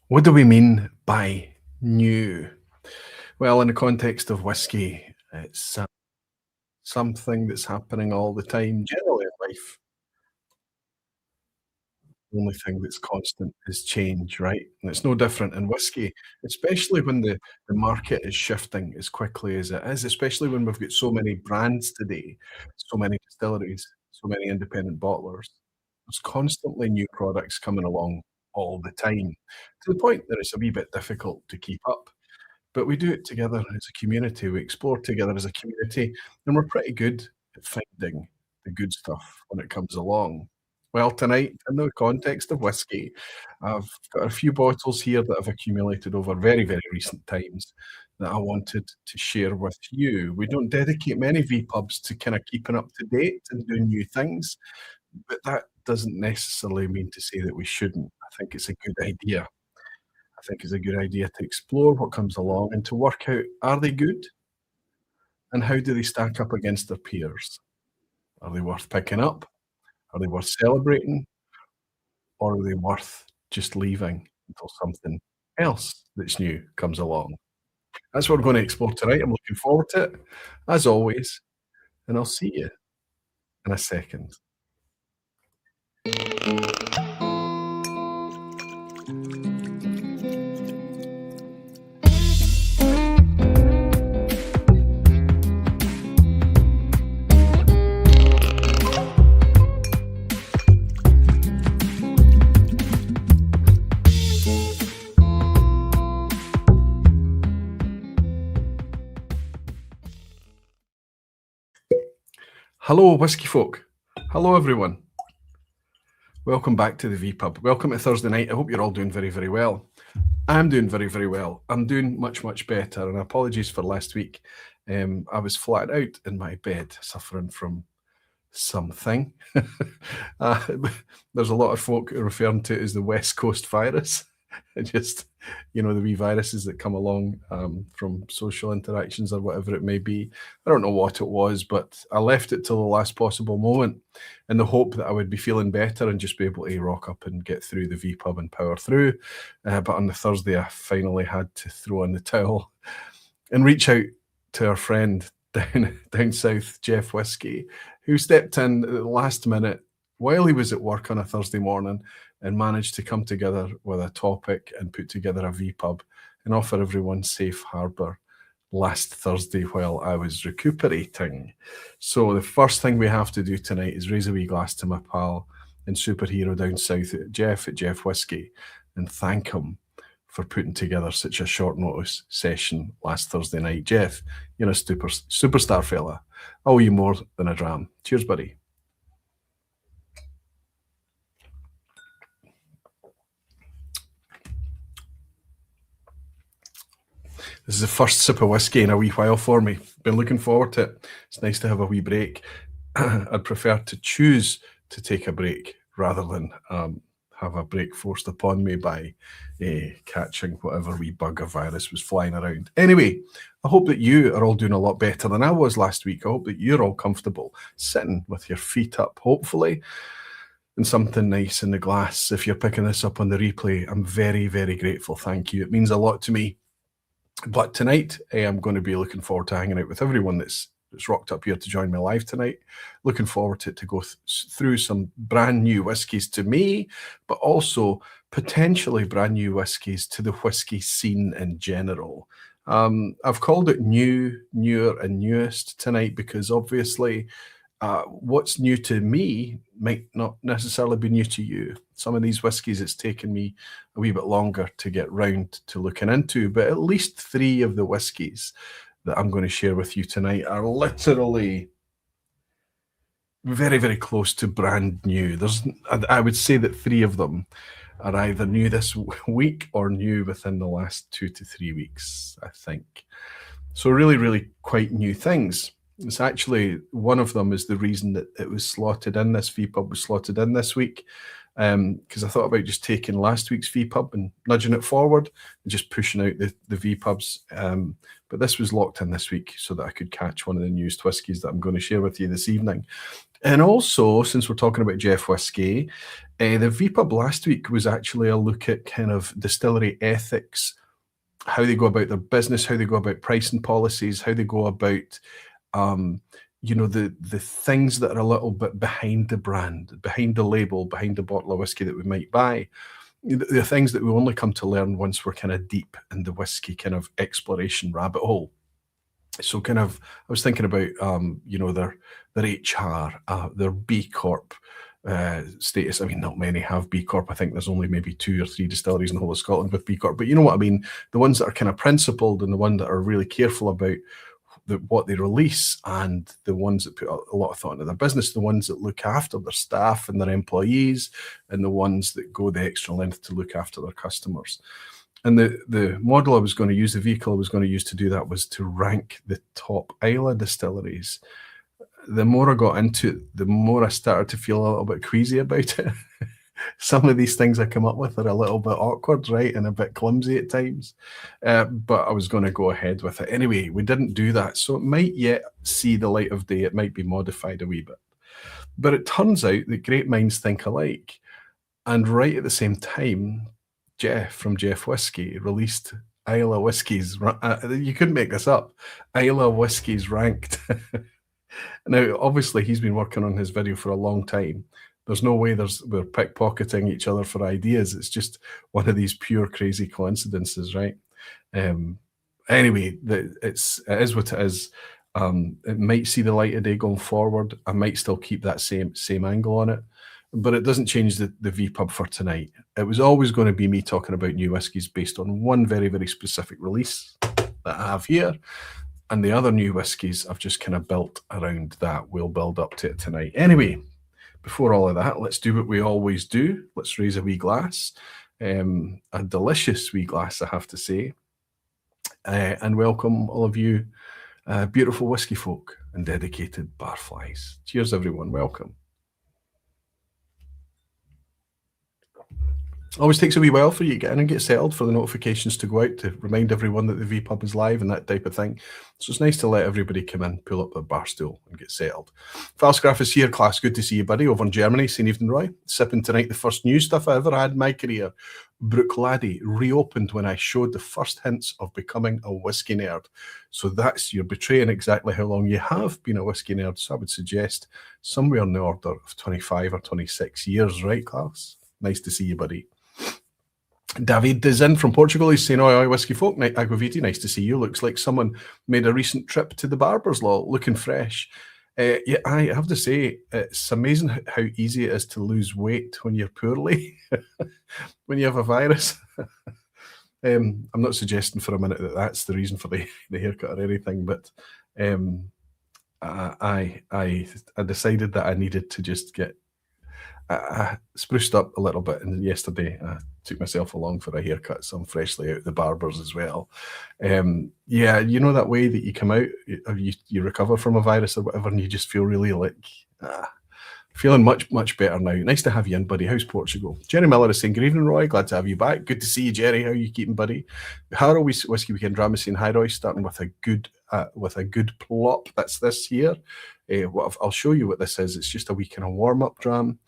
What do we mean by new? Well, in the context of whiskey, it's something that's happening all the time, generally in life. The only thing that's constant is change, right? And it's no different in whiskey, especially when the market is shifting as quickly as it is, especially when we've got so many brands today, so many distilleries, so many independent bottlers. There's constantly new products coming along all the time, to the point that it's a wee bit difficult to keep up. But we do it together as a community, we explore together as a community, and we're pretty good at finding the good stuff when it comes along. Well, tonight, in the context of whiskey, I've got a few bottles here that I've accumulated over very, very recent times that I wanted to share with you. We don't dedicate many vPubs to kind of keeping up to date and doing new things, but that doesn't necessarily mean to say that we shouldn't. I think it's a good idea. I think it's a good idea to explore what comes along and to work out, are they good and how do they stack up against their peers? Are they worth picking up? Are they worth celebrating? Or are they worth just leaving until something else that's new comes along? That's what we're going to explore tonight. I'm looking forward to it, as always, and I'll see you in a second. Hello, whiskey folk. Hello, everyone. Welcome back to the vPub. Welcome to Thursday night. I hope you're all doing very, very well. I'm doing very, very well. I'm doing much, much better. And apologies for last week. I was flat out in my bed suffering from something. uh, there's a lot of folk referring to it as the West Coast virus. Just, the wee viruses that come along from social interactions or whatever it may be. I don't know what it was, but I left it till the last possible moment in the hope that I would be feeling better and just be able to rock up and get through the vPub and power through. But on the Thursday, I finally had to throw in the towel and reach out to our friend down south, Jeff Whiskey, who stepped in at the last minute while he was at work on a Thursday morning and managed to come together with a topic and put together a vPub and offer everyone safe harbour last Thursday while I was recuperating. So the first thing we have to do tonight is raise a wee glass to my pal and superhero down south at Jeff Whiskey and thank him for putting together such a short notice session last Thursday night. Jeff, you're a superstar fella. I owe you more than a dram. Cheers, buddy. This is the first sip of whiskey in a wee while for me. Been looking forward to it. It's nice to have a wee break. I'd prefer to choose to take a break rather than have a break forced upon me by catching whatever wee bug or virus was flying around. Anyway, I hope that you are all doing a lot better than I was last week. I hope that you're all comfortable sitting with your feet up, hopefully, and something nice in the glass. If you're picking this up on the replay, I'm very, very grateful. Thank you. It means a lot to me. But tonight, I'm going to be looking forward to hanging out with everyone that's rocked up here to join me live tonight. Looking forward to go through some brand new whiskies to me, but also potentially brand new whiskies to the whiskey scene in general. I've called it new, newer, and newest tonight because obviously what's new to me might not necessarily be new to you. Some of these whiskies, it's taken me a wee bit longer to get round to looking into, but at least 3 of the whiskies that I'm going to share with you tonight are literally very, very close to brand new. I would say that 3 of them are either new this week or new within the last 2 to 3 weeks, I think. So really, really quite new things. It's actually, one of them is the reason that it was slotted in, this vPub was slotted in this week, because I thought about just taking last week's vPub and nudging it forward and just pushing out the vPubs But this was locked in this week so that I could catch one of the newest whiskies that I'm going to share with you this evening. And also, since we're talking about Jeff Whiskey, the vPub last week was actually a look at kind of distillery ethics, how they go about their business, how they go about pricing policies, how they go about, you know, the things that are a little bit behind the brand, behind the label, behind the bottle of whiskey that we might buy. The things that we only come to learn once we're kind of deep in the whiskey kind of exploration rabbit hole. So kind of, I was thinking about, you know, their HR, their B Corp status. I mean, not many have B Corp. I think there's only maybe 2 or 3 distilleries in the whole of Scotland with B Corp. But you know what I mean? The ones that are kind of principled and the ones that are really careful about what they release, and the ones that put a lot of thought into their business, the ones that look after their staff and their employees, and the ones that go the extra length to look after their customers. And the model I was going to use, the vehicle I was going to use to do that, was to rank the top Islay distilleries. The more I got into it, the more I started to feel a little bit queasy about it. Some of these things I come up with are a little bit awkward, right, and a bit clumsy at times. But I was going to go ahead with it. Anyway, we didn't do that, so it might yet see the light of day. It might be modified a wee bit. But it turns out that great minds think alike. And right at the same time, Jeff from Jeff Whiskey released Islay Whiskies. You couldn't make this up. Islay Whiskies ranked. Now, obviously, he's been working on his video for a long time. There's no way we're pickpocketing each other for ideas. It's just one of these pure crazy coincidences, right? Anyway, it is what it is. It might see the light of day going forward. I might still keep that same angle on it, but it doesn't change the vPub for tonight. It was always going to be me talking about new whiskies based on one very, very specific release that I have here. And the other new whiskies I've just kind of built around that. We'll build up to it tonight. Anyway, before all of that, let's do what we always do. Let's raise a wee glass. A delicious wee glass, I have to say. And welcome all of you beautiful whiskey folk and dedicated barflies. Cheers, everyone. Welcome. Always takes a wee while for you to get in and get settled, for the notifications to go out to remind everyone that the vPub is live and that type of thing. So it's nice to let everybody come in, pull up their bar stool and get settled. Falkirk is here, class. Good to see you, buddy, over in Germany. St. Evening Roy. Sipping tonight the first new stuff I ever had in my career. Bruichladdich reopened when I showed the first hints of becoming a whiskey nerd. So you're betraying exactly how long you have been a whiskey nerd. So I would suggest somewhere in the order of 25 or 26 years, right, class? Nice to see you, buddy. David is in from Portugal. He's saying, oi, whiskey folk, Aguaviti, nice to see you. Looks like someone made a recent trip to the barber's law, looking fresh. Yeah, I have to say, it's amazing how easy it is to lose weight when you're poorly, when you have a virus. I'm not suggesting for a minute that that's the reason for the haircut or anything, but I decided that I needed to just get spruced up a little bit, and yesterday I took myself along for a haircut, so I'm freshly out of the barbers as well. Yeah, you know that way that you come out, you recover from a virus or whatever, and you just feel really like feeling much better now. Nice to have you in, buddy. How's Portugal? Jerry Miller is saying, good evening, Roy. Glad to have you back. Good to see you, Jerry. How are you keeping, buddy? Harrow Whiskey Weekend Drama saying, hi, Roy. Starting with a good plop. That's this here. I'll show you what this is. It's just a wee kind of warm-up dram.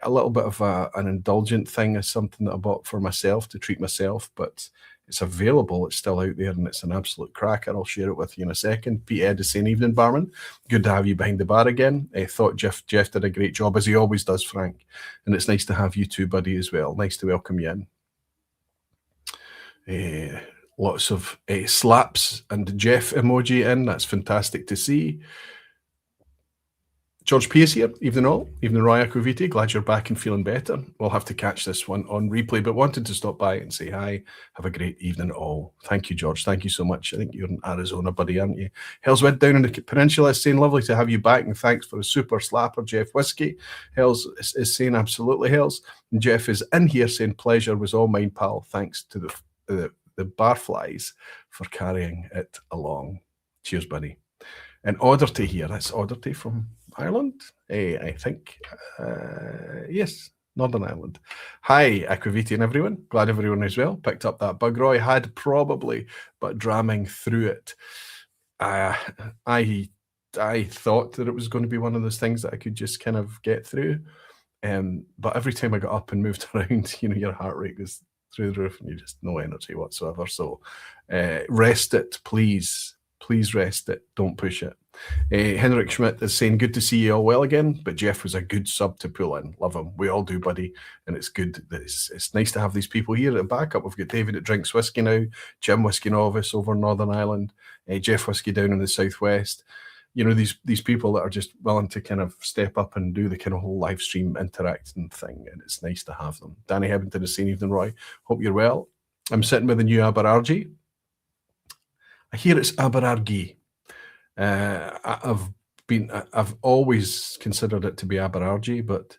A little bit of an indulgent thing is something that I bought for myself to treat myself, but it's available. It's still out there, and it's an absolute cracker. I'll share it with you in a second. Pete Ed is saying, evening, barman. Good to have you behind the bar again. I thought Jeff did a great job, as he always does, Frank. And it's nice to have you too, buddy, as well. Nice to welcome you in. Lots of slaps and Jeff emoji in. That's fantastic to see. George P is here. Evening all. Evening Roy Akoviti. Glad you're back and feeling better. We'll have to catch this one on replay, but wanted to stop by and say hi. Have a great evening all. Thank you, George. Thank you so much. I think you're in Arizona, buddy, aren't you? Hellswed down in the peninsula is saying, lovely to have you back, and thanks for a super slapper, Jeff Whiskey. Hells is saying, absolutely, Hells. And Jeff is in here saying, pleasure was all mine, pal. Thanks to the Barflies for carrying it along. Cheers, buddy. And Auderty here. That's Auderty from Ireland, I think. Yes, Northern Ireland. Hi, Aquavitian everyone. Glad everyone is well. Picked up that bug Roy had probably, but dramming through it. I thought that it was going to be one of those things that I could just kind of get through. But every time I got up and moved around, you know, your heart rate goes through the roof and you just no energy whatsoever. So rest it, please. Please rest it. Don't push it. Henrik Schmidt is saying, good to see you all well again, but Jeff was a good sub to pull in. Love him. We all do, buddy. And it's good. That it's nice to have these people here at backup. We've got David that drinks whiskey now, Jim Whiskey Novice over in Northern Ireland, Jeff Whiskey down in the Southwest. You know, these people that are just willing to kind of step up and do the kind of whole live stream interacting thing. And it's nice to have them. Danny Hebbington is saying, evening, Roy. Hope you're well. I'm sitting with the new Aberargie. I hear it's Aberargie. I've always considered it to be Aberargie, but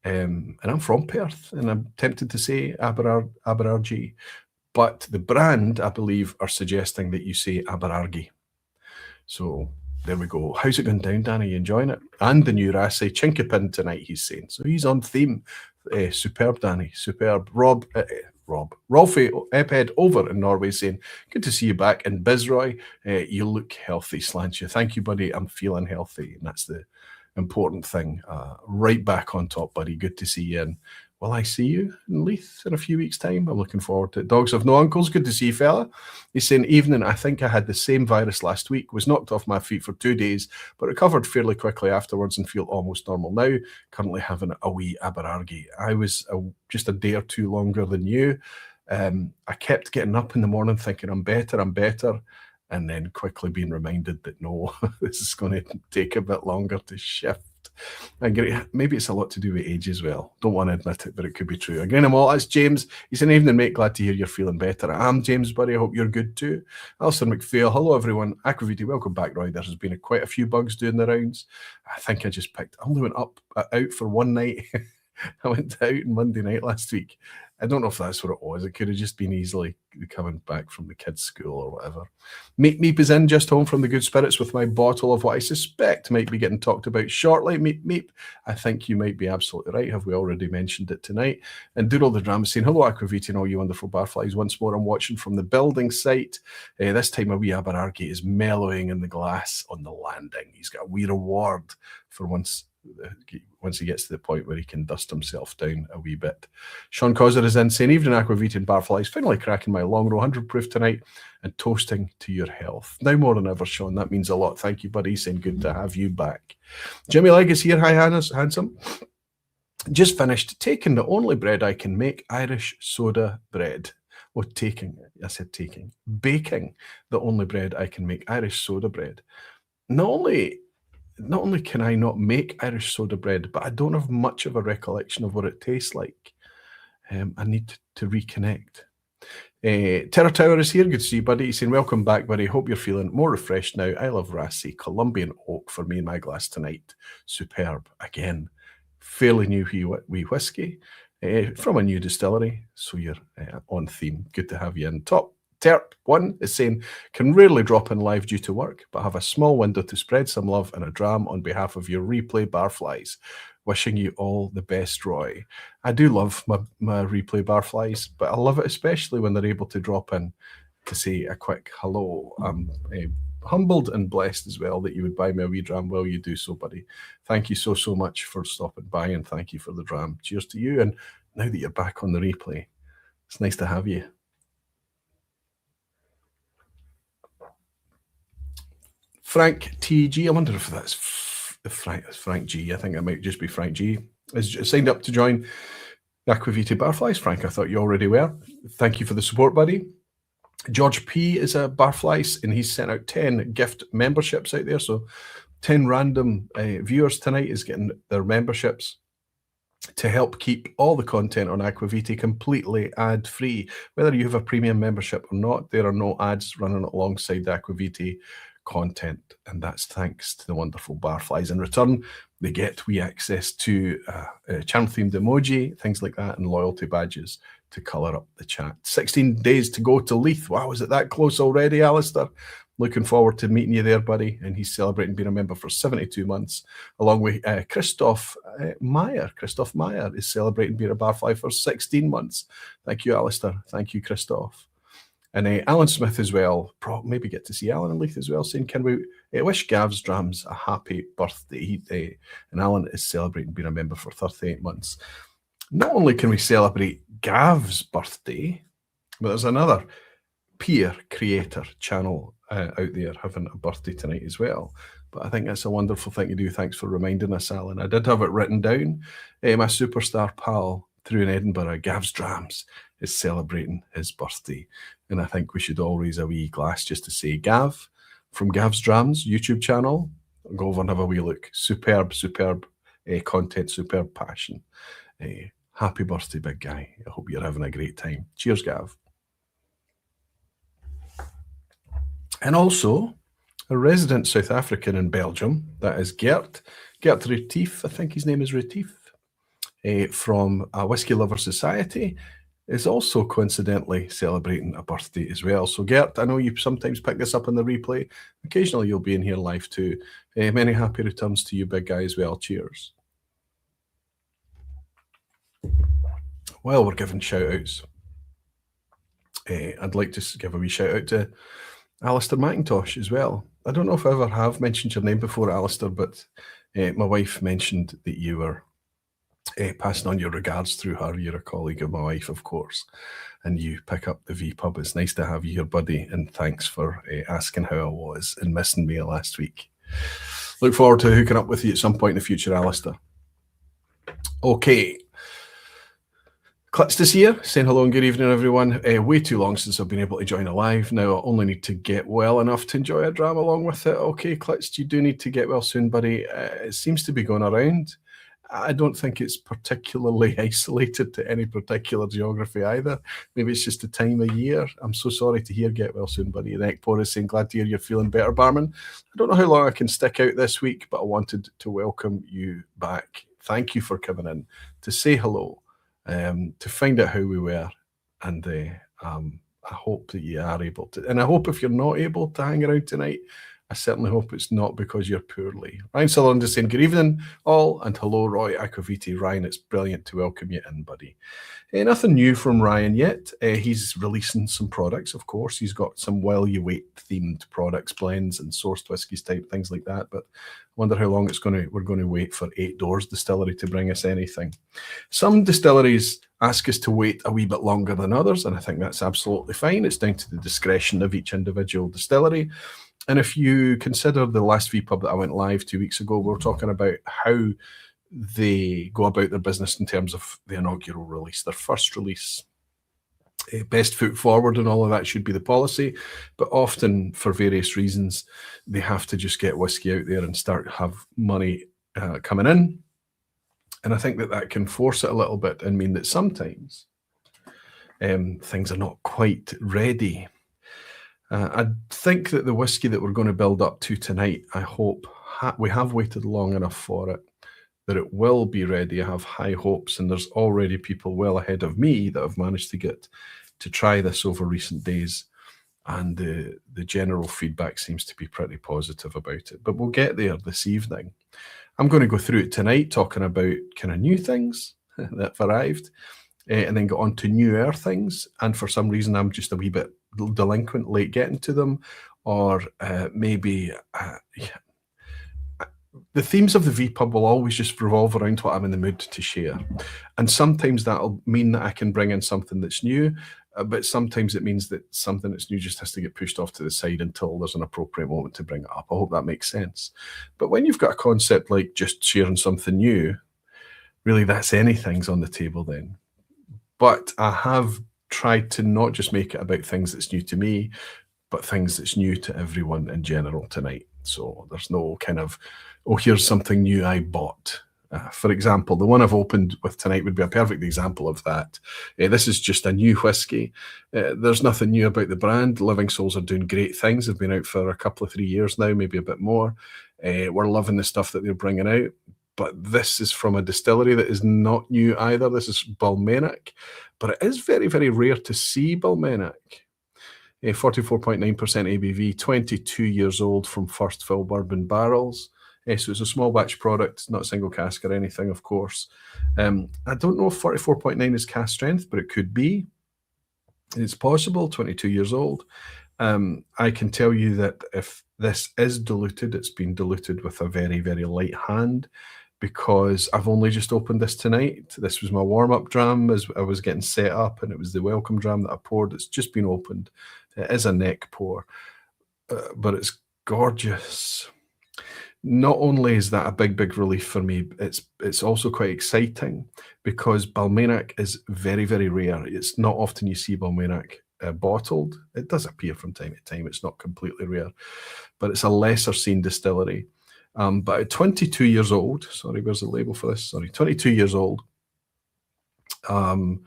and I'm from Perth, and I'm tempted to say Aberargie, but the brand, I believe, are suggesting that you say Aberargie. So there we go. How's it going down, Danny? You enjoying it? And the new Rassy Chinkapin tonight, he's saying. So he's on theme. Superb, Danny. Superb. Rolfie Ephead over in Norway saying, good to see you back in Bizroy. You look healthy, Slantia. Thank you, buddy. I'm feeling healthy, and that's the important thing. Right back on top, buddy. Good to see you. And will I see you in Leith in a few weeks' time? I'm looking forward to it. Dogs have no uncles. Good to see you, fella. He's saying, evening, I think I had the same virus last week. Was knocked off my feet for 2 days, but recovered fairly quickly afterwards and feel almost normal now. Currently having a wee Aberargie. I was just a day or two longer than you. I kept getting up in the morning thinking I'm better, and then quickly being reminded that no, this is going to take a bit longer to shift. Maybe it's a lot to do with age as well. Don't want to admit it, but it could be true. Again, I'm all, that's James. He's an evening, mate. Glad to hear you're feeling better. I'm James, buddy. I hope you're good too. Alison McPhail. Hello, everyone. Aquaviti, welcome back, Roy. There has been quite a few bugs doing the rounds. I think I only went out for one night. I went out on Monday night last week. I don't know if that's what it was. It could have just been easily coming back from the kids' school or whatever. Meep is in, just home from the Good Spirits with my bottle of what I suspect might be getting talked about shortly. Meep, I think you might be absolutely right. Have we already mentioned it tonight? And Doodle the Drama saying, hello, Aquaviti and all you wonderful barflies. Once more, I'm watching from the building site. This time a wee Aberargie is mellowing in the glass on the landing. He's got a wee reward for once he gets to the point where he can dust himself down a wee bit. Sean Causer is in saying, evening, Aquavit and Barflies, finally cracking my long row 100 proof tonight and toasting to your health. Now more than ever, Sean, that means a lot. Thank you, buddy. Saying good to have you back. Jimmy Legg is here. Hi, handsome. Just finished taking the only bread I can make, Irish soda bread. Oh, taking. I said taking. Baking the only bread I can make, Irish soda bread. Not only can I not make Irish soda bread, but I don't have much of a recollection of what it tastes like. I need to reconnect. Terra Tower is here. Good to see you, buddy. He's saying, welcome back, buddy. Hope you're feeling more refreshed now. I love Rassy. Colombian oak for me in my glass tonight. Superb. Again, fairly new wee whiskey from a new distillery. So you're on theme. Good to have you in. Top Terp one is saying, can rarely drop in live due to work, but have a small window to spread some love and a dram on behalf of your replay barflies. Wishing you all the best, Roy. I do love my replay barflies, but I love it especially when they're able to drop in to say a quick hello. I'm humbled and blessed as well that you would buy me a wee dram. Well, you do so, buddy. Thank you so much for stopping by, and thank you for the dram. Cheers to you. And now that you're back on the replay, it's nice to have you. Frank TG, I wonder if that's Frank G. I think it might just be Frank G. Is signed up to join the Aquavita Barflies. Frank, I thought you already were. Thank you for the support, buddy. George P is a Barflies, and he's sent out 10 gift memberships out there. So 10 random viewers tonight is getting their memberships to help keep all the content on Aquavita completely ad-free. Whether you have a premium membership or not, there are no ads running alongside the Aquavita content, and that's thanks to the wonderful Barflies. In return, they get wee access to channel-themed emoji, things like that, and loyalty badges to colour up the chat. 16 days to go to Leith. Wow, is it that close already, Alistair? Looking forward to meeting you there, buddy. And he's celebrating being a member for 72 months, along with Christoph Meyer. Christoph Meyer is celebrating being a Barfly for 16 months. Thank you, Alistair. Thank you, Christoph. And Alan Smith as well. Maybe get to see Alan and Leith as well, saying, can we wish Gav's Drams a happy birthday? And Alan is celebrating being a member for 38 months. Not only can we celebrate Gav's birthday, but there's another peer creator channel out there having a birthday tonight as well. But I think that's a wonderful thing to do. Thanks for reminding us, Alan. I did have it written down. My superstar pal through in Edinburgh, Gav's Drams, is celebrating his birthday. And I think we should all raise a wee glass just to say, Gav, from Gav's Drams YouTube channel, go over and have a wee look. Superb, superb content, superb passion. Happy birthday, big guy. I hope you're having a great time. Cheers, Gav. And also, a resident South African in Belgium, that is Gert Retief, I think his name is Retief, from a Whisky Lover Society, is also coincidentally celebrating a birthday as well. So Gert, I know you sometimes pick this up in the replay. Occasionally you'll be in here live too. Many happy returns to you, big guy, as well. Cheers. Well, we're giving shout-outs. I'd like to give a wee shout-out to Alistair McIntosh as well. I don't know if I ever have mentioned your name before, Alistair, but my wife mentioned that you were passing on your regards through her. You're a colleague of my wife, of course, and you pick up the vPub. It's nice to have you here, buddy, and thanks for asking how I was and missing me last week. Look forward to hooking up with you at some point in the future, Alistair. Okay. Clitstus here, saying hello and good evening, everyone. Way too long since I've been able to join a live. Now I only need to get well enough to enjoy a drama along with it. Okay, Clitz, you do need to get well soon, buddy. It seems to be going around. I don't think it's particularly isolated to any particular geography either. Maybe it's just the time of year. I'm so sorry to hear get well soon, buddy. And Ekpor is saying, glad to hear you're feeling better, Barman. I don't know how long I can stick out this week, but I wanted to welcome you back. Thank you for coming in to say hello. To find out how we were, and I hope that you are able to, and I hope if you're not able to hang around tonight, I certainly hope it's not because you're poorly. Ryan Sutherland is saying good evening all, and hello Roy Aquaviti. Ryan, it's brilliant to welcome you in, buddy. Nothing new from Ryan yet. He's releasing some products, of course. He's got some while you wait themed products, blends and sourced whiskies type things like that, but I wonder how long we're going to wait for 8 Doors Distillery to bring us anything. Some distilleries ask us to wait a wee bit longer than others, and I think that's absolutely fine. It's down to the discretion of each individual distillery. And if you consider the last vPub that I went live 2 weeks ago, we were talking about how they go about their business in terms of the inaugural release, their first release. Best foot forward and all of that should be the policy, but often for various reasons they have to just get whiskey out there and start have money coming in, and I think that can force it a little bit and mean that sometimes things are not quite ready. I think that the whiskey that we're going to build up to tonight, I hope we have waited long enough for it that it will be ready. I have high hopes, and there's already people well ahead of me that have managed to get to try this over recent days, and the general feedback seems to be pretty positive about it. But we'll get there this evening. I'm going to go through it tonight, talking about kind of new things that have arrived, and then go on to newer things. And for some reason, I'm just a wee bit delinquent late getting to them, or maybe the themes of the vPub will always just revolve around what I'm in the mood to share. And sometimes that'll mean that I can bring in something that's new, but sometimes it means that something that's new just has to get pushed off to the side until there's an appropriate moment to bring it up. I hope that makes sense. But when you've got a concept like just sharing something new, really that's anything's on the table then. But I have tried to not just make it about things that's new to me, but things that's new to everyone in general tonight. So there's no kind of, oh, here's something new I bought. For example, the one I've opened with tonight would be a perfect example of that. This is just a new whiskey. There's nothing new about the brand. Living Souls are doing great things. They've been out for a couple of 3 years now, maybe a bit more. We're loving the stuff that they're bringing out. But this is from a distillery that is not new either. This is Balmenach. But it is very, very rare to see Balmenach. 44.9% ABV, 22 years old from first fill bourbon barrels. So it's a small batch product, not single cask or anything, of course. I don't know if 44.9 is cask strength, but it could be. It's possible, 22 years old. I can tell you that if this is diluted, it's been diluted with a very, very light hand, because I've only just opened this tonight. This was my warm-up dram as I was getting set up, and it was the welcome dram that I poured. It's just been opened. It is a neck pour, but it's gorgeous. Not only is that a big, big relief for me, it's also quite exciting, because Balmenach is very, very rare. It's not often you see Balmenach bottled. It does appear from time to time. It's not completely rare, but it's a lesser seen distillery. But at 22 years old, sorry, where's the label for this? Sorry, 22 years old. 3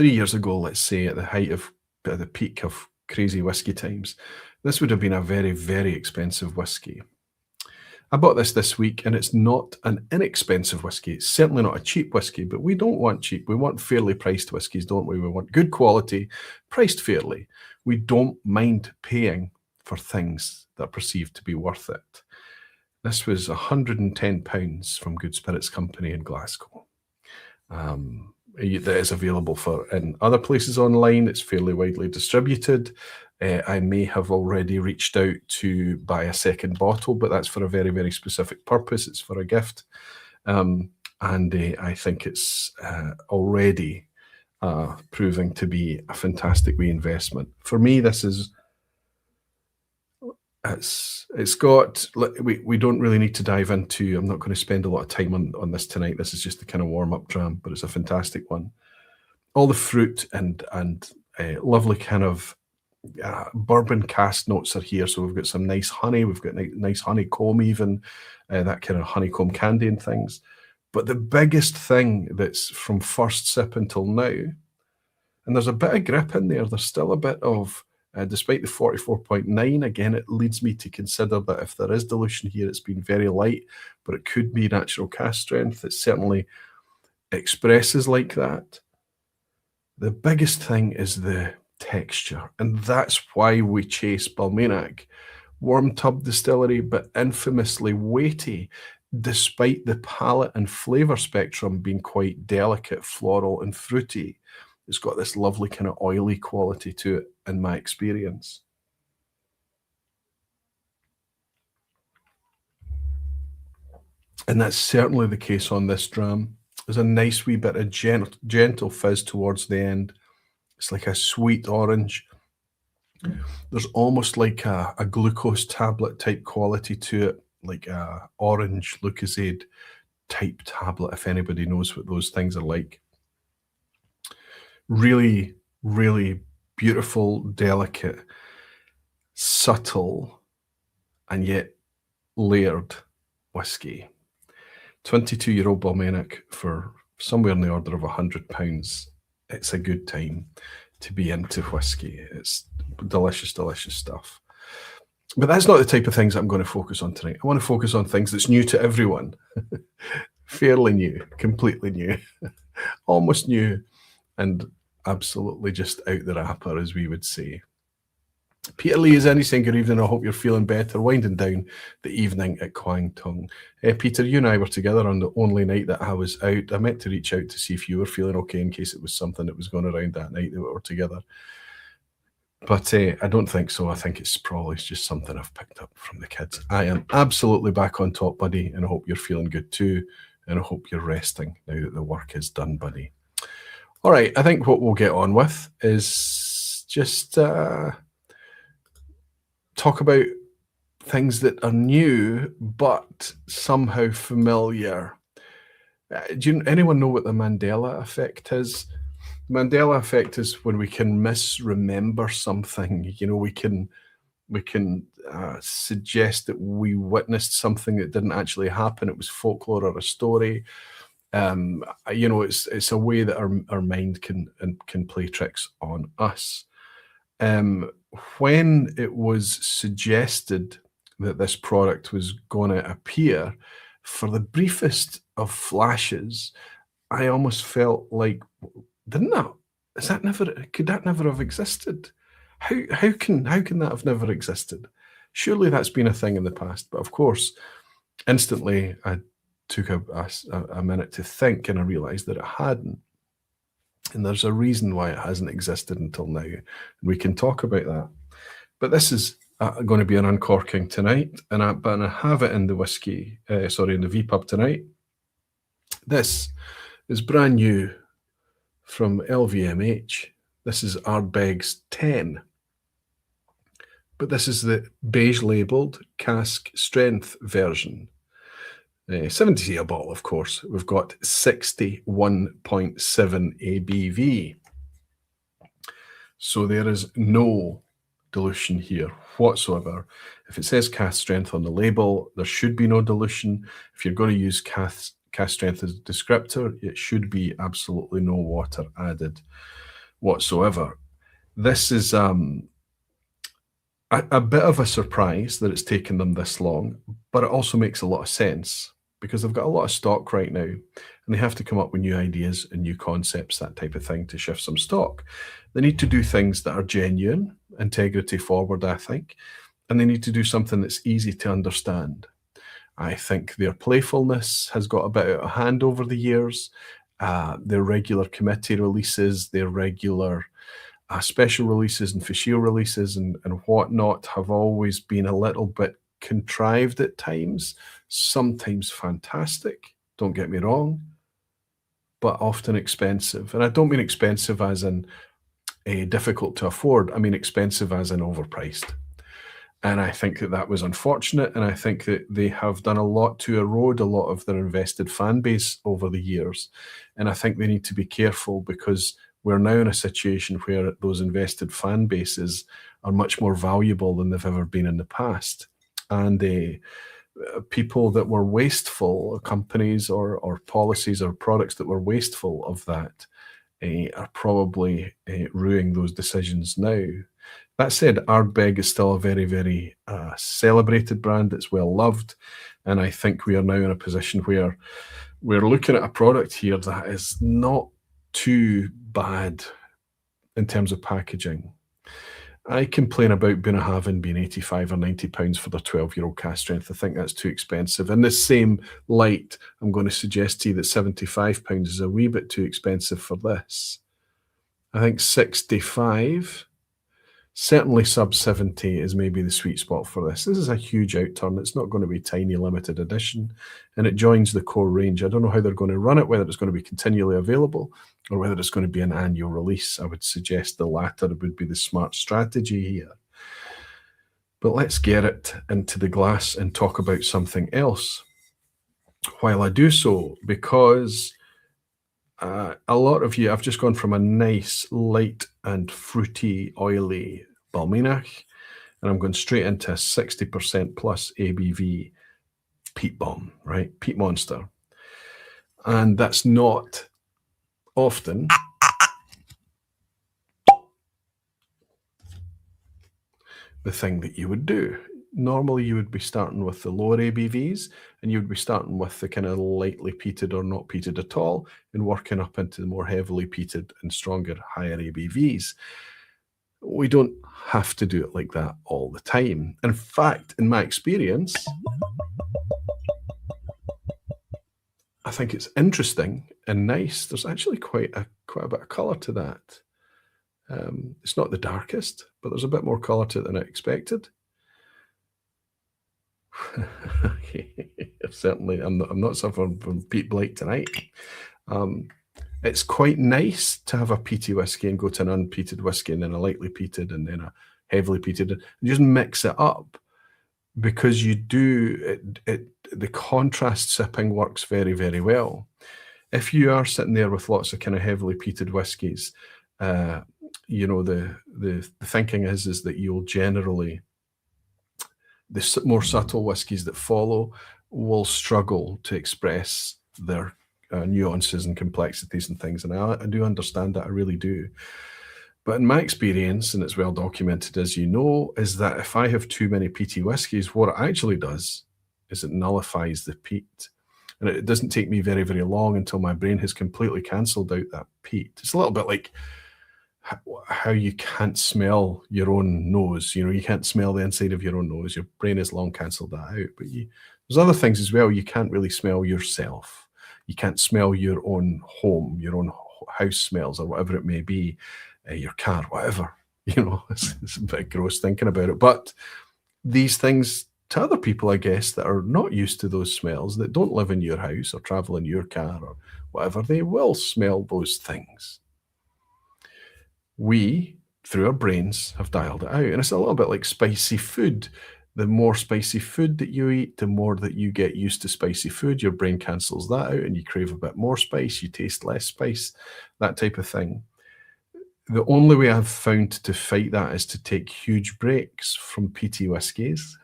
years ago, let's say, at the height of the peak of crazy whiskey times, this would have been a very, very expensive whiskey. I bought this week, and it's not an inexpensive whiskey. It's certainly not a cheap whiskey, but we don't want cheap. We want fairly priced whiskies, don't we? We want good quality, priced fairly. We don't mind paying for things that are perceived to be worth it. This was £110 from Good Spirits Company in Glasgow. That is available in other places online. It's fairly widely distributed. I may have already reached out to buy a second bottle, but that's for a very, very specific purpose. It's for a gift. And I think it's already proving to be a fantastic reinvestment. For me, this is, it's got, we don't really need to dive into, I'm not going to spend a lot of time on this tonight. This is just the kind of warm-up dram, but it's a fantastic one. All the fruit and lovely kind of bourbon cask notes are here. So we've got some nice honey, we've got nice honeycomb even, that kind of honeycomb candy and things. But the biggest thing that's from first sip until now, and there's a bit of grip in there, there's still a bit of, despite the 44.9, again, it leads me to consider that if there is dilution here, it's been very light, but it could be natural cask strength. It certainly expresses like that. The biggest thing is the texture, and that's why we chase Balmenach. Warm tub distillery, but infamously weighty, despite the palate and flavour spectrum being quite delicate, floral and fruity. It's got this lovely kind of oily quality to it, in my experience. And that's certainly the case on this dram. There's a nice wee bit of gentle fizz towards the end. It's like a sweet orange. There's almost like a glucose tablet type quality to it, like a orange Lucozade type tablet, if anybody knows what those things are like. Really, really beautiful, delicate, subtle, and yet layered whiskey. 22-year-old Balmenach for somewhere in the order of £100. It's a good time to be into whiskey. It's delicious, delicious stuff. But that's not the type of things I'm going to focus on tonight. I want to focus on things that's new to everyone. Fairly new, completely new, almost new, and absolutely just out the wrapper, as we would say. Peter Lee is saying good evening. I hope you're feeling better. Winding down the evening at Kwang Tung. Peter, you and I were together on the only night that I was out. I meant to reach out to see if you were feeling okay in case it was something that was going around that night that we were together. But I don't think so. I think it's probably just something I've picked up from the kids. I am absolutely back on top, buddy, and I hope you're feeling good too. And I hope you're resting now that the work is done, buddy. All right, I think what we'll get on with is just talk about things that are new but somehow familiar. Anyone know what the Mandela effect is? The Mandela effect is when we can misremember something. You know, we can suggest that we witnessed something that didn't actually happen. It was folklore or a story. You know, it's a way that our mind can play tricks on us. When it was suggested that this product was going to appear, for the briefest of flashes, I almost felt like, didn't could that never have existed? How can that have never existed? Surely that's been a thing in the past. But of course, instantly I took a minute to think, and I realised that it hadn't. And there's a reason why it hasn't existed until now. And we can talk about that. But this is going to be an uncorking tonight, and I have it in the whisky, in the vPub tonight. This is brand new from LVMH. This is Ardbeg's 10. But this is the beige labelled cask strength version. 70 a bottle, of course. We've got 61.7 ABV. So there is no dilution here whatsoever. If it says cask strength on the label, there should be no dilution. If you're going to use cask strength as a descriptor, it should be absolutely no water added whatsoever. This is a bit of a surprise that it's taken them this long, but it also makes a lot of sense because they've got a lot of stock right now and they have to come up with new ideas and new concepts, that type of thing, to shift some stock. They need to do things that are genuine, integrity forward, I think, and they need to do something that's easy to understand. I think their playfulness has got a bit out of hand over the years. Their regular committee releases, their regular special releases and fichier releases and whatnot have always been a little bit contrived at times, sometimes fantastic, don't get me wrong, but often expensive. And I don't mean expensive as in difficult to afford, I mean expensive as in overpriced. And I think that was unfortunate, and I think that they have done a lot to erode a lot of their invested fan base over the years. And I think they need to be careful because we're now in a situation where those invested fan bases are much more valuable than they've ever been in the past. And people that were wasteful, companies or policies or products that were wasteful of that are probably ruining those decisions now. That said, Ardbeg is still a very, very celebrated brand. It's well loved. And I think we are now in a position where we're looking at a product here that is not too bad in terms of packaging. I complain about Bunnahabhain being 85 or 90 pounds for their 12-year-old cask strength. I think that's too expensive. In this same light, I'm going to suggest to you that 75 pounds is a wee bit too expensive for this. I think 65, certainly sub 70 is maybe the sweet spot for this. This is a huge outturn. It's not going to be tiny limited edition, and it joins the core range. I don't know how they're going to run it, whether it's going to be continually available or whether it's going to be an annual release. I would suggest the latter would be the smart strategy here. But let's get it into the glass and talk about something else while I do so, because a lot of you, I've just gone from a nice light and fruity oily Balmenach, and I'm going straight into a 60% plus ABV peat bomb, right? Peat monster. And that's not often the thing that you would do. Normally you would be starting with the lower ABVs, and you would be starting with the kind of lightly peated or not peated at all and working up into the more heavily peated and stronger, higher ABVs. We don't have to do it like that all the time. In fact, in my experience, I think it's interesting and nice. There's actually quite a bit of colour to that. It's not the darkest, but there's a bit more colour to it than I expected. Certainly, I'm not suffering from peat blight tonight. It's quite nice to have a peaty whiskey and go to an unpeated whiskey and then a lightly peated and then a heavily peated and just mix it up, because you do the contrast sipping works very, very well. If you are sitting there with lots of kind of heavily peated whiskies, you know, the thinking is that you'll generally, the more subtle whiskies that follow will struggle to express their nuances and complexities and things. And I do understand that, I really do. But in my experience, and it's well documented, as you know, is that if I have too many peaty whiskies, what it actually does is it nullifies the peat. And it doesn't take me very, very long until my brain has completely cancelled out that peat. It's a little bit like how you can't smell your own nose. You know, you can't smell the inside of your own nose. Your brain has long cancelled that out. But there's other things as well. You can't really smell yourself. You can't smell your own home, your own house smells, or whatever it may be, your car, whatever. You know, it's a bit gross thinking about it. But these things, to other people, I guess, that are not used to those smells, that don't live in your house or travel in your car or whatever, they will smell those things. We, through our brains, have dialed it out. And it's a little bit like spicy food. The more spicy food that you eat, the more that you get used to spicy food, your brain cancels that out and you crave a bit more spice, you taste less spice, that type of thing. The only way I've found to fight that is to take huge breaks from peaty whiskies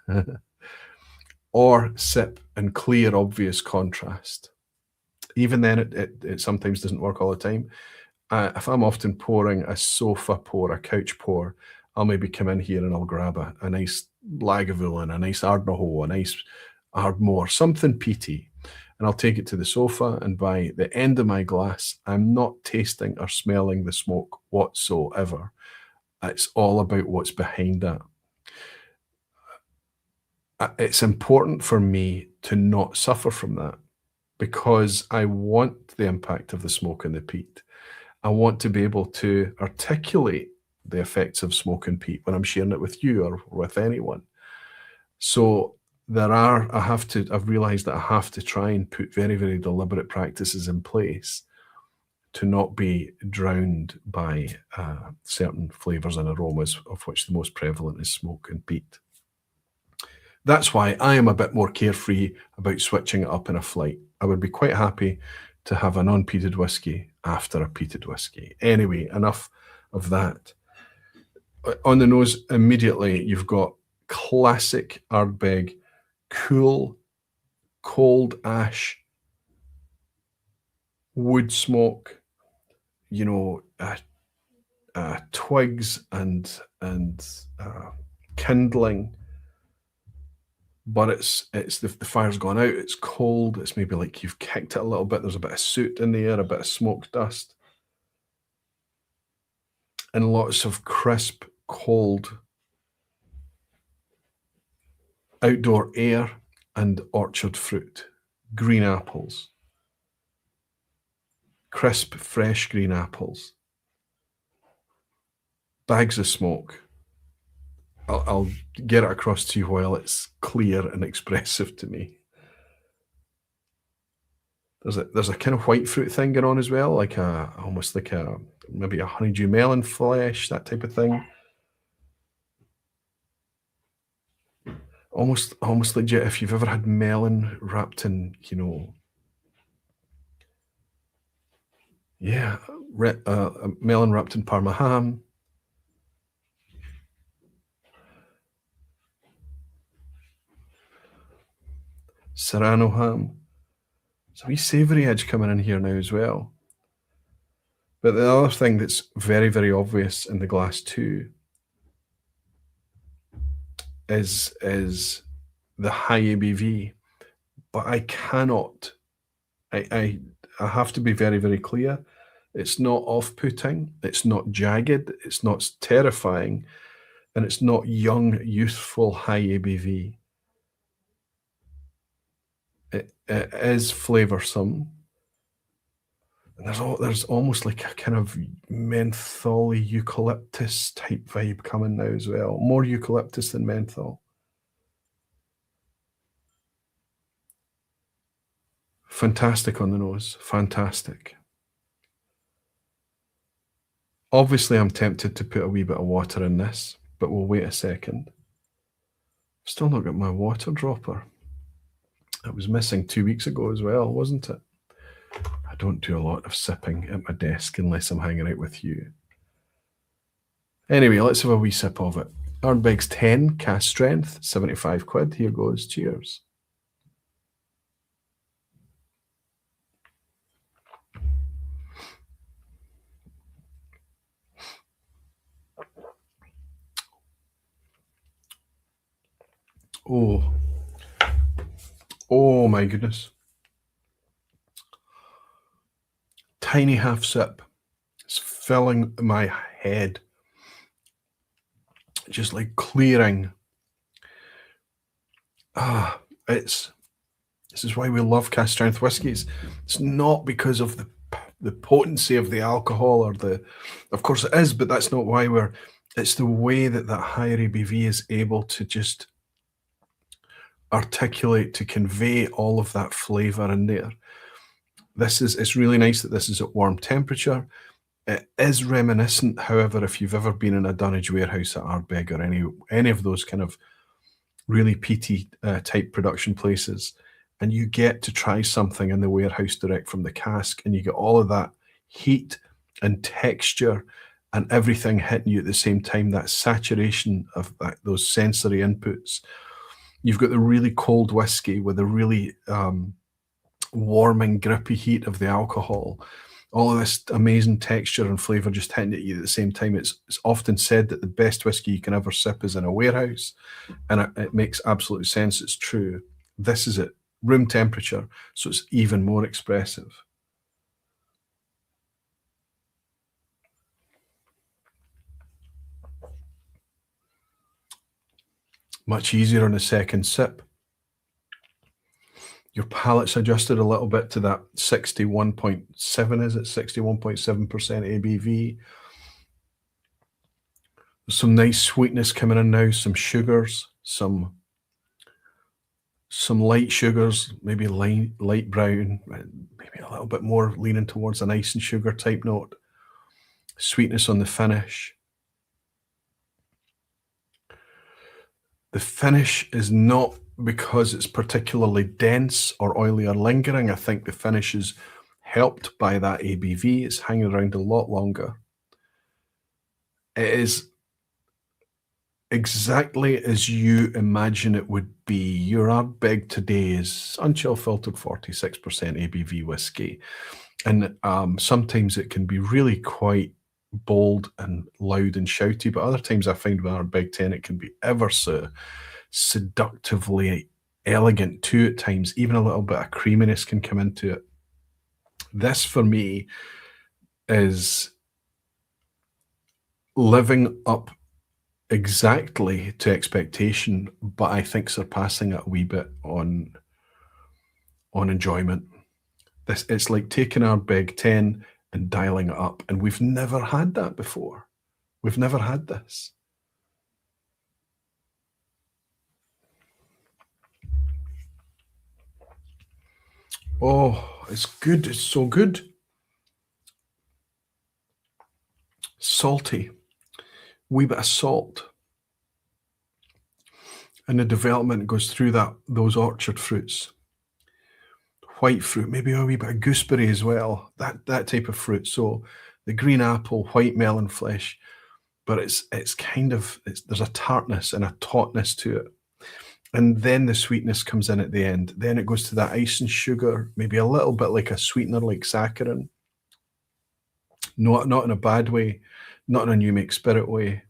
or sip in clear, obvious contrast. Even then, it sometimes doesn't work all the time. If I'm often pouring a sofa pour, a couch pour, I'll maybe come in here and I'll grab a nice Lagavulin, a nice Ardnahoe, a nice Ardmore, something peaty, and I'll take it to the sofa, and by the end of my glass, I'm not tasting or smelling the smoke whatsoever. It's all about what's behind that. It's important for me to not suffer from that because I want the impact of the smoke and the peat. I want to be able to articulate the effects of smoke and peat when I'm sharing it with you or with anyone. So I've realized that I have to try and put very, very deliberate practices in place to not be drowned by certain flavors and aromas, of which the most prevalent is smoke and peat. That's why I am a bit more carefree about switching it up in a flight. I would be quite happy to have an unpeated whiskey after a peated whiskey. Anyway, enough of that. On the nose, immediately, you've got classic Ardbeg, cool, cold ash, wood smoke, you know, twigs and kindling. But it's the fire's gone out, it's cold, it's maybe like you've kicked it a little bit, there's a bit of soot in the air, a bit of smoke dust. And lots of crisp, cold outdoor air and orchard fruit, green apples, crisp, fresh green apples, bags of smoke. I'll get it across to you while it's clear and expressive to me. There's a kind of white fruit thing going on as well, like almost like maybe a honeydew melon flesh, that type of thing. Almost legit, if you've ever had melon wrapped in, you know, yeah, melon wrapped in Parma ham. Serrano ham. There's a wee savoury edge coming in here now as well. But the other thing that's very, very obvious in the glass too is the high ABV. But I cannot, I have to be very, very clear. It's not off-putting, it's not jagged, it's not terrifying, and it's not young, youthful, high ABV. It is flavoursome. And there's almost like a kind of mentholy eucalyptus type vibe coming now as well. More eucalyptus than menthol. Fantastic on the nose, fantastic. Obviously, I'm tempted to put a wee bit of water in this, but we'll wait a second. Still not got my water dropper. It was missing 2 weeks ago as well, wasn't it? I don't do a lot of sipping at my desk unless I'm hanging out with you. Anyway, let's have a wee sip of it. Ardbeg's 10, cask strength, 75 quid. Here goes, cheers. Oh my goodness. Tiny half sip. It's filling my head. Just like clearing. This is why we love cask strength whiskies. It's not because of the potency of the alcohol of course it is, but that's not why it's the way that higher ABV is able to just articulate, to convey all of that flavor in there. It's really nice that this is at warm temperature. It is reminiscent, however, if you've ever been in a dunnage warehouse at Ardbeg or any of those kind of really peaty type production places, and you get to try something in the warehouse direct from the cask, and you get all of that heat and texture and everything hitting you at the same time, that saturation of those sensory inputs. You've got the really cold whiskey with the really warming, grippy heat of the alcohol. All of this amazing texture and flavour just hitting at you at the same time. It's often said that the best whiskey you can ever sip is in a warehouse, and it makes absolute sense. It's true. This is at room temperature, so it's even more expressive. Much easier on a second sip. Your palate's adjusted a little bit to that 61.7, is it? 61.7% ABV. There's some nice sweetness coming in now, some sugars, some light sugars, maybe light brown, maybe a little bit more leaning towards an ice and sugar type note. Sweetness on the finish. The finish is not because it's particularly dense or oily or lingering. I think the finish is helped by that ABV. It's hanging around a lot longer. It is exactly as you imagine it would be. Your Ardbeg today is unchill filtered 46% ABV whiskey. And sometimes it can be really quite bold and loud and shouty, but other times I find with Ardbeg 10 it can be ever so seductively elegant too at times. Even a little bit of creaminess can come into it. This for me is living up exactly to expectation, but I think surpassing it a wee bit on enjoyment. It's like taking Ardbeg 10 and dialing it up, and we've never had that before. We've never had this. Oh, it's good. It's so good. Salty. Wee bit of salt. And the development goes through those orchard fruits. White fruit, maybe a wee bit of gooseberry as well. That type of fruit. So the green apple, white melon flesh, but it's there's a tartness and a tautness to it. And then the sweetness comes in at the end. Then it goes to that ice and sugar, maybe a little bit like a sweetener like saccharin. Not in a bad way, not in a new make spirit way.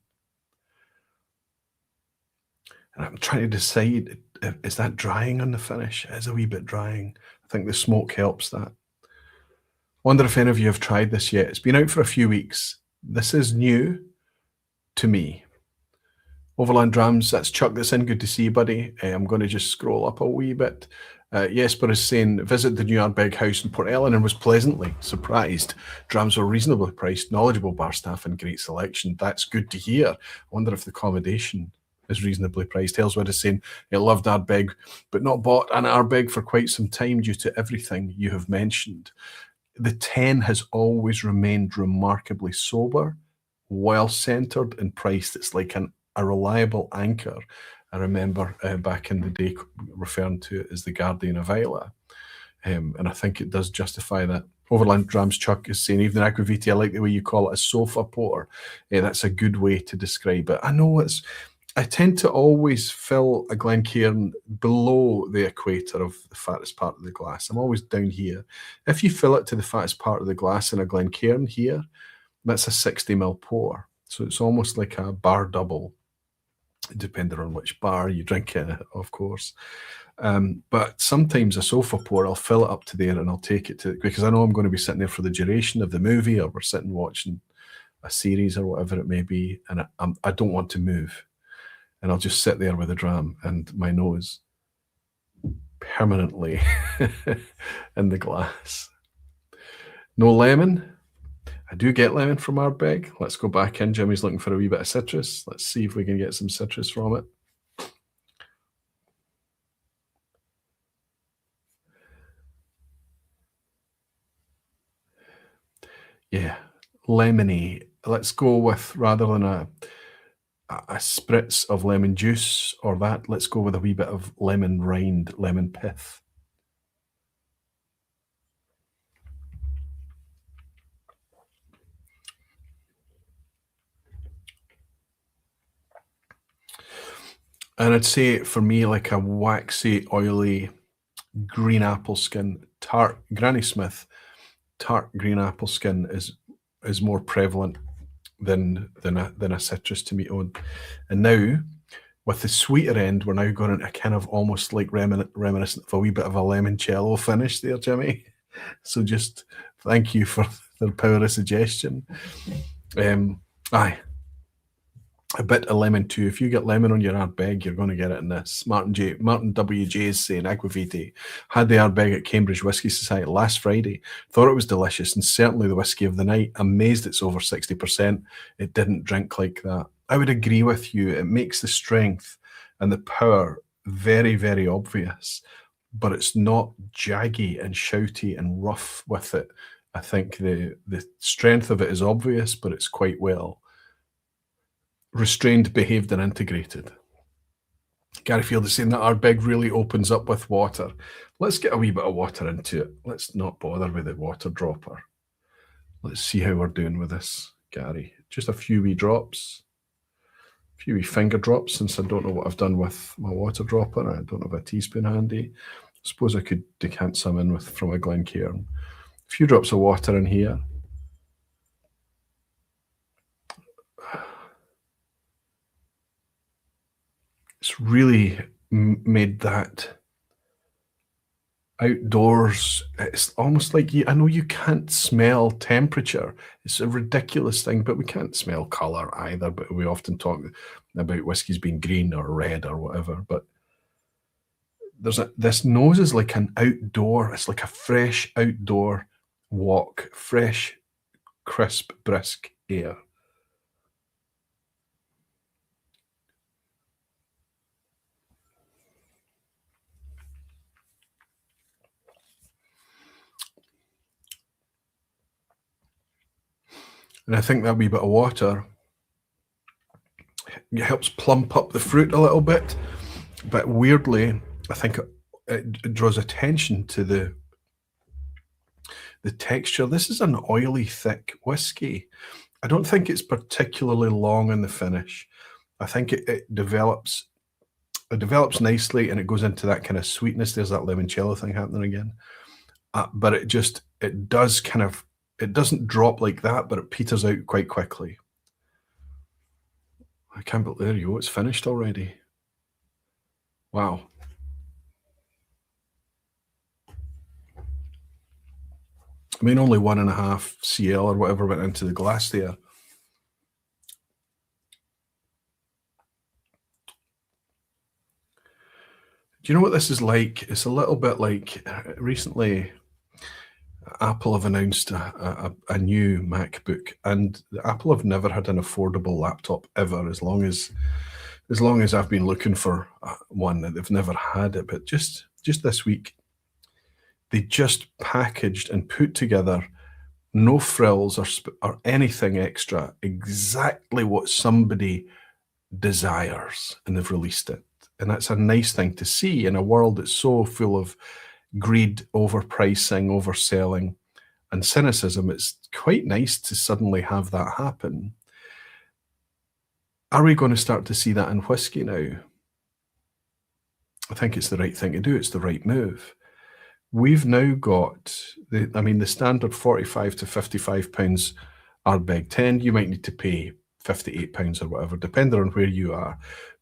And I'm trying to decide, is that drying on the finish? It is a wee bit drying. I think the smoke helps that. Wonder if any of you have tried this yet. It's been out for a few weeks. This is new to me. Overland Drams, that's Chuck that's in. Good to see you, buddy. I'm going to just scroll up a wee bit. Jesper is saying, visit the new Ardbeg house in Port Ellen and was pleasantly surprised. Drams were reasonably priced, knowledgeable bar staff and great selection. That's good to hear. I wonder if the accommodation is reasonably priced. Hellswood is saying, he loved Ardbeg, but not bought an Ardbeg for quite some time due to everything you have mentioned. The 10 has always remained remarkably sober, well-centered and priced. It's like a reliable anchor. I remember back in the day referring to it as the Guardian of Islay. And I think it does justify that. Overland Drams Chuck is saying, evening Aquaviti, I like the way you call it a sofa pour. That's a good way to describe it. I tend to always fill a Glencairn below the equator of the fattest part of the glass. I'm always down here. If you fill it to the fattest part of the glass in a Glencairn here, that's a 60ml pour. So it's almost like a bar double, depending on which bar you drink it, of course. But sometimes a sofa pour, I'll fill it up to there and I'll take it to, because I know I'm going to be sitting there for the duration of the movie, or we're sitting watching a series or whatever it may be, and I don't want to move. And I'll just sit there with a dram and my nose permanently in the glass. No lemon. I do get lemon from Ardbeg. Let's go back in. Jimmy's looking for a wee bit of citrus. Let's see if we can get some citrus from it. Yeah, lemony. Let's go with, rather than a spritz of lemon juice or that, let's go with a wee bit of lemon rind, lemon pith. And I'd say for me, like a waxy, oily green apple skin, tart Granny Smith, tart green apple skin is more prevalent than a citrus to me own. And now, with the sweeter end, we're now going into kind of almost like reminiscent of a wee bit of a limoncello finish there, Jimmy. So just thank you for the power of suggestion. Aye. A bit of lemon too. If you get lemon on your Ardbeg, you're going to get it in this. Martin W.J. is saying, Aquavite, had the Ardbeg at Cambridge Whisky Society last Friday. Thought it was delicious and certainly the whisky of the night. Amazed it's over 60%. It didn't drink like that. I would agree with you. It makes the strength and the power very, very obvious, but it's not jaggy and shouty and rough with it. I think the strength of it is obvious, but it's quite well restrained, behaved, and integrated. Gary Field is saying that Ardbeg really opens up with water. Let's get a wee bit of water into it. Let's not bother with the water dropper. Let's see how we're doing with this, Gary. Just a few wee drops. A few wee finger drops, since I don't know what I've done with my water dropper. I don't have a teaspoon handy. I suppose I could decant some in from a Glencairn. A few drops of water in here. It's really made that outdoors. It's almost like I know you can't smell temperature. It's a ridiculous thing, but we can't smell color either. But we often talk about whiskies being green or red or whatever. But this nose is like an outdoor. It's like a fresh outdoor walk, fresh, crisp, brisk air. And I think that wee bit of water, it helps plump up the fruit a little bit. But weirdly, I think it draws attention to the texture. This is an oily, thick whiskey. I don't think it's particularly long in the finish. I think it develops nicely and it goes into that kind of sweetness. There's that limoncello thing happening again. But it does kind of, it doesn't drop like that, but it peters out quite quickly. I can't believe, there you go, it's finished already. Wow. I mean, only 1.5 cl or whatever went into the glass there. Do you know what this is like? It's a little bit like, recently Apple have announced a new MacBook, and Apple have never had an affordable laptop ever. As long as I've been looking for one, they've never had it. But just this week, they just packaged and put together, no frills or anything extra, exactly what somebody desires, and they've released it. And that's a nice thing to see in a world that's so full of greed, overpricing, overselling, and cynicism. It's quite nice to suddenly have that happen. Are we going to start to see that in whiskey now? I think it's the right thing to do. It's the right move. We've now got, the standard 45 to 55 pounds Ardbeg 10. You might need to pay 58 pounds or whatever, depending on where you are.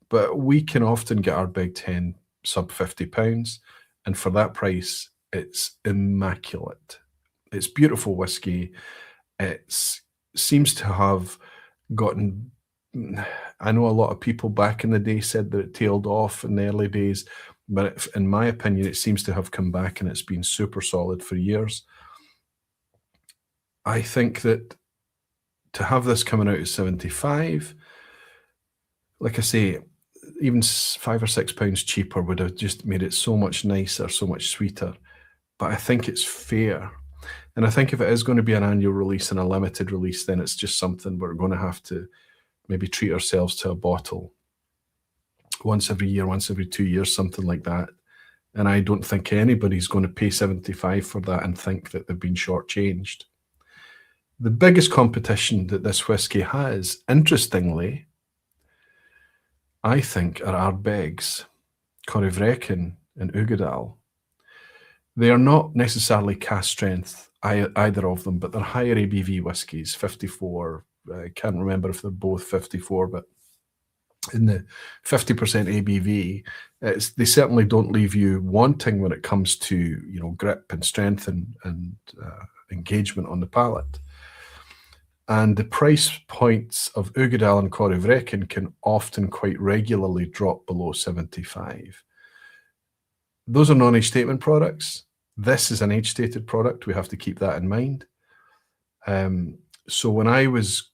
But we can often get Ardbeg 10 sub 50 pounds. And for that price, it's immaculate. It's beautiful whiskey. It's seems to have gotten, I know a lot of people back in the day said that it tailed off in the early days, but in my opinion, it seems to have come back and it's been super solid for years. I think that to have this coming out at 75, like I say, even £5 or £6 cheaper would have just made it so much nicer, so much sweeter. But I think it's fair. And I think if it is going to be an annual release and a limited release, then it's just something we're going to have to maybe treat ourselves to a bottle once every year, once every 2 years, something like that. And I don't think anybody's going to pay 75 for that and think that they've been shortchanged. The biggest competition that this whisky has, interestingly, I think, are Ardbegs, Corryvreckan and Inaugural. They are not necessarily cask strength, either of them, but they're higher ABV whiskies, 54. I can't remember if they're both 54, but in the 50% ABV, they certainly don't leave you wanting when it comes to grip and strength and engagement on the palate. And the price points of Inaugural and Corryvreckan can often quite regularly drop below 75. Those are non-age statement products. This is an age-stated product. We have to keep that in mind. So when I was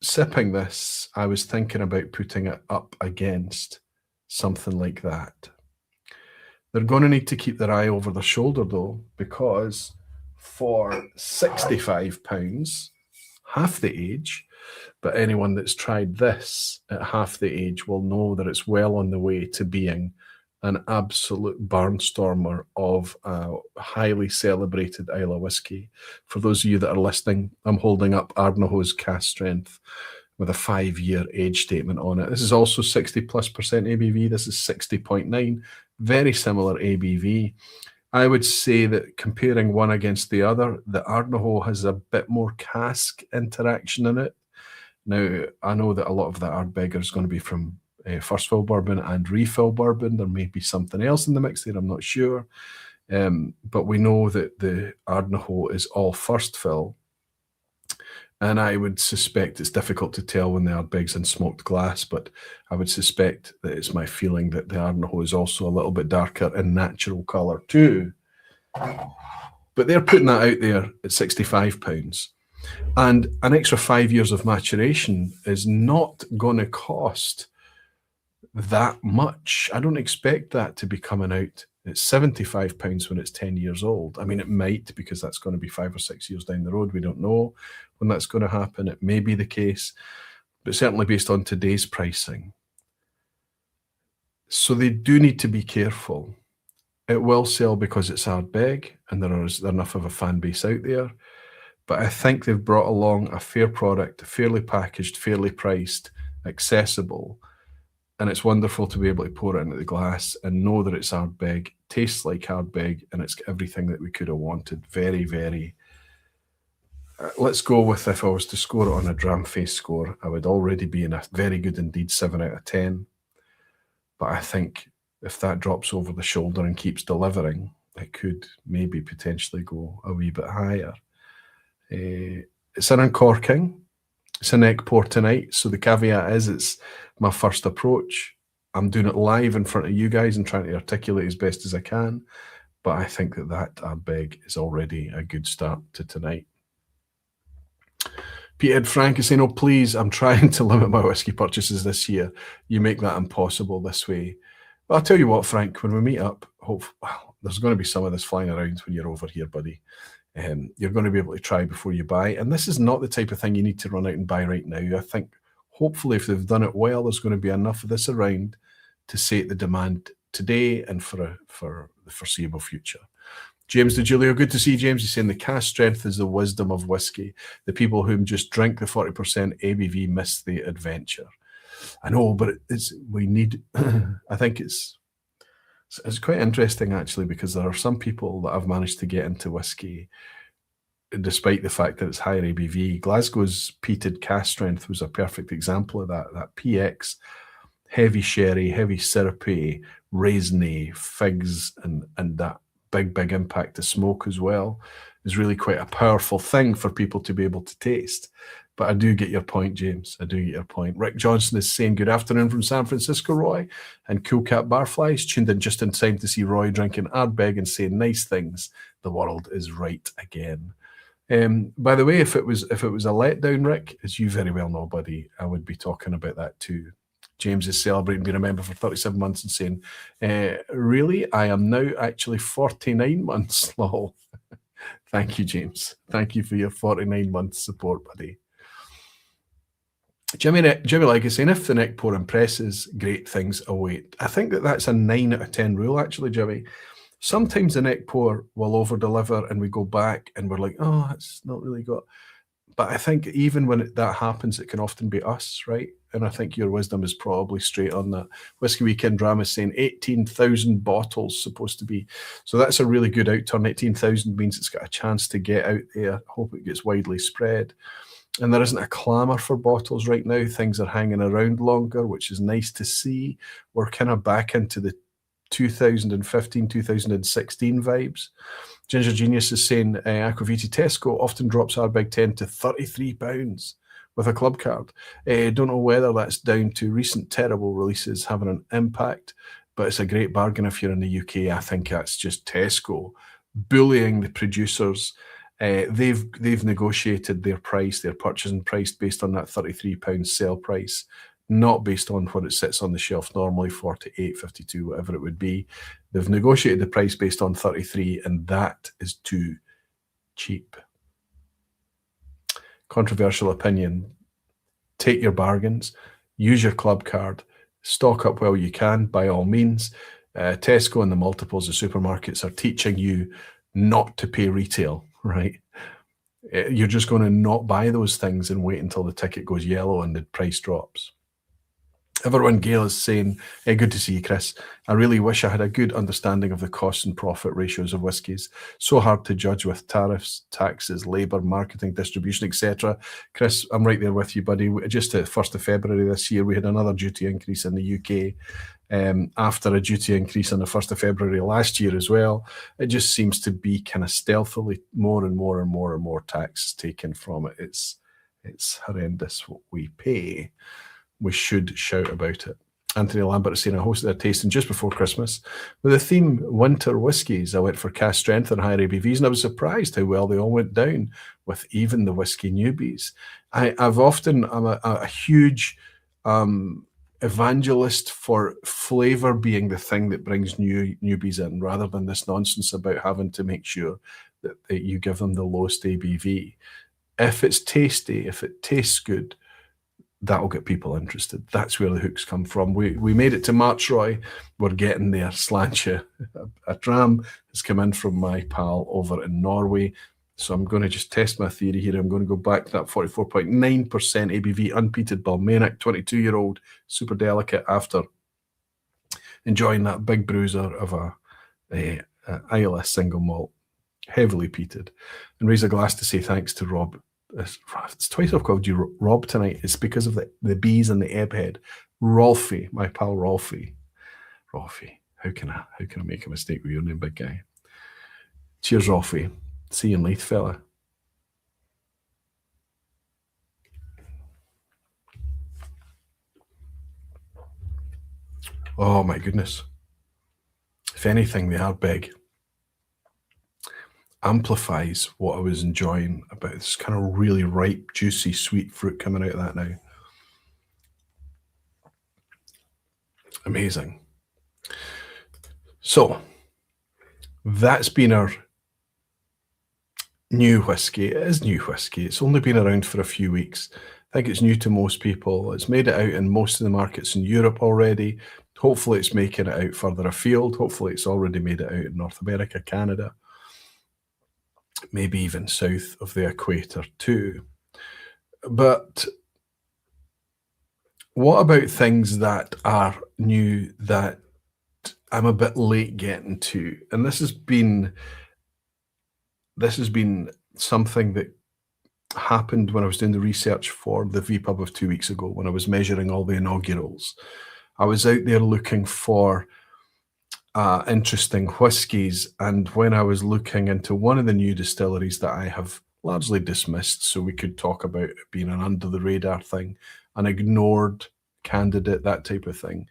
sipping this, I was thinking about putting it up against something like that. They're going to need to keep their eye over their shoulder, though, because for £65, half the age, but anyone that's tried this at half the age will know that it's well on the way to being an absolute barnstormer of a highly celebrated Islay whiskey. For those of you that are listening, I'm holding up Ardnahoe's cask strength with a 5-year age statement on it. This is also 60+% ABV. This is 60.9, very similar ABV. I would say that comparing one against the other, the Ardnahoe has a bit more cask interaction in it. Now, I know that a lot of the Ardbeg is going to be from first fill bourbon and refill bourbon. There may be something else in the mix there, I'm not sure. But we know that the Ardnahoe is all first fill. And I would suspect it's difficult to tell when the Ardbeg's in smoked glass, but I would suspect that it's my feeling that the Ardnahoe is also a little bit darker in natural colour too. But they're putting that out there at £65. And an extra 5 years of maturation is not going to cost that much. I don't expect that to be coming out at £75 when it's 10 years old. I mean, it might, because that's going to be 5 or 6 years down the road. We don't know when that's going to happen. It may be the case, but certainly based on today's pricing. So they do need to be careful. It will sell because it's Ardbeg and there's enough of a fan base out there. But I think they've brought along a fair product, fairly packaged, fairly priced, accessible. And it's wonderful to be able to pour it into the glass and know that it's Ardbeg, tastes like Ardbeg, and it's everything that we could have wanted. Very, very... let's go with, if I was to score it on a dram face score, I would already be in a very good indeed 7 out of 10. But I think if that drops over the shoulder and keeps delivering, it could maybe potentially go a wee bit higher. It's an uncorking. It's a neck pour tonight, so the caveat is it's my first approach. I'm doing it live in front of you guys and trying to articulate as best as I can, but I think that Ardbeg is already a good start to tonight. Peter Frank is saying, oh, please, I'm trying to limit my whiskey purchases this year. You make that impossible this way. Well, I'll tell you what, Frank, when we meet up, there's going to be some of this flying around when you're over here, buddy. You're going to be able to try before you buy. And this is not the type of thing you need to run out and buy right now. I think hopefully if they've done it well, there's going to be enough of this around to sate the demand today and for the foreseeable future. James DeGiulio, good to see James. He's saying the cask strength is the wisdom of whiskey. The people who just drink the 40% ABV miss the adventure. I know, but we need, I think it's quite interesting actually, because there are some people that have managed to get into whiskey despite the fact that it's higher ABV. Glasgow's peated cask strength was a perfect example of that PX, heavy sherry, heavy syrupy, raisiny, figs, and that big impact of smoke as well is really quite a powerful thing for people to be able to taste. But I do get your point, James. I do get your point. Rick Johnson is saying, good afternoon from San Francisco, Roy. And Cool Cat Barflies tuned in just in time to see Roy drinking Ardbeg and saying nice things. The world is right again. By the way, if it was a letdown, Rick, as you very well know, buddy, I would be talking about that too. James is celebrating being a member for 37 months and saying, really, I am now actually 49 months, lol. Thank you, James. Thank you for your 49 months support, buddy. Jimmy Legacy, and if the neck pour impresses, great things await. I think that's a 9 out of 10 rule, actually, Jimmy. Sometimes the neck pour will over-deliver and we go back and we're like, oh, it's not really got... But I think even when that happens, it can often be us, right? And I think your wisdom is probably straight on that. Whiskey Weekend Drama is saying 18,000 bottles supposed to be. So that's a really good outturn. 18,000 means it's got a chance to get out there. Hope it gets widely spread. And there isn't a clamour for bottles right now. Things are hanging around longer, which is nice to see. We're kind of back into the 2015, 2016 vibes. Ginger Genius is saying Aquaviti Tesco often drops Ardbeg 10 to £33 with a club card. Don't know whether that's down to recent terrible releases having an impact, but it's a great bargain if you're in the UK. I think that's just Tesco bullying the producers. They've negotiated their price, their purchasing price based on that £33 sale price, not based on what it sits on the shelf normally, 48, 52, whatever it would be. They've negotiated the price based on 33, and that is too cheap. Controversial opinion. Take your bargains, use your club card, stock up while you can, by all means. Tesco and the multiples of supermarkets are teaching you not to pay retail, right? You're just going to not buy those things and wait until the ticket goes yellow and the price drops. Everyone Gale is saying, good to see you, Chris. I really wish I had a good understanding of the cost and profit ratios of whiskies. So hard to judge with tariffs, taxes, labour, marketing, distribution, etc. Chris, I'm right there with you, buddy. Just at 1st of February this year, we had another duty increase in the UK. After a duty increase on the 1st of February last year as well. It just seems to be kind of stealthily more and more and more and more tax taken from it. It's horrendous what we pay. We should shout about it. Anthony Lambert is saying, I hosted a tasting just before Christmas with the theme winter whiskies. I went for cask strength and higher ABVs, and I was surprised how well they all went down with even the whiskey newbies. I'm a huge evangelist for flavour being the thing that brings newbies in, rather than this nonsense about having to make sure that you give them the lowest ABV. If it's tasty, if it tastes good, that'll get people interested. That's where the hooks come from. We made it to March, Roy. We're getting there. Slantia. A dram has come in from my pal over in Norway. So I'm going to just test my theory here. I'm going to go back to that 44.9% ABV unpeated Balmenach, 22-year-old, super delicate, after enjoying that big bruiser of a Isla single malt, heavily peated. And raise a glass to say thanks to Rob. It's twice I've called you Rob tonight. It's because of the bees and the ebb head. Rolfie, my pal Rolfie. Rolfie, how can I make a mistake with your name, big guy? Cheers, Rolfie. See you in Leith, fella. Oh my goodness. If anything, the Ardbeg amplifies what I was enjoying about this kind of really ripe, juicy, sweet fruit coming out of that now. Amazing. So that's been our new whiskey. It is new whiskey. It's only been around for a few weeks. I think it's new to most people. It's made it out in most of the markets in Europe already. Hopefully it's making it out further afield. Hopefully it's already made it out in North America, Canada, maybe even south of the equator too. But what about things that are new that I'm a bit late getting to? And this has been something that happened when I was doing the research for the vPub of 2 weeks ago, when I was measuring all the inaugurals. I was out there looking for interesting whiskies, and when I was looking into one of the new distilleries that I have largely dismissed, so we could talk about it being an under-the-radar thing, an ignored candidate, that type of thing.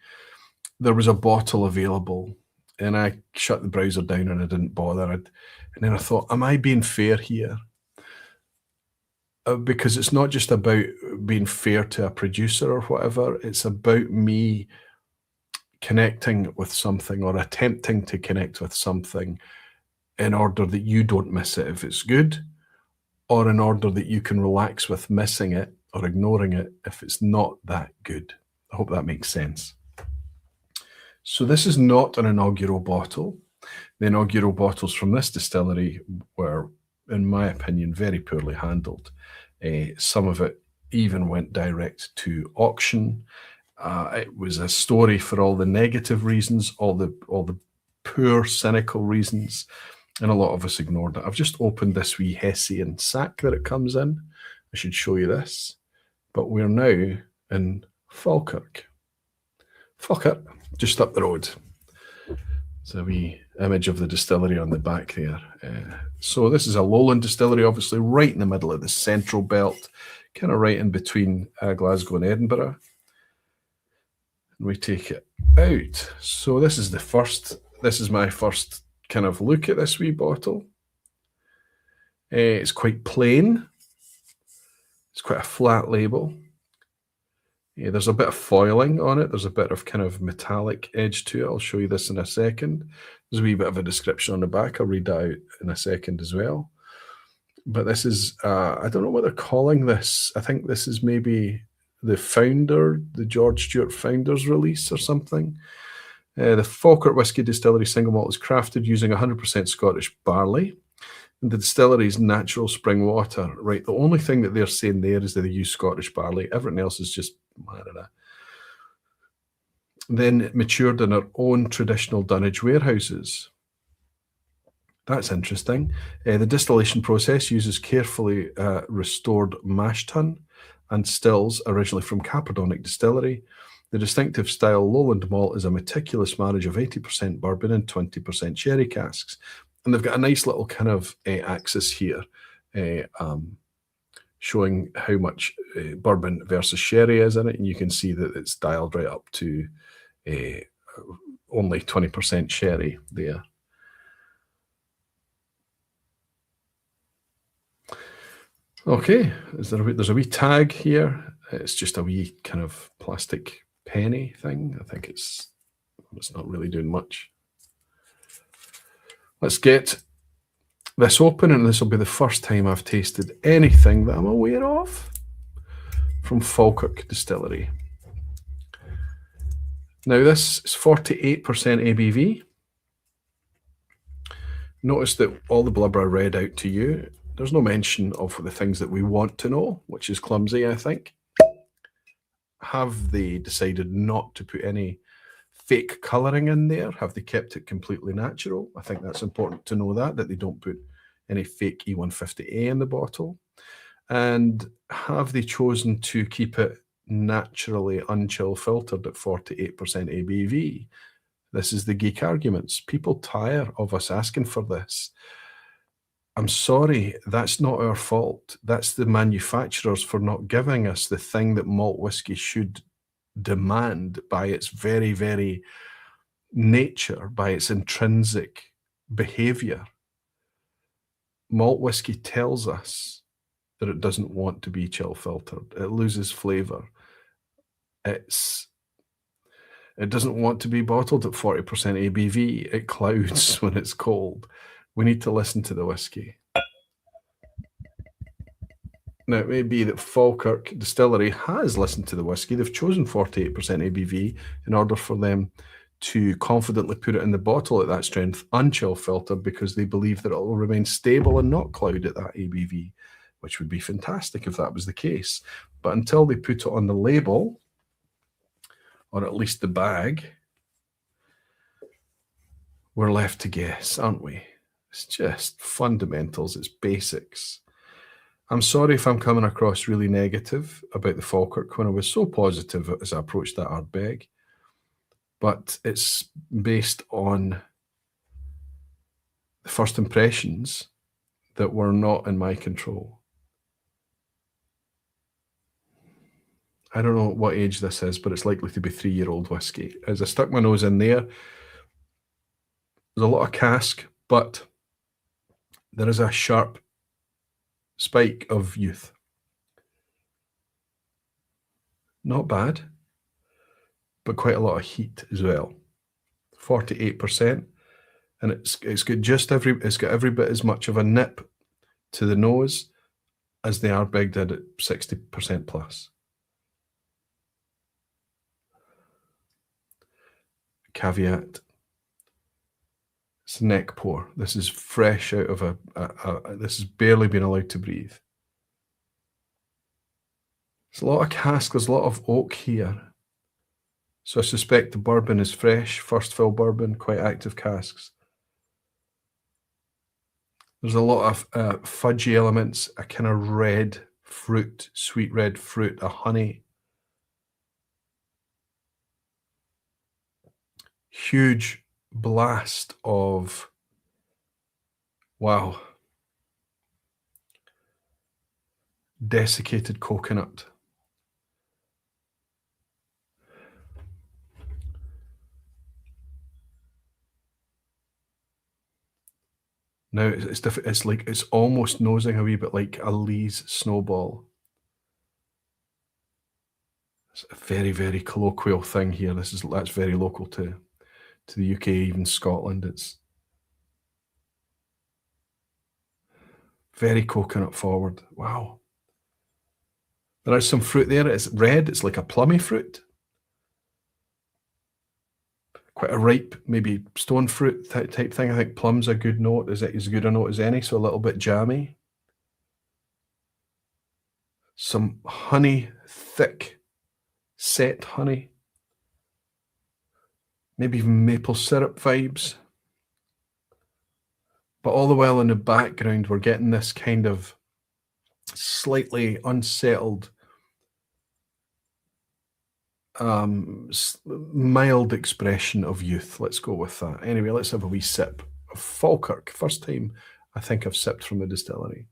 There was a bottle available, and I shut the browser down and I didn't bother. And then I thought, am I being fair here? Because it's not just about being fair to a producer or whatever, it's about me connecting with something or attempting to connect with something in order that you don't miss it if it's good, or in order that you can relax with missing it or ignoring it if it's not that good. I hope that makes sense. So this is not an inaugural bottle. The inaugural bottles from this distillery were, in my opinion, very poorly handled. Some of it even went direct to auction. It was a story for all the negative reasons, all the poor, cynical reasons, and a lot of us ignored it. I've just opened this wee Hessian sack that it comes in. I should show you this, but we're now in Falkirk. Falkirk, just up the road. It's a wee image of the distillery on the back there. So this is a lowland distillery, obviously right in the middle of the central belt, kind of right in between Glasgow and Edinburgh. And we take it out. So this is my first kind of look at this wee bottle. It's quite plain. It's quite a flat label. There's a bit of foiling on it. There's a bit of kind of metallic edge to it. I'll show you this in a second. There's a wee bit of a description on the back. I'll read that out in a second as well. But this is, I don't know what they're calling this. I think this is maybe the George Stewart Founders release or something. The Falkirk Whisky Distillery single malt is crafted using 100% Scottish barley. And the distillery's natural spring water. Right, the only thing that they're saying there is that they use Scottish barley. Everything else is just, I don't know. Then it matured in our own traditional dunnage warehouses. That's interesting. The distillation process uses carefully restored mash tun and stills originally from Cappadonic Distillery. The distinctive style lowland malt is a meticulous marriage of 80% bourbon and 20% sherry casks. And they've got a nice little kind of axis here showing how much bourbon versus sherry is in it. And you can see that it's dialed right up to only 20% sherry there. Okay, there's a wee tag here. It's just a wee kind of plastic penny thing. I think it's not really doing much. Let's get this open, and this will be the first time I've tasted anything that I'm aware of from Falkirk Distillery. Now this is 48% ABV. Notice that all the blubber I read out to you, there's no mention of the things that we want to know, which is clumsy, I think. Have they decided not to put any fake colouring in there? Have they kept it completely natural? I think that's important to know that they don't put any fake E150A in the bottle. And have they chosen to keep it naturally unchill filtered at 48% ABV? This is the geek arguments. People tire of us asking for this. I'm sorry, that's not our fault. That's the manufacturers for not giving us the thing that malt whiskey should demand by its very, very nature, by its intrinsic behavior. Malt whiskey tells us that it doesn't want to be chill filtered. It loses flavor. It doesn't want to be bottled at 40% ABV. It clouds when it's cold. We need to listen to the whiskey. Now, it may be that Falkirk Distillery has listened to the whiskey. They've chosen 48% ABV in order for them to confidently put it in the bottle at that strength, unchill filtered, because they believe that it will remain stable and not cloud at that ABV, which would be fantastic if that was the case. But until they put it on the label, or at least the bag, we're left to guess, aren't we? It's just fundamentals, it's basics. I'm sorry if I'm coming across really negative about the Falkirk when I was so positive as I approached that Ardbeg, but it's based on the first impressions that were not in my control. I don't know what age this is, but it's likely to be 3-year-old whiskey. As I stuck my nose in there, there's a lot of cask, but there is a sharp spike of youth. Not bad, but quite a lot of heat as well. 48%, and it's got every bit as much of a nip to the nose as the Ardbeg did at 60% plus. Caveat: it's neck pour. This is fresh out of this has barely been allowed to breathe. There's a lot of cask, there's a lot of oak here. So I suspect the bourbon is fresh, first fill bourbon, quite active casks. There's a lot of fudgy elements, a kind of red fruit, sweet red fruit, a honey. Huge blast of, wow, desiccated coconut. Now it's different. It's like it's almost nosing a wee bit like a Lee's snowball. It's a very, very colloquial thing here. That's very local to the UK, even Scotland. It's very coconut forward. Wow. There is some fruit there. It's red. It's like a plummy fruit. Quite a ripe, maybe stone fruit type thing. I think plum's a good note. Is it as good a note as any? So a little bit jammy. Some honey, thick, set honey. Maybe even maple syrup vibes. But all the while in the background, we're getting this kind of slightly unsettled, mild expression of youth. Let's go with that. Anyway, let's have a wee sip of Falkirk. First time I think I've sipped from a distillery.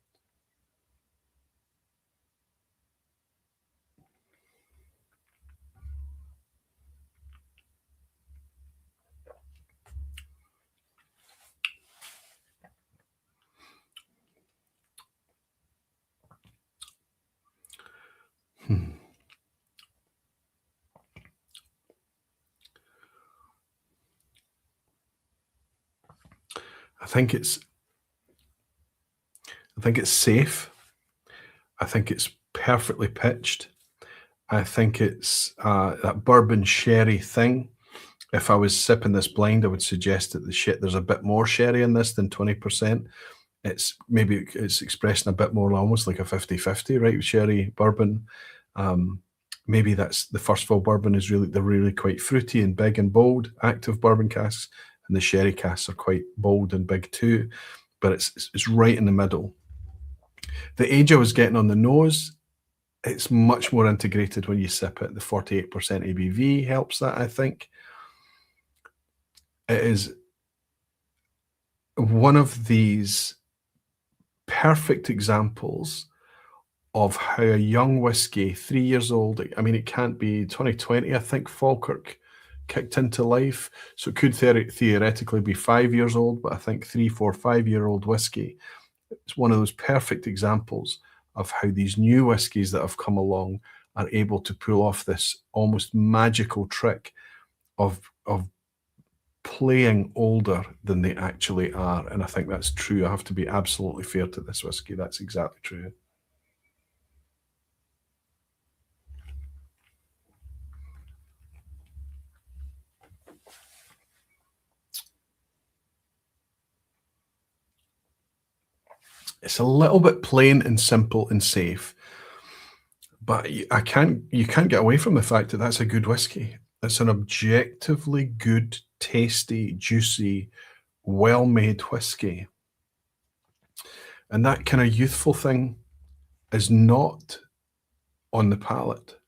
I think it's safe. I think it's perfectly pitched. I think it's that bourbon sherry thing. If I was sipping this blind, I would suggest that there's a bit more sherry in this than 20%. It's expressing a bit more, almost like a 50-50, right? Sherry, bourbon. Maybe that's the first fill bourbon is they're really quite fruity and big and bold, active bourbon casks, and the sherry casks are quite bold and big too. But it's right in the middle. The age I was getting on the nose, it's much more integrated when you sip it. The 48% ABV helps that, I think. It is one of these perfect examples of how a young whiskey, 3 years old, I mean, it can't be 2020, I think Falkirk kicked into life. So it could theoretically be 5 years old, but I think 3, 4, 5-year-old whiskey. It's one of those perfect examples of how these new whiskies that have come along are able to pull off this almost magical trick of playing older than they actually are. And I think that's true. I have to be absolutely fair to this whiskey. That's exactly true. It's a little bit plain and simple and safe, but you can't get away from the fact that that's a good whiskey. It's an objectively good, tasty, juicy, well-made whiskey. And that kind of youthful thing is not on the palate.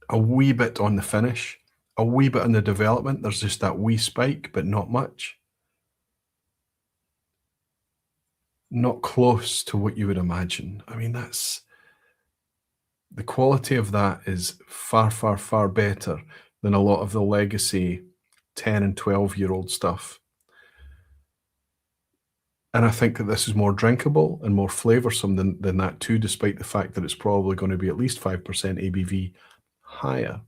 A wee bit on the finish, a wee bit on the development. There's just that wee spike, but not much. not close to what you would imagine. I mean, that's the quality of that is far, far, far better than a lot of the legacy 10 and 12-year-old stuff. And I think that this is more drinkable and more flavoursome than that too, despite the fact that it's probably going to be at least 5% ABV higher.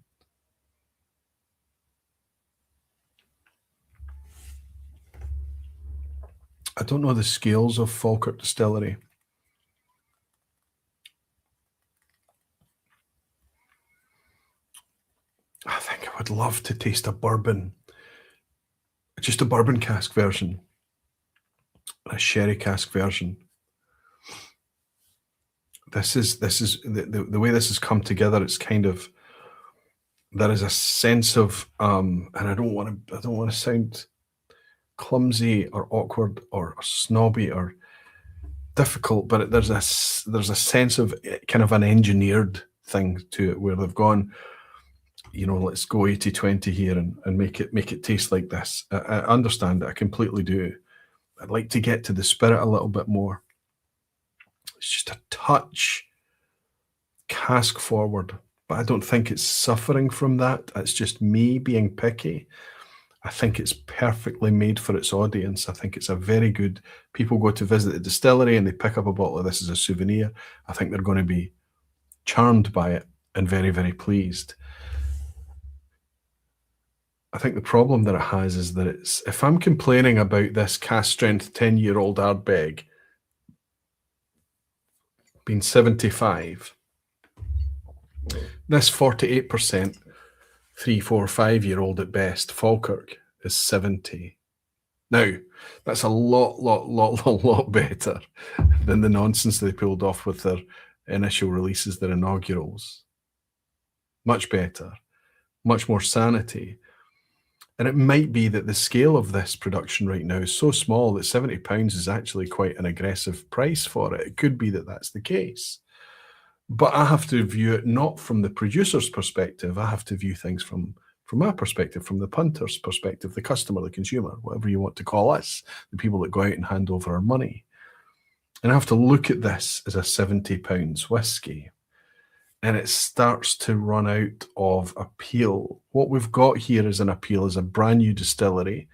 I don't know the scales of Falkirk Distillery. I think I would love to taste a bourbon, just a bourbon cask version, a sherry cask version. This is the way this has come together. It's kind of, there is a sense of and I don't want to sound clumsy or awkward or snobby or difficult, but there's a sense of kind of an engineered thing to it, where they've gone, let's go 80-20 here and make it taste like this. I understand it. I completely do. I'd like to get to the spirit a little bit more. It's just a touch cask forward, but I don't think it's suffering from that. It's just me being picky. I think it's perfectly made for its audience. I think it's a very good, people go to visit the distillery and they pick up a bottle of this as a souvenir. I think they're going to be charmed by it and very, very pleased. I think the problem that it has is that if I'm complaining about this cask strength 10-year-old Ardbeg being 75, this 48%, 3, 4, 5-year-old at best Falkirk is 70. Now, that's a lot better than the nonsense they pulled off with their initial releases, their inaugurals. Much better, much more sanity. And it might be that the scale of this production right now is so small that £70 is actually quite an aggressive price for it. It could be that that's the case. But I have to view it not from the producer's perspective. I have to view things from my perspective, from the punter's perspective, the customer, the consumer, whatever you want to call us, the people that go out and hand over our money. And I have to look at this as a £70 whiskey. And it starts to run out of appeal. What we've got here is an appeal, is a brand new distillery,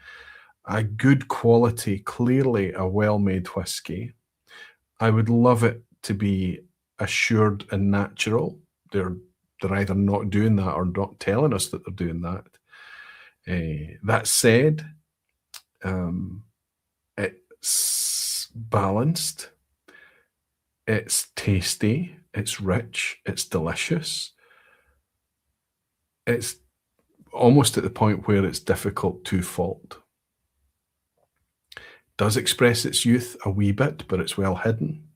a good quality, clearly a well-made whiskey. I would love it to be assured and natural. They're either not doing that or not telling us that they're doing that. That said, it's balanced, it's tasty, it's rich, it's delicious. It's almost at the point where it's difficult to fault. Does express its youth a wee bit, but it's well hidden.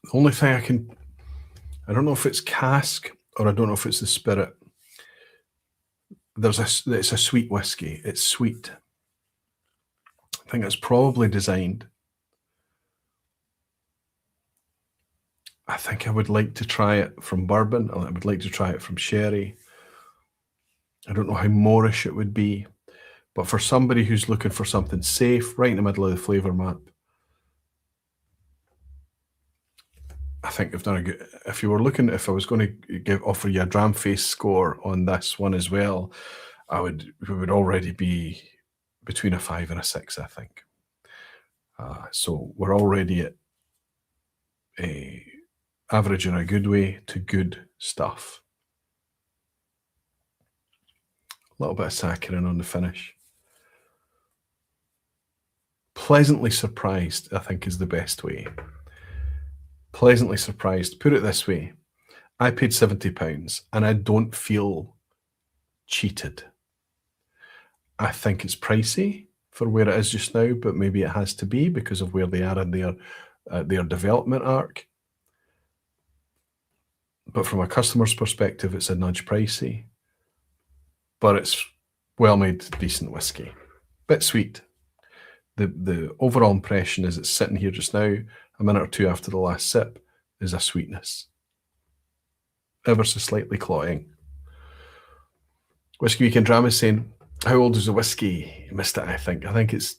The only thing I don't know if it's cask or I don't know if it's the spirit. It's a sweet whiskey. It's sweet. I think it's probably designed. I think I would like to try it from bourbon. I would like to try it from sherry. I don't know how Moorish it would be, but for somebody who's looking for something safe, right in the middle of the flavour map, I think they've done a good. If I was going to offer you a Dramface score on this one as well, we would already be between a 5 and a 6, I think. So we're already at average in a good way to good stuff. A little bit of saccharin on the finish. Pleasantly surprised, I think, is the best way. Pleasantly surprised. Put it this way, I paid £70 and I don't feel cheated. I think it's pricey for where it is just now, but maybe it has to be because of where they are in their development arc. But from a customer's perspective, it's a nudge pricey. But it's well-made, decent whiskey. Bit sweet. The overall impression is it's sitting here just now, a minute or two after the last sip, is a sweetness. Ever so slightly cloying. Whiskey Weekend Drama is saying, how old is the whiskey? You missed it, I think. I think it's,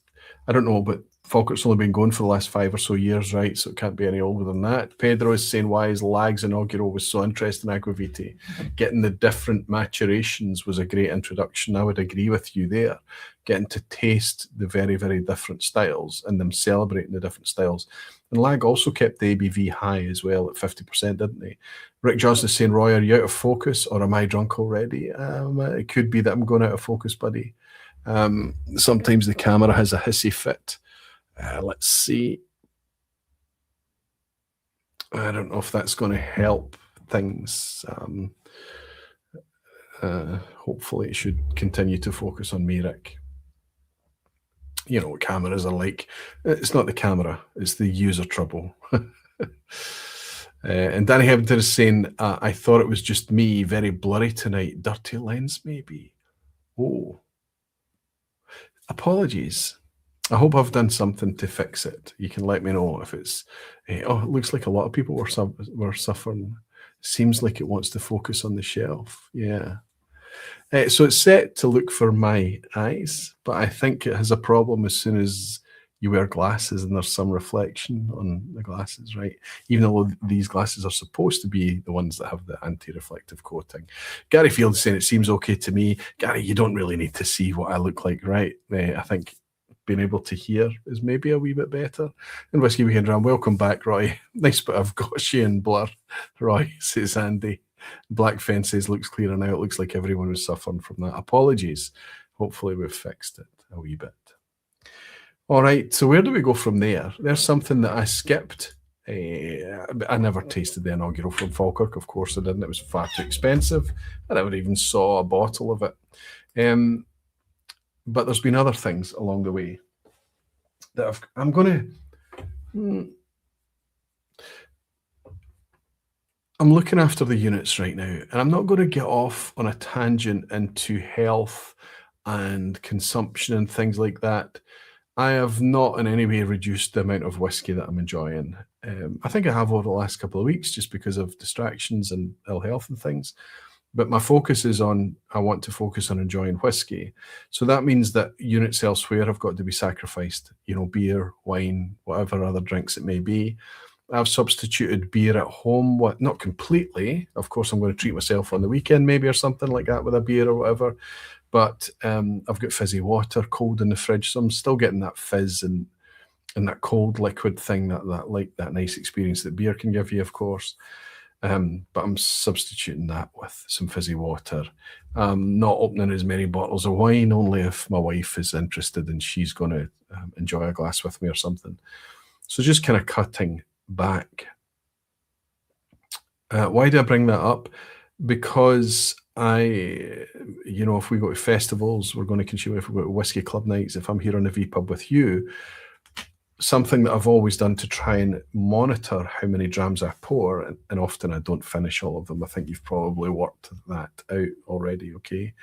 I don't know, but Falkirk's only been going for the last 5 or so years, right? So it can't be any older than that. Pedro is saying, why is Lag's Inaugural was so interesting, Aquavite? Getting the different maturations was a great introduction. I would agree with you there. Getting to taste the very, very different styles and them celebrating the different styles. And Lag also kept the ABV high as well at 50%, didn't they? Rick Johnson is saying, Roy, are you out of focus or am I drunk already? It could be that I'm going out of focus, buddy. Sometimes the camera has a hissy fit. Let's see. I don't know if that's going to help things. Hopefully it should continue to focus on me, Rick. You know what cameras are like. It's not the camera, it's the user trouble. And Danny Hebden is saying, I thought it was just me, very blurry tonight. Dirty lens, maybe. Oh. Apologies. I hope I've done something to fix it. You can let me know if it's... oh, it looks like a lot of people were suffering. Seems like it wants to focus on the shelf. Yeah. So it's set to look for my eyes, but I think it has a problem as soon as you wear glasses and there's some reflection on the glasses, right? Even though these glasses are supposed to be the ones that have the anti-reflective coating. Gary Field is saying, it seems okay to me. Gary, you don't really need to see what I look like, right? I think being able to hear is maybe a wee bit better. And Whiskey Weekend Ram, welcome back, Roy. Nice bit of Gaussian blur, Roy, says Andy. Black Fences looks clearer now. It looks like everyone was suffering from that. Apologies. Hopefully we've fixed it a wee bit. All right, so where do we go from there? There's something that I skipped. I never tasted the Inaugural from Falkirk. Of course I didn't. It was far too expensive. I never even saw a bottle of it. But there's been other things along the way that I'm going to... I'm looking after the units right now, and I'm not going to get off on a tangent into health and consumption and things like that. I have not in any way reduced the amount of whiskey that I'm enjoying. I think I have over the last couple of weeks just because of distractions and ill health and things. But my focus is on, I want to focus on enjoying whiskey. So that means that units elsewhere have got to be sacrificed, you know, beer, wine, whatever other drinks it may be. I've substituted beer at home, not completely. Of course, I'm going to treat myself on the weekend maybe or something like that with a beer or whatever. But I've got fizzy water cold in the fridge, so I'm still getting that fizz and that cold liquid thing, that nice experience that beer can give you, of course. But I'm substituting that with some fizzy water. Not opening as many bottles of wine, only if my wife is interested and she's going to enjoy a glass with me or something. So just kind of cutting back. Why do I bring that up? Because if we go to festivals, we're going to consume, if we go to whiskey club nights, if I'm here on the vPub with you, something that I've always done to try and monitor how many drams I pour, and often I don't finish all of them. I think you've probably worked that out already, okay?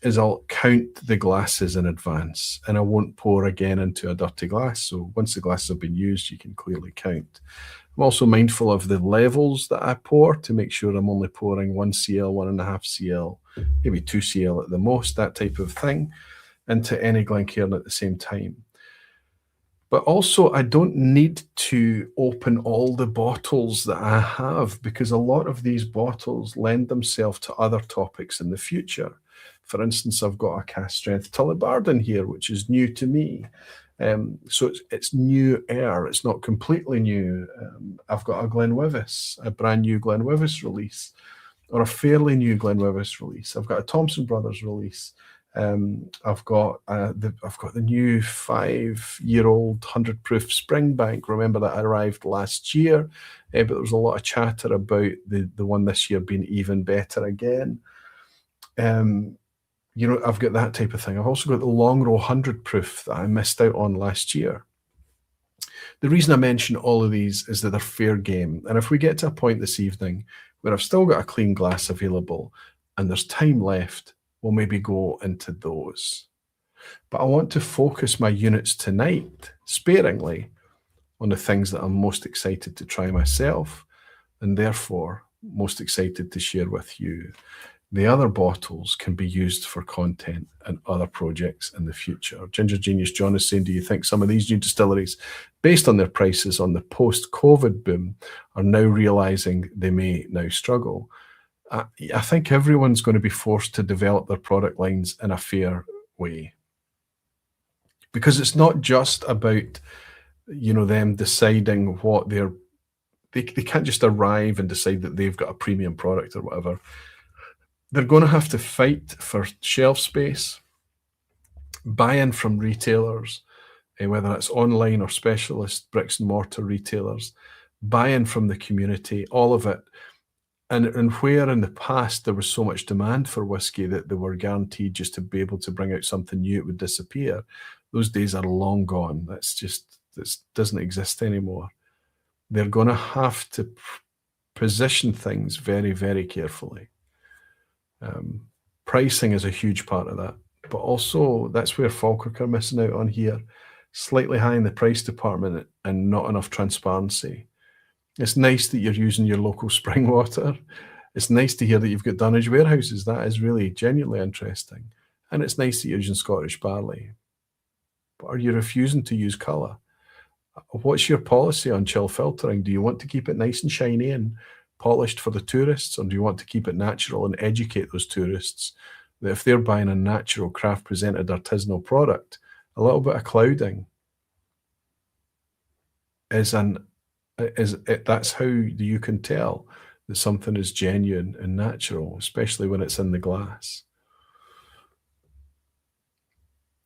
Is I'll count the glasses in advance, and I won't pour again into a dirty glass. So once the glasses have been used, you can clearly count. I'm also mindful of the levels that I pour to make sure I'm only pouring 1 cl, 1.5 cl, maybe 2 cl at the most, that type of thing, into any Glencairn at the same time. But also, I don't need to open all the bottles that I have, because a lot of these bottles lend themselves to other topics in the future. For instance, I've got a Cask Strength Tullibardine here, which is new to me. So it's new air. It's not completely new. I've got a Glenwivis, a brand new Glenwivis release, or a fairly new Glenwivis release. I've got a Thompson Brothers release. I've got the new 5-year-old 100 proof Springbank. Remember that arrived last year, but there was a lot of chatter about the one this year being even better again. I've got that type of thing. I've also got the Long Row 100 proof that I missed out on last year. The reason I mention all of these is that they're fair game, and if we get to a point this evening where I've still got a clean glass available and there's time left, we'll maybe go into those. But I want to focus my units tonight, sparingly, on the things that I'm most excited to try myself, and therefore most excited to share with you. The other bottles can be used for content and other projects in the future. Ginger Genius John is saying, do you think some of these new distilleries, based on their prices on the post-COVID boom, are now realizing they may now struggle? I think everyone's going to be forced to develop their product lines in a fair way. Because it's not just about, you know, them deciding what they can't just arrive and decide that they've got a premium product or whatever. They're going to have to fight for shelf space, buy-in from retailers, whether it's online or specialist bricks and mortar retailers, buy-in from the community, all of it. And where in the past there was so much demand for whiskey that they were guaranteed just to be able to bring out something new, it would disappear. Those days are long gone. This doesn't exist anymore. They're going to have to position things very, very carefully. Pricing is a huge part of that, but also that's where Falkirk are missing out on here. Slightly high in the price department and not enough transparency. It's nice that you're using your local spring water. It's nice to hear that you've got dunnage warehouses. That is really genuinely interesting. And it's nice that you're using Scottish barley. But are you refusing to use colour? What's your policy on chill filtering? Do you want to keep it nice and shiny and polished for the tourists, or do you want to keep it natural and educate those tourists that if they're buying a natural craft presented artisanal product, a little bit of clouding that's how you can tell that something is genuine and natural, especially when it's in the glass.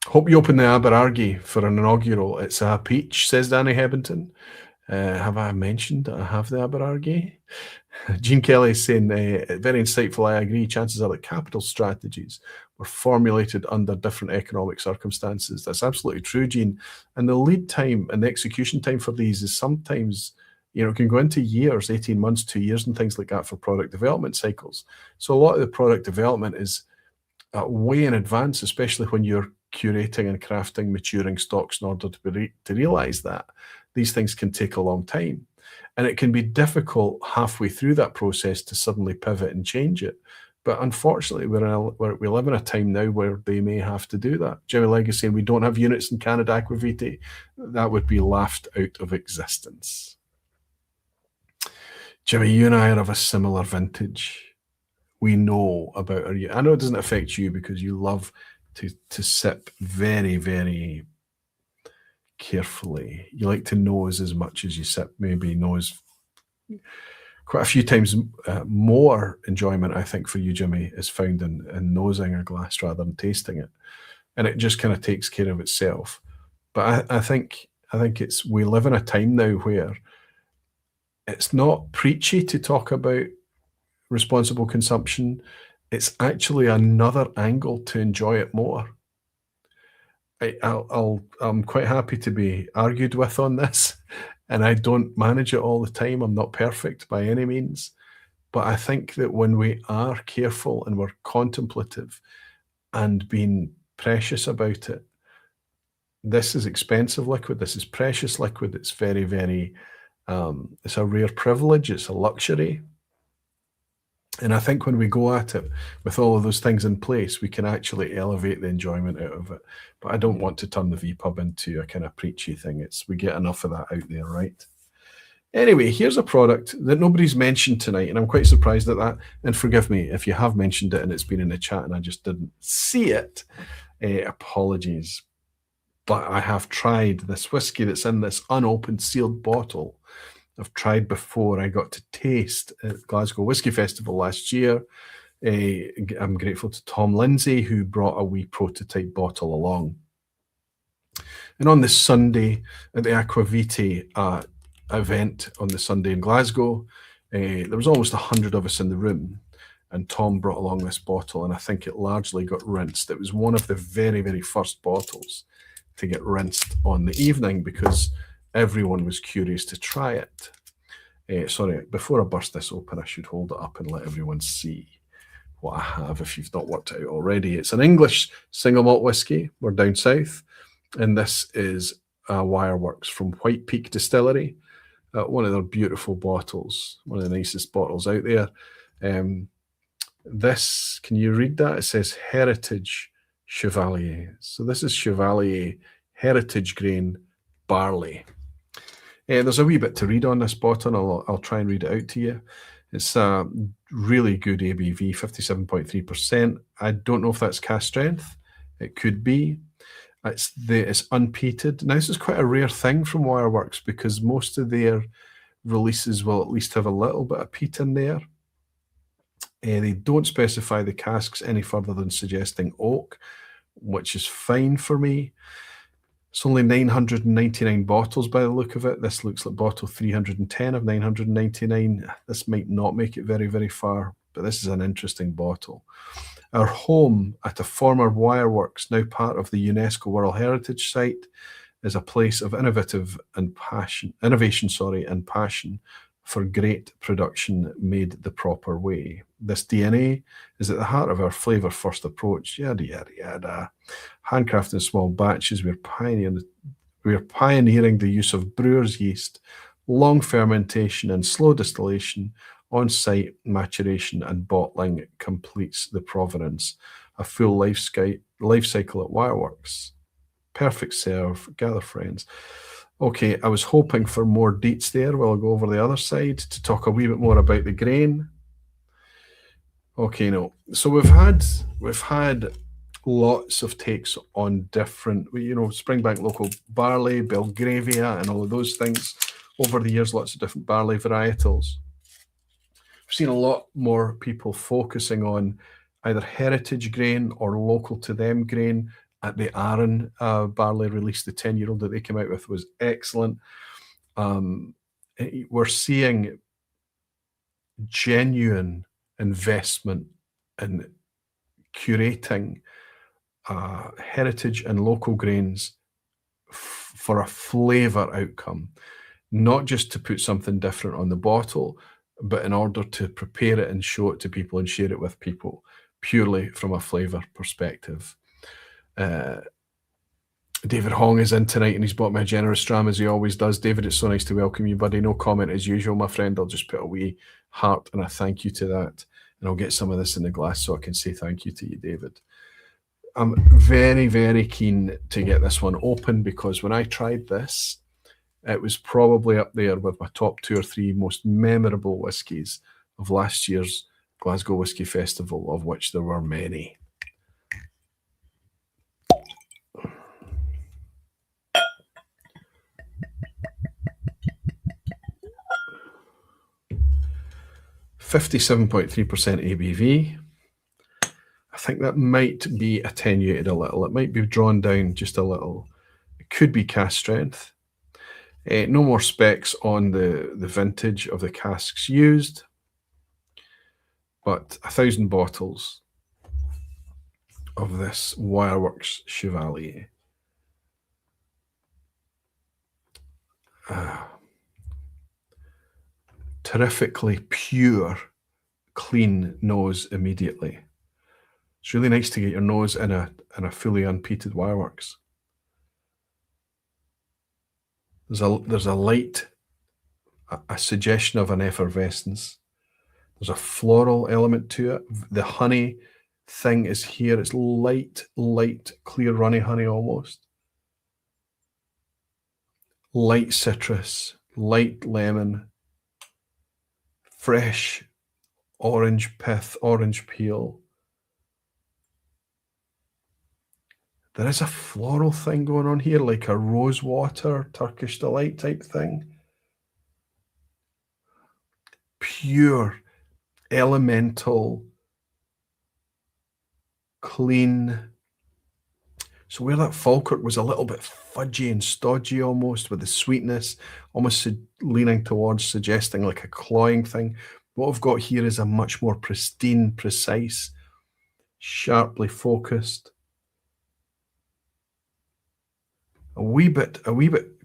Hope you open the Aberargie for an inaugural. It's a peach, says Danny Hebbington. Have I mentioned that I have the Aberargie? Jean Kelly is saying, very insightful, I agree. Chances are that capital strategies were formulated under different economic circumstances. That's absolutely true, Jean. And the lead time and the execution time for these is sometimes, you know, can go into years, 18 months, 2 years, and things like that for product development cycles. So a lot of the product development is way in advance, especially when you're curating and crafting maturing stocks in order to realize that. These things can take a long time. And it can be difficult halfway through that process to suddenly pivot and change it. But unfortunately, we live in a time now where they may have to do that. Jimmy Legacy saying we don't have units in Canada Aquavitae. That would be laughed out of existence. Jimmy, you and I are of a similar vintage. We know about our... I know it doesn't affect you because you love to sip very, very carefully. You like to nose as much as you sip, maybe nose quite a few times more enjoyment, I think, for you, Jimmy, is found in nosing a glass rather than tasting it. And it just kind of takes care of itself. But I think we live in a time now where it's not preachy to talk about responsible consumption. It's actually another angle to enjoy it more. I'm quite happy to be argued with on this, and I don't manage it all the time. I'm not perfect by any means, but I think that when we are careful and we're contemplative and being precious about it, this is expensive liquid, this is precious liquid, it's very, very, it's a rare privilege, it's a luxury. And I think when we go at it with all of those things in place, we can actually elevate the enjoyment out of it. But I don't want to turn the vPub into a kind of preachy thing. We get enough of that out there, right? Anyway, here's a product that nobody's mentioned tonight, and I'm quite surprised at that. And forgive me if you have mentioned it and it's been in the chat and I just didn't see it. Apologies. But I have tried this whiskey that's in this unopened sealed bottle. I've tried before. I got to taste at Glasgow Whisky Festival last year. I'm grateful to Tom Lindsay, who brought a wee prototype bottle along. And on this Sunday at the Aquavitae event on the Sunday in Glasgow, there was almost 100 of us in the room, and Tom brought along this bottle, and I think it largely got rinsed. It was one of the very, very first bottles to get rinsed on the evening because everyone was curious to try it. Sorry, before I burst this open, I should hold it up and let everyone see what I have if you've not worked it out already. It's an English single malt whiskey. We're down south, and this is Wireworks from White Peak Distillery. One of their beautiful bottles, one of the nicest bottles out there. This, can you read that? It says Heritage Chevallier. So this is Chevallier Heritage Grain Barley. There's a wee bit to read on this bottle. I'll try and read it out to you. It's a really good ABV, 57.3%. I don't know if that's cask strength. It could be. It's unpeated. Now, this is quite a rare thing from Wireworks because most of their releases will at least have a little bit of peat in there. They don't specify the casks any further than suggesting oak, which is fine for me. It's only 999 bottles by the look of it. This looks like bottle 310 of 999. This might not make it very, very far, but this is an interesting bottle. Our home at a former Wireworks, now part of the UNESCO World Heritage Site, is a place of innovation and passion for great production made the proper way. This DNA is at the heart of our flavour first approach, yada, yada, yada. Handcrafted in small batches, we're pioneering the use of brewer's yeast, long fermentation and slow distillation, on-site maturation and bottling completes the provenance. A full life cycle at Wireworks. Perfect serve, gather friends. Okay, I was hoping for more deets there. Well, I'll go over the other side to talk a wee bit more about the grain. Okay, no. So we've had lots of takes on different, Springbank local barley, Belgravia, and all of those things over the years. Lots of different barley varietals. We've seen a lot more people focusing on either heritage grain or local to them grain. At the Arran barley release, the 10-year-old that they came out with was excellent. We're seeing genuine investment in curating heritage and local grains for a flavour outcome, not just to put something different on the bottle, but in order to prepare it and show it to people and share it with people, purely from a flavour perspective. David Hong is in tonight and he's bought me a generous dram as he always does. David, it's so nice to welcome you, buddy. No comment as usual, my friend. I'll just put a wee heart and a thank you to that, and I'll get some of this in the glass so I can say thank you to you, David. I'm very, very keen to get this one open because when I tried this, it was probably up there with my top 2 or 3 most memorable whiskies of last year's Glasgow Whisky Festival, of which there were many. .3% ABV. I think that might be attenuated a little. It might be drawn down just a little. It could be cask strength. No more specs on the vintage of the casks used, but 1,000 bottles of this Wireworks Chevallier. Terrifically pure, clean nose immediately. It's really nice to get your nose in a fully unpeated Wireworks. There's a light, a suggestion of an effervescence. There's a floral element to it. The honey thing is here. It's light, clear, runny honey almost. Light citrus, light lemon, fresh orange pith, orange peel. There is a floral thing going on here, like a rose water, Turkish delight type thing. Pure, elemental, clean. So where that Falkirk was a little bit fudgy and stodgy almost, with the sweetness, almost leaning towards suggesting like a cloying thing, what I've got here is a much more pristine, precise, sharply focused, a wee bit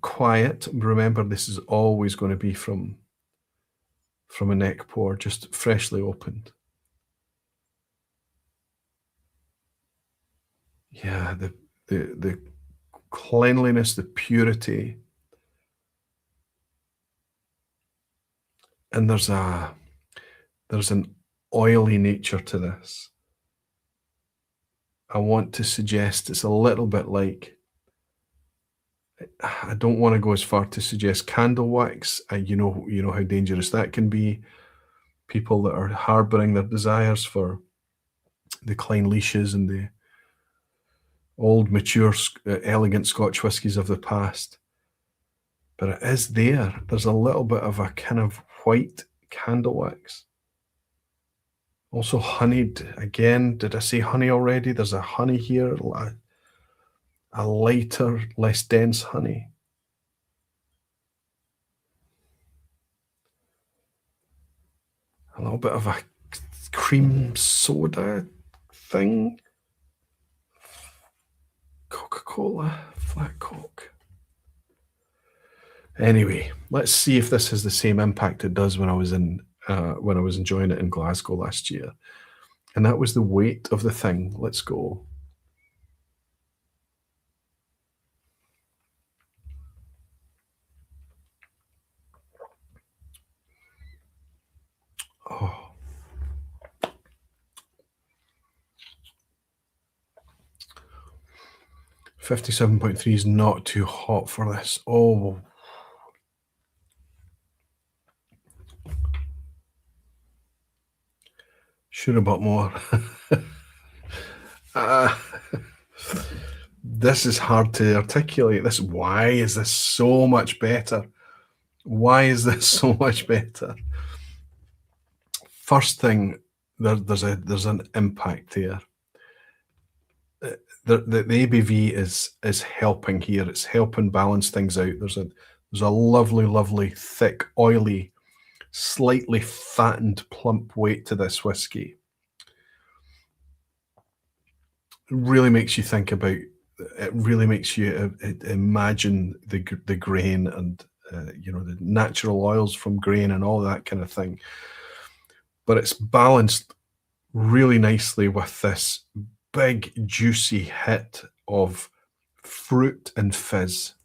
quiet. Remember, this is always going to be from a neck pour, just freshly opened. Yeah, the cleanliness, the purity. And there's an oily nature to this. I want to suggest it's a little bit like, I don't want to go as far to suggest candle wax. You know how dangerous that can be. People that are harboring their desires for the Klein Leashes and the old, mature, elegant Scotch whiskies of the past. But it is there. There's a little bit of a kind of white candle wax. Also honeyed. Again, did I say honey already? There's a honey here, a lighter, less dense honey. A little bit of a cream soda thing. Coca-Cola, flat Coke. Anyway, let's see if this has the same impact it does when I was enjoying it in Glasgow last year. And that was the weight of the thing. Let's go. Oh. 57.3 is not too hot for this. Oh. Should have bought more. This is hard to articulate. Why is this so much better? Why is this so much better? First thing, there's an impact here. The ABV is helping here. It's helping balance things out. There's a lovely, thick, oily, slightly fattened, plump weight to this whiskey. It really makes you think about. It really makes you imagine the grain and the natural oils from grain and all that kind of thing. But it's balanced really nicely with this big juicy hit of fruit and fizz.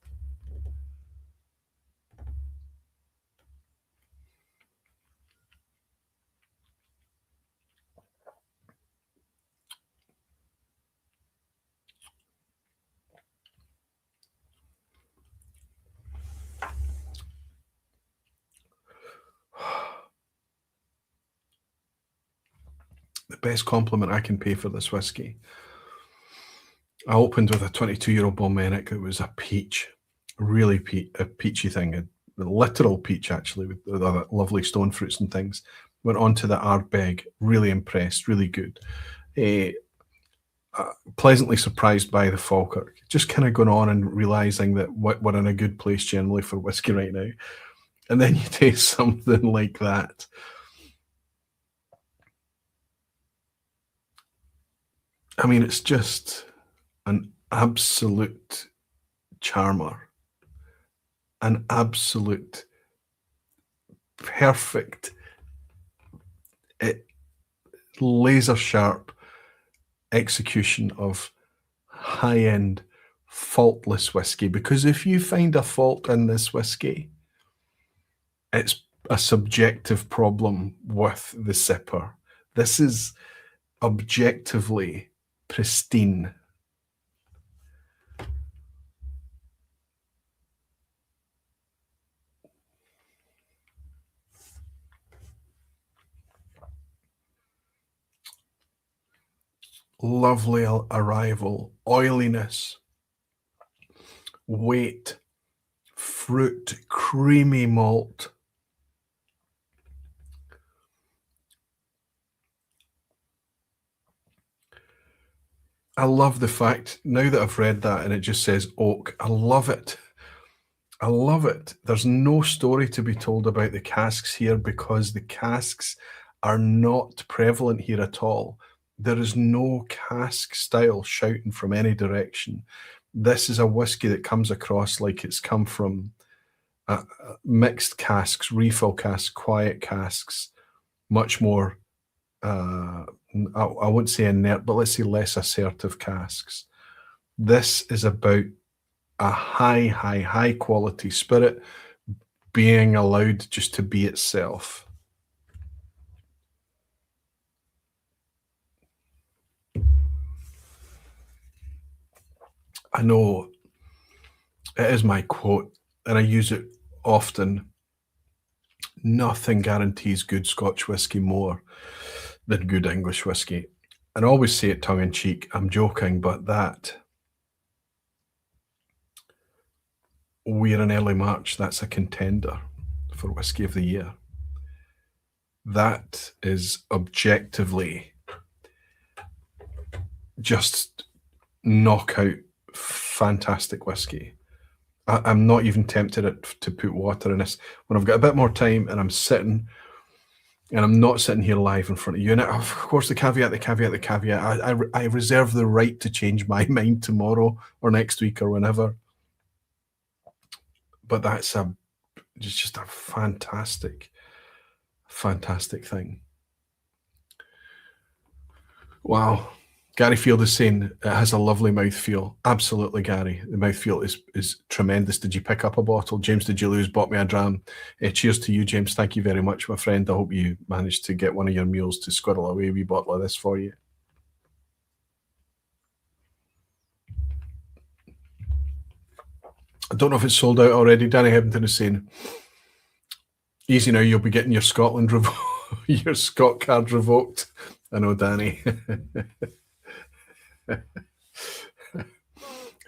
The best compliment I can pay for this whiskey. I opened with a 22-year-old Balmenach. It was a peach, really a peachy thing, a literal peach actually, with the lovely stone fruits and things. Went on to the Ardbeg, really impressed, really good. Pleasantly surprised by the Falkirk. Just kind of going on and realizing that we're in a good place generally for whiskey right now. And then you taste something like that. I mean, it's just an absolute charmer, an absolute perfect, laser sharp execution of high-end, faultless whiskey. Because if you find a fault in this whiskey, it's a subjective problem with the sipper. This is objectively pristine. Lovely arrival, oiliness, weight, fruit, creamy malt. I love the fact, now that I've read that and it just says oak, I love it. I love it. There's no story to be told about the casks here because the casks are not prevalent here at all. There is no cask style shouting from any direction. This is a whiskey that comes across like it's come from mixed casks, refill casks, quiet casks, much more I won't say inert, but let's say less assertive casks. This is about a high quality spirit being allowed just to be itself. I know it is my quote, and I use it often. Nothing guarantees good Scotch whisky more than good English whisky. And I always say it tongue in cheek. I'm joking, but that we're in early March. That's a contender for Whisky of the Year. That is objectively just knockout fantastic whisky. I'm not even tempted to put water in this. When I've got a bit more time and I'm sitting, and I'm not sitting here live in front of you. And of course, the caveat, I reserve the right to change my mind tomorrow or next week or whenever. But that's just a fantastic thing. Wow. Gary Field is saying it has a lovely mouthfeel. Absolutely, Gary. The mouthfeel is tremendous. Did you pick up a bottle? James, did you lose? Bought me a dram. Cheers to you, James. Thank you very much, my friend. I hope you managed to get one of your meals to squirrel away a wee bottle of this for you. I don't know if it's sold out already. Danny Hebington is saying, easy now, you'll be getting your Scotland your Scot card revoked. I know, Danny.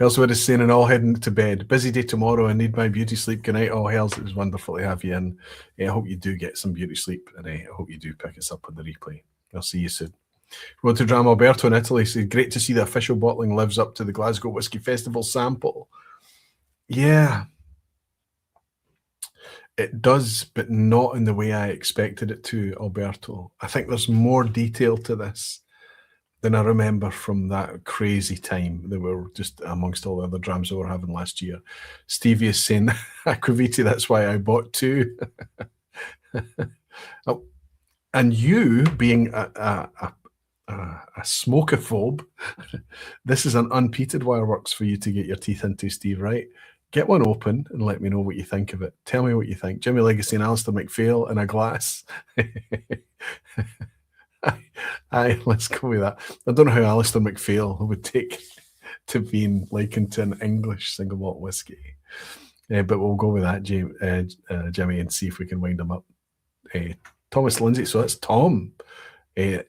Hellswood is saying, and all heading to bed. Busy day tomorrow. I need my beauty sleep. Good night. Oh, Hells, it was wonderful to have you in. I hope you do get some beauty sleep, and I hope you do pick us up on the replay. I'll see you soon. Road to Dram Alberto in Italy said, great to see the official bottling lives up to the Glasgow Whisky Festival sample. Yeah, it does, but not in the way I expected it to, Alberto. I think there's more detail to this than I remember from that crazy time that we were just amongst all the other drams that we were having last year. Stevie is saying, Aquaviti, that's why I bought two. Oh, and you being a smokophobe, this is an unpeated wireworks for you to get your teeth into, Steve, right? Get one open and let me know what you think of it. Tell me what you think. Jimmy Legacy and Alistair McPhail in a glass. Aye, let's go with that. I don't know how Alistair McPhail would take to being likened to an English single malt whiskey. But we'll go with that, Jimmy, and see if we can wind him up. Thomas Lindsay, so that's Tom.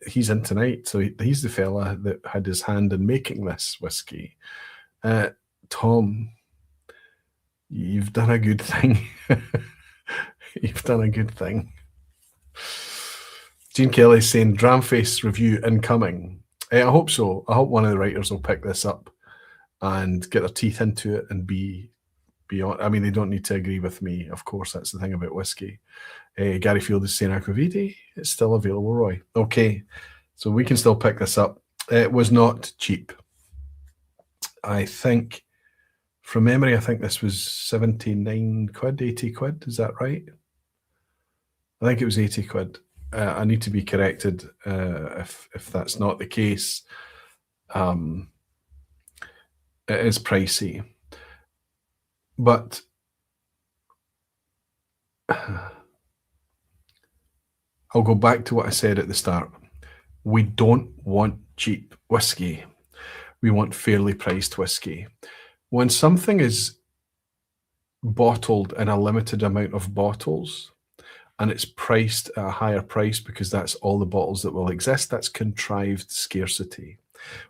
He's in tonight, so he's the fella that had his hand in making this whiskey. Tom, you've done a good thing. You've done a good thing. Gene Kelly's saying, Dramface review incoming. I hope so. I hope one of the writers will pick this up and get their teeth into it and be on. I mean, they don't need to agree with me. Of course, that's the thing about whiskey. Gary Field is saying, Aquaviti, it's still available, Roy. Okay, so we can still pick this up. It was not cheap. I think, from memory, I think this was 79 quid, 80 quid. Is that right? I think it was 80 quid. I need to be corrected if that's not the case. It is pricey. But I'll go back to what I said at the start. We don't want cheap whiskey. We want fairly priced whiskey. When something is bottled in a limited amount of bottles, and it's priced at a higher price because that's all the bottles that will exist, that's contrived scarcity.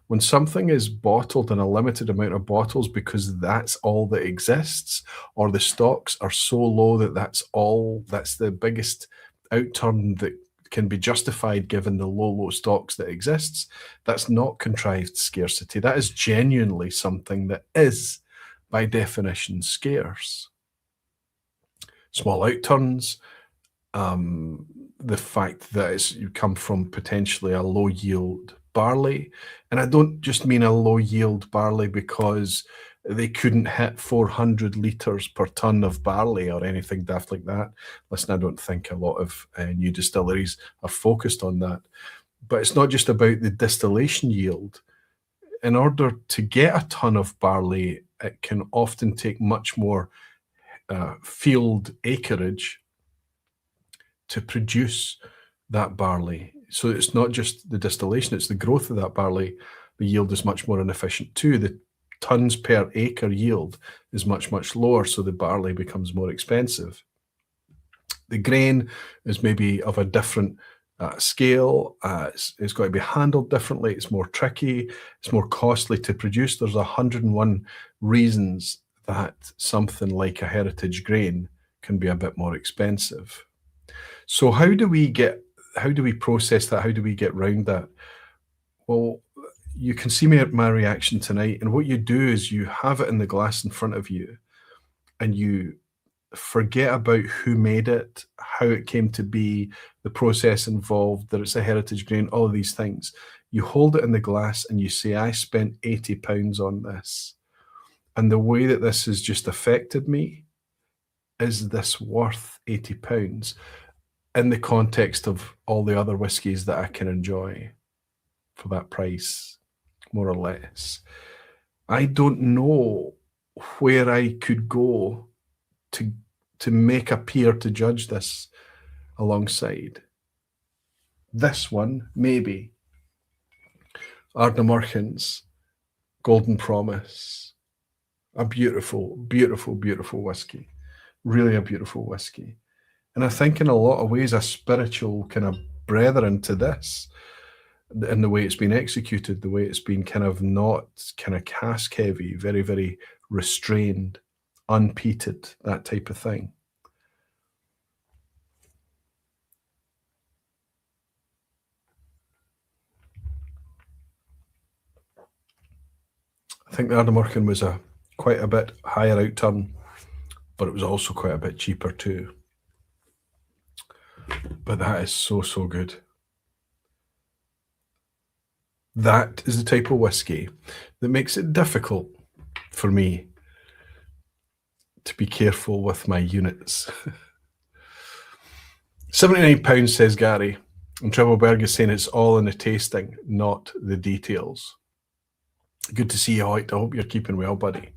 When something is bottled in a limited amount of bottles because that's all that exists, or the stocks are so low that that's the biggest outturn that can be justified given the low stocks that exists, that's not contrived scarcity. That is genuinely something that is, by definition, scarce. Small outturns, the fact that you come from potentially a low yield barley, and I don't just mean a low yield barley because they couldn't hit 400 litres per tonne of barley or anything daft like that. Listen, I don't think a lot of new distilleries are focused on that, but it's not just about the distillation yield. in order to get a ton of barley, it can often take much more field acreage to produce that barley. So it's not just the distillation, it's the growth of that barley. The yield is much more inefficient too. The tons per acre yield is much, much lower, so the barley becomes more expensive. The grain is maybe of a different scale. It's got to be handled differently. It's more tricky. It's more costly to produce. There's 101 reasons that something like a heritage grain can be a bit more expensive. So how do we process that? How do we get around that? Well, you can see my reaction tonight, and what you do is you have it in the glass in front of you, and you forget about who made it, how it came to be, the process involved, that it's a heritage grain, all of these things. You hold it in the glass and you say, I spent £80 on this. And the way that this has just affected me, is this worth £80 in the context of all the other whiskies that I can enjoy for that price, more or less? I don't know where I could go to make a peer to judge this alongside. This one, maybe. Ardnamurchan's Golden Promise. A beautiful, beautiful, beautiful whiskey. Really a beautiful whiskey. And I think in a lot of ways a spiritual kind of brethren to this, in the way it's been executed, the way it's been kind of not kind of cask heavy, very, very restrained, unpeated, that type of thing. I think the Ardnamurchan was quite a bit higher outturn, but it was also quite a bit cheaper too. But that is so, so good. That is the type of whiskey that makes it difficult for me to be careful with my units. £79, says Gary. And Chevallier is saying it's all in the tasting, not the details. Good to see you, Hoyt. I hope you're keeping well, buddy.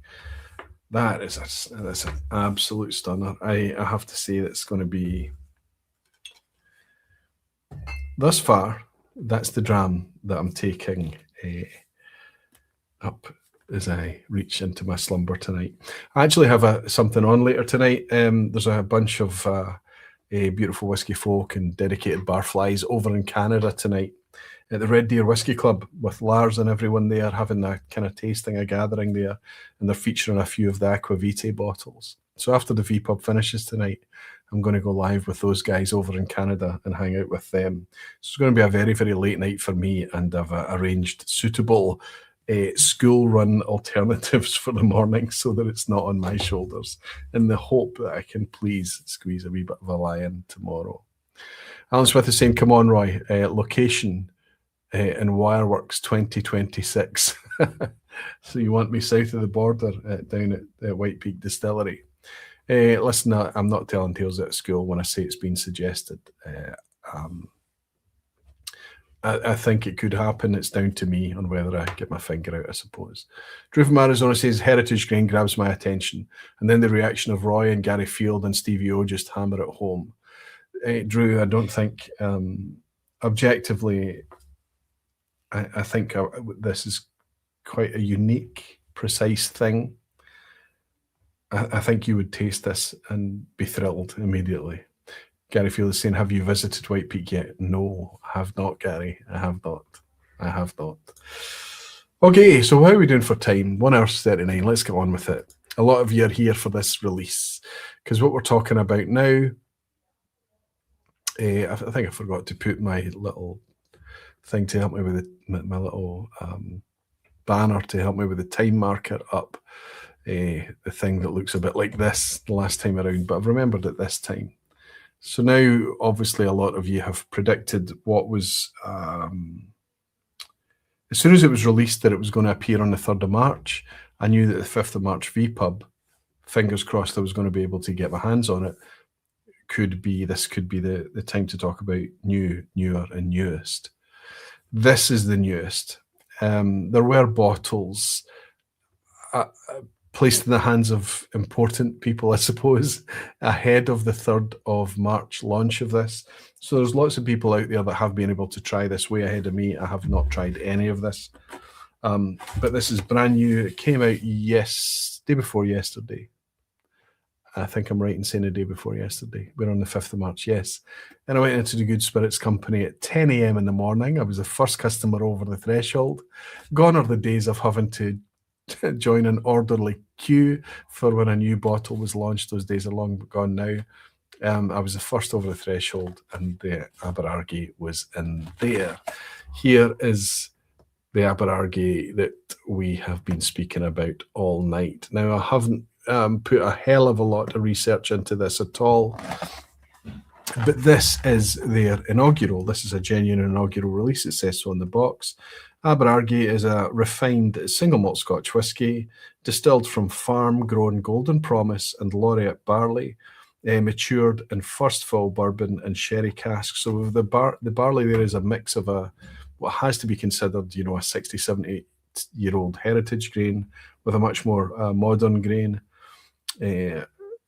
That's an absolute stunner. I have to say that's going to be, thus far, that's the dram that I'm taking up as I reach into my slumber tonight. I actually have something on later tonight. There's a bunch of beautiful whiskey folk and dedicated barflies over in Canada tonight at the Red Deer Whiskey Club, with Lars and everyone there having a kind of tasting, a gathering there, and they're featuring a few of the Aquavitae bottles. So after the vPub finishes tonight, I'm going to go live with those guys over in Canada and hang out with them. So it's going to be a very, very late night for me, and I've arranged suitable school run alternatives for the morning so that it's not on my shoulders, in the hope that I can please squeeze a wee bit of a lie-in tomorrow. Alan Smith is saying, come on, Roy, location in Wireworks 2026. So you want me south of the border down at White Peak Distillery. Listen, I'm not telling tales at school when I say it's been suggested. I think it could happen. It's down to me on whether I get my finger out, I suppose. Drew from Arizona says, heritage grain grabs my attention. And then the reaction of Roy and Gary Field and Stevie O just hammer it home. Drew, I don't think, objectively, I think this is quite a unique, precise thing. I think you would taste this and be thrilled immediately. Gary Field is saying, have you visited White Peak yet? No, I have not, Gary. I have not. I have not. Okay, so how are we doing for time? 1 hour 39. Let's get on with it. A lot of you are here for this release, because what we're talking about now, I think I forgot to put my little thing to help me with my little banner to help me with the time marker up. The thing that looks a bit like this the last time around, but I've remembered it this time. So now, obviously, a lot of you have predicted what was, as soon as it was released that it was going to appear on the 3rd of March, I knew that the 5th of March vPub, fingers crossed I was going to be able to get my hands on it, this could be the time to talk about newer and newest. This is the newest. There were bottles placed in the hands of important people, I suppose, ahead of the 3rd of March launch of this. So there's lots of people out there that have been able to try this way ahead of me. I have not tried any of this. But this is brand new. It came out day before yesterday. I think I'm right in saying the day before yesterday. We're on the 5th of March, yes. And I went into the Good Spirits Company at 10 a.m. in the morning. I was the first customer over the threshold. Gone are the days of having to join an orderly queue for when a new bottle was launched. Those days are long gone now. I was the first over the threshold, and the Aberargie was in there. Here is the Aberargie that we have been speaking about all night. Now, I haven't put a hell of a lot of research into this at all, but this is their inaugural. This is a genuine inaugural release. It says so on the box. Aberargie is a refined single malt Scotch whisky distilled from farm-grown Golden Promise and Laureate barley, matured in first fill bourbon and sherry casks. So the barley there is a mix of what has to be considered, a 60, 70-year-old heritage grain with a much more modern grain.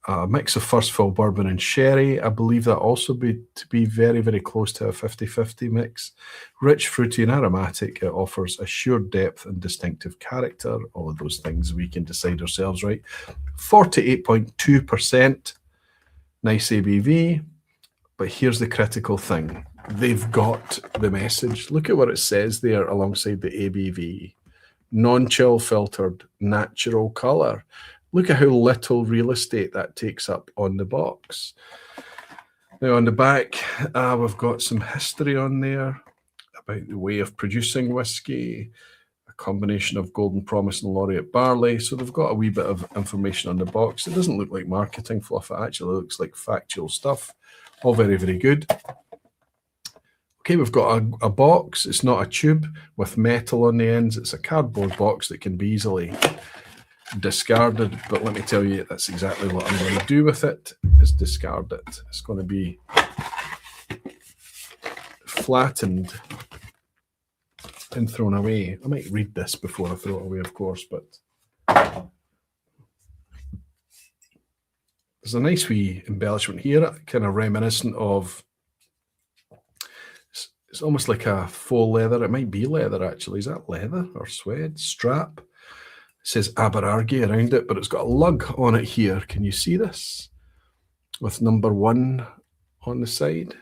A mix of first fill bourbon and sherry. I believe that also to be very, very close to a 50-50 mix. Rich, fruity and aromatic, it offers assured depth and distinctive character. All of those things we can decide ourselves, right? 48.2%. Nice ABV. But here's the critical thing. They've got the message. Look at what it says there alongside the ABV. Non-chill filtered, natural colour. Look at how little real estate that takes up on the box. Now on the back, we've got some history on there about the way of producing whiskey, a combination of Golden Promise and Laureate barley. So they've got a wee bit of information on the box. It doesn't look like marketing fluff. It actually looks like factual stuff. All very, very good. Okay, we've got a box. It's not a tube with metal on the ends. It's a cardboard box that can be easily discarded, but let me tell you, that's exactly what I'm going to do with it, is discard it. It's going to be flattened and thrown away. I might read this before I throw it away, of course, but there's a nice wee embellishment here, kind of reminiscent of, it's almost like a faux leather. It might be leather, actually. Is that leather or suede? Strap. It says Aberargie around it, but it's got a lug on it here. Can you see this? With number 1 on the side.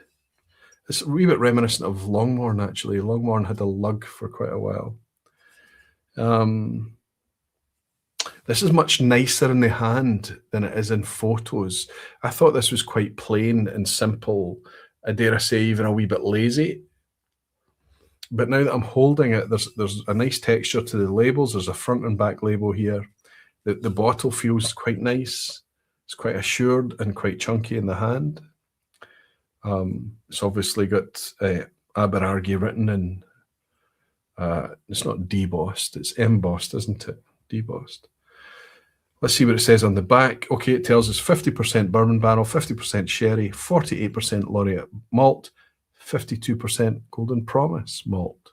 It's a wee bit reminiscent of Longmorn, actually. Longmorn had a lug for quite a while. This is much nicer in the hand than it is in photos. I thought this was quite plain and simple. I dare I say even a wee bit lazy. But now that I'm holding it, there's a nice texture to the labels. There's a front and back label here. The bottle feels quite nice. It's quite assured and quite chunky in the hand. It's obviously got Aberargie written in. It's not debossed, it's embossed, isn't it? Debossed. Let's see what it says on the back. Okay, it tells us 50% bourbon barrel, 50% sherry, 48% Laureate malt, 52% Golden Promise malt.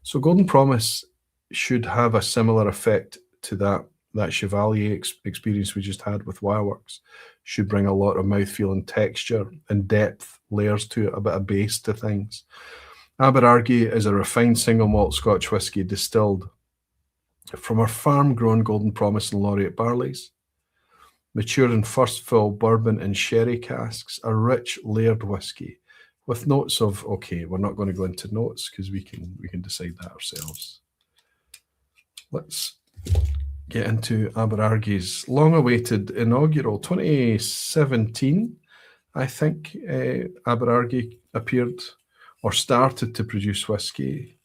So Golden Promise should have a similar effect to that Chevallier experience we just had with Wireworks. Should bring a lot of mouthfeel and texture and depth, layers to it, a bit of base to things. Aberargie is a refined single malt Scotch whisky distilled from our farm-grown Golden Promise and Laureate barleys, matured in first fill bourbon and sherry casks, a rich layered whisky with notes of, okay, we're not going to go into notes because we can decide that ourselves. Let's get into Aberargie's long-awaited inaugural 2017. I think Aberargie appeared or started to produce whiskey.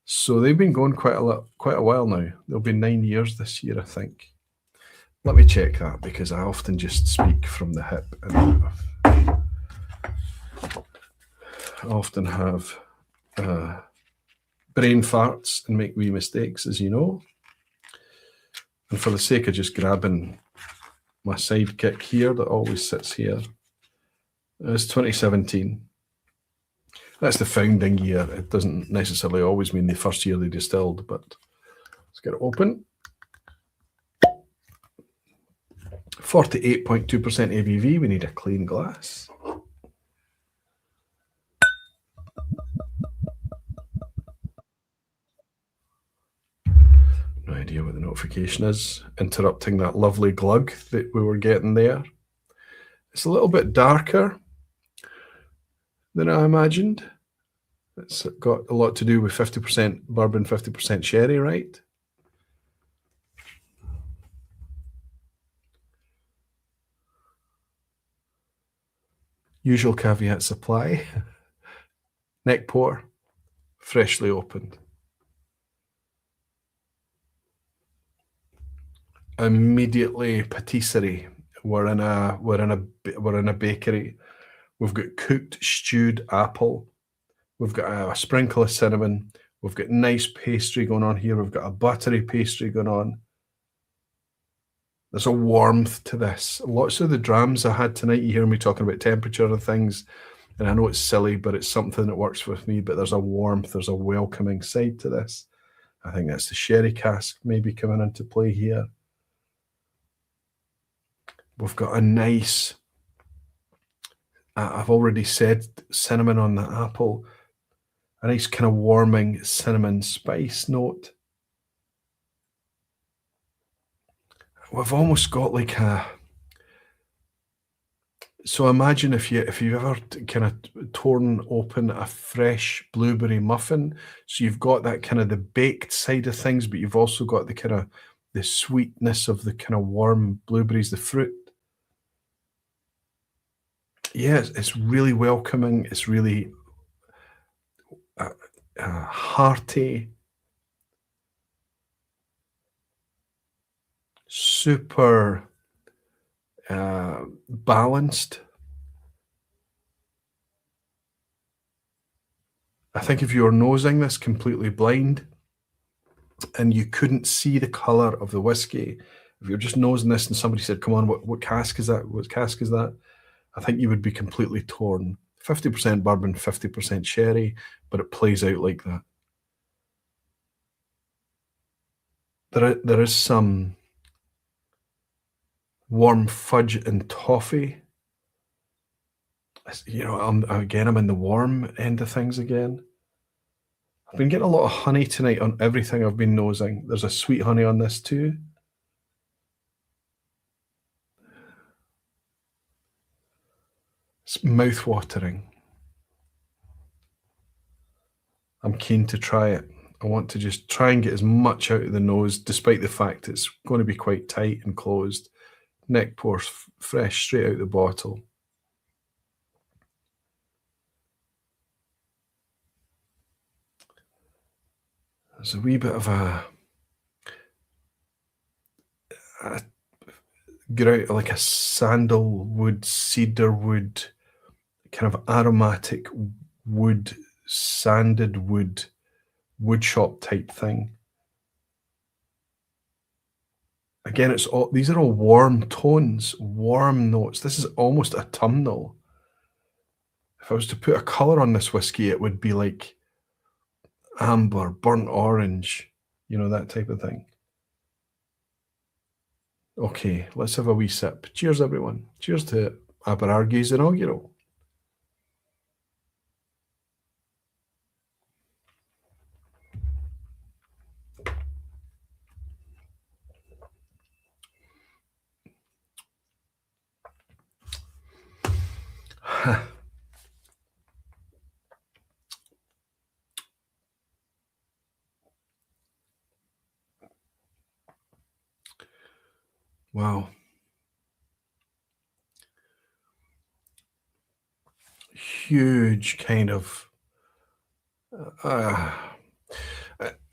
So they've been going quite a while now. They'll be 9 years this year, I think. Let me check that because I often just speak from the hip and I often have brain farts and make wee mistakes, as you know. And for the sake of just grabbing my sidekick here that always sits here, it's 2017. That's the founding year. It doesn't necessarily always mean the first year they distilled, but let's get it open. 48.2% ABV. We need a clean glass. No idea what the notification is. Interrupting that lovely glug that we were getting there. It's a little bit darker than I imagined. It's got a lot to do with 50% bourbon, 50% sherry, right? Usual caveat supply. Neck pour, freshly opened. Immediately patisserie. We're in a bakery. We've got cooked stewed apple. We've got a sprinkle of cinnamon. We've got nice pastry going on here. We've got a buttery pastry going on. There's a warmth to this. Lots of the drams I had tonight, you hear me talking about temperature and things, and I know it's silly, but it's something that works with me, but there's a warmth, there's a welcoming side to this. I think that's the sherry cask maybe coming into play here. We've got a nice, I've already said cinnamon on the apple, a nice kind of warming cinnamon spice note. We've almost got like a, so imagine if you've ever kind of torn open a fresh blueberry muffin, so you've got that kind of the baked side of things, but you've also got the kind of the sweetness of the kind of warm blueberries, the fruit. Yeah, it's really welcoming. It's really hearty, super balanced. I think if you were nosing this completely blind and you couldn't see the color of the whiskey, if you're just nosing this and somebody said, come on, what cask is that? What cask is that? I think you would be completely torn. 50% bourbon, 50% sherry, but it plays out like that. There is some warm fudge and toffee. You know, I'm in the warm end of things again. I've been getting a lot of honey tonight on everything I've been nosing. There's a sweet honey on this too. It's mouth-watering. I'm keen to try it. I want to just try and get as much out of the nose, despite the fact it's going to be quite tight and closed. Neck pours fresh, straight out the bottle. There's a wee bit of like a sandalwood, cedarwood, kind of aromatic wood, sanded wood, wood shop type thing. Again, these are all warm tones, warm notes. This is almost autumnal. If I was to put a color on this whiskey, it would be like amber, burnt orange, you know, that type of thing. Okay, let's have a wee sip. Cheers, everyone. Cheers to Aberargie's Inaugural. Wow. Huge kind of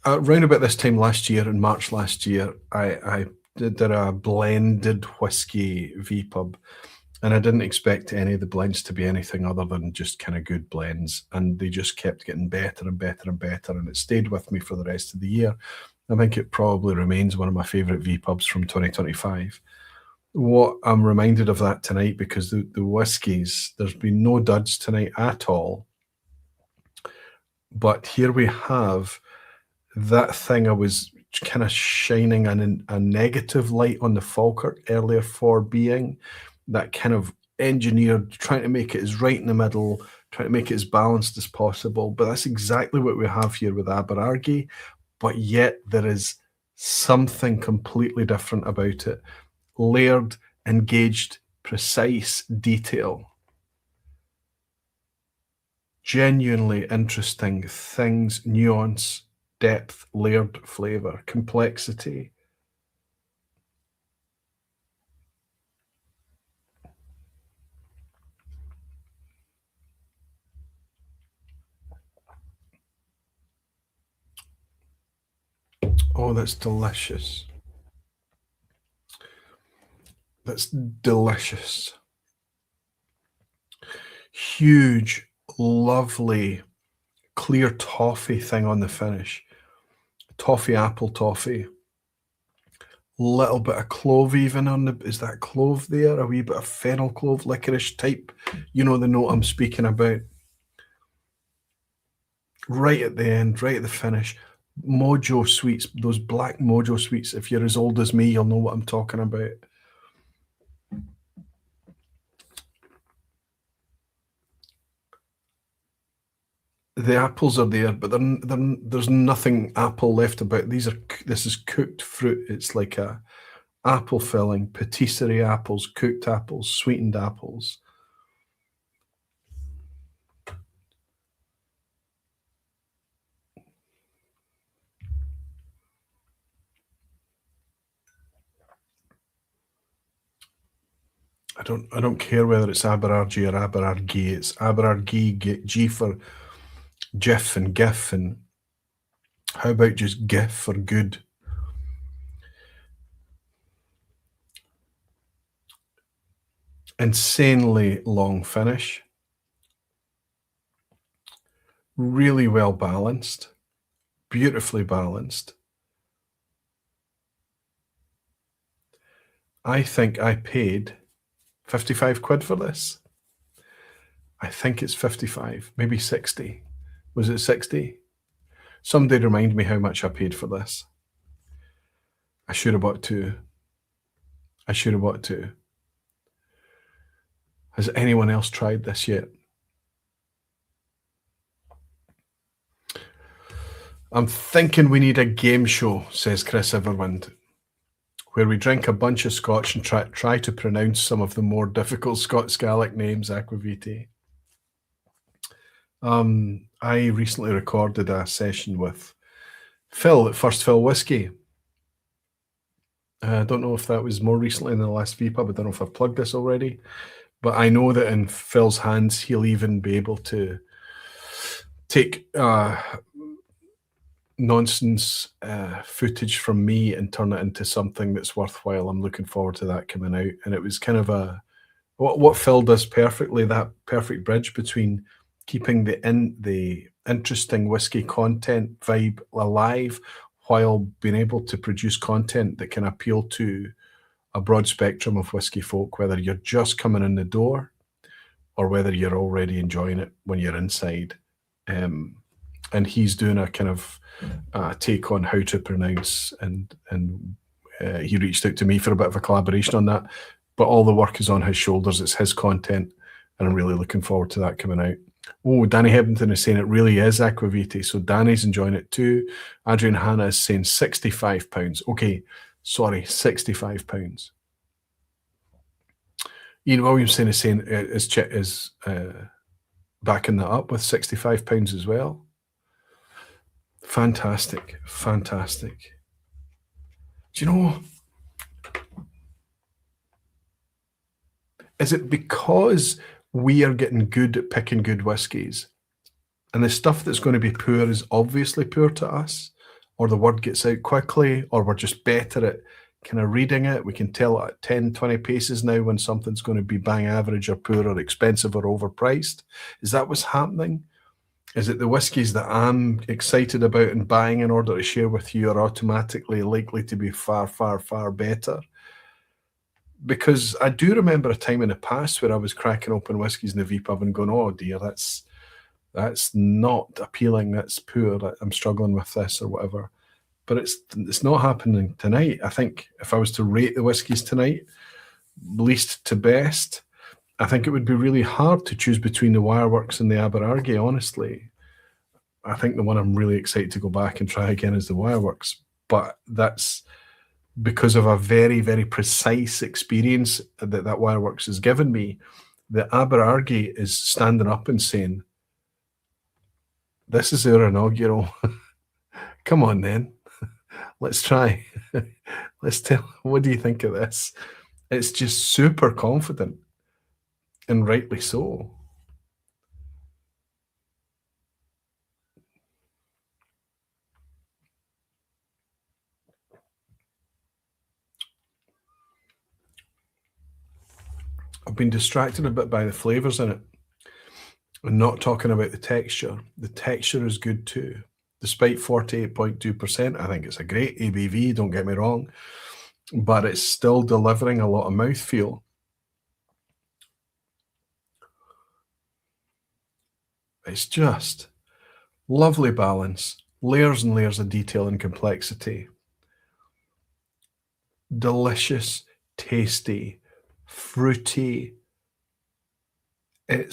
around about this time last year, in March last year, I did a blended whiskey vPub, and I didn't expect any of the blends to be anything other than just kind of good blends, and they just kept getting better and better and better, and it stayed with me for the rest of the year. I think it probably remains one of my favourite vPubs from 2025. What I'm reminded of that tonight, because the whiskies, there's been no duds tonight at all. But here we have that thing I was kind of shining a negative light on the Falkirk earlier for being that kind of engineered, trying to make it as right in the middle, trying to make it as balanced as possible. But that's exactly what we have here with Aberargie. But yet there is something completely different about it. Layered, engaged, precise detail. Genuinely interesting things, nuance, depth, layered flavor, complexity. Oh, that's delicious. That's delicious. Huge, lovely, clear toffee thing on the finish. Toffee, apple toffee. Little bit of clove even on the, is that clove there? A wee bit of fennel clove, licorice type. You know the note I'm speaking about. Right at the end, right at the finish. Mojo sweets, those black mojo sweets. If you're as old as me, you'll know what I'm talking about. The apples are there, but there's nothing apple left about. This is cooked fruit. It's like a apple filling, patisserie apples, cooked apples, sweetened apples. I don't care whether it's Aberargie or Aberargie. It's Aberargie, G for Jiff and GIF, and how about just GIF for good? Insanely long finish. Really well balanced. Beautifully balanced. I think I paid 55 quid for this. I think it's 55, maybe 60. Was it 60? Somebody remind me how much I paid for this. I should have bought two. I should have bought two. Has anyone else tried this yet? I'm thinking we need a game show, says Chris Everwind, where we drink a bunch of scotch and try to pronounce some of the more difficult Scots Gaelic names, aquavitae. I recently recorded a session with Phil at First Fill Whisky. I don't know if that was more recently in the last vPub. I don't know if I've plugged this already, but I know that in Phil's hands, he'll even be able to take nonsense footage from me and turn it into something that's worthwhile. I'm looking forward to that coming out. And it was kind of what Phil does perfectly, that perfect bridge between keeping the interesting whiskey content vibe alive while being able to produce content that can appeal to a broad spectrum of whiskey folk, whether you're just coming in the door or whether you're already enjoying it when you're inside. And he's doing a kind of take on how to pronounce, and he reached out to me for a bit of a collaboration on that. But all the work is on his shoulders. It's his content, and I'm really looking forward to that coming out. Oh, Danny Hebington is saying it really is aquavitae, so Danny's enjoying it too. Adrian Hanna is saying £65. Okay, sorry, £65. Ian Williamson is saying is backing that up with £65 as well. Fantastic, fantastic. Do you know, is it because we are getting good at picking good whiskies and the stuff that's going to be poor is obviously poor to us, or the word gets out quickly, or we're just better at kind of reading it? We can tell at 10, 20 paces now when something's going to be bang average or poor or expensive or overpriced. Is that what's happening? Is it the whiskies that I'm excited about and buying in order to share with you are automatically likely to be far, far, far better? Because I do remember a time in the past where I was cracking open whiskies in the vPub and going, oh dear, that's that's not appealing, that's poor, I'm struggling with this or whatever. But it's not happening tonight. I think if I was to rate the whiskies tonight, least to best, I think it would be really hard to choose between the Wireworks and the Aberargie, honestly. I think the one I'm really excited to go back and try again is the Wireworks. But that's because of a very, very precise experience that Wireworks has given me. The Aberargie is standing up and saying, this is our inaugural. Come on then. Let's try. Let's tell. What do you think of this? It's just super confident, and rightly so. I've been distracted a bit by the flavors in it. I'm not talking about the texture. The texture is good too. Despite 48.2%, I think it's a great ABV, don't get me wrong, but it's still delivering a lot of mouthfeel. It's just lovely balance, layers and layers of detail and complexity. Delicious, tasty, fruity. I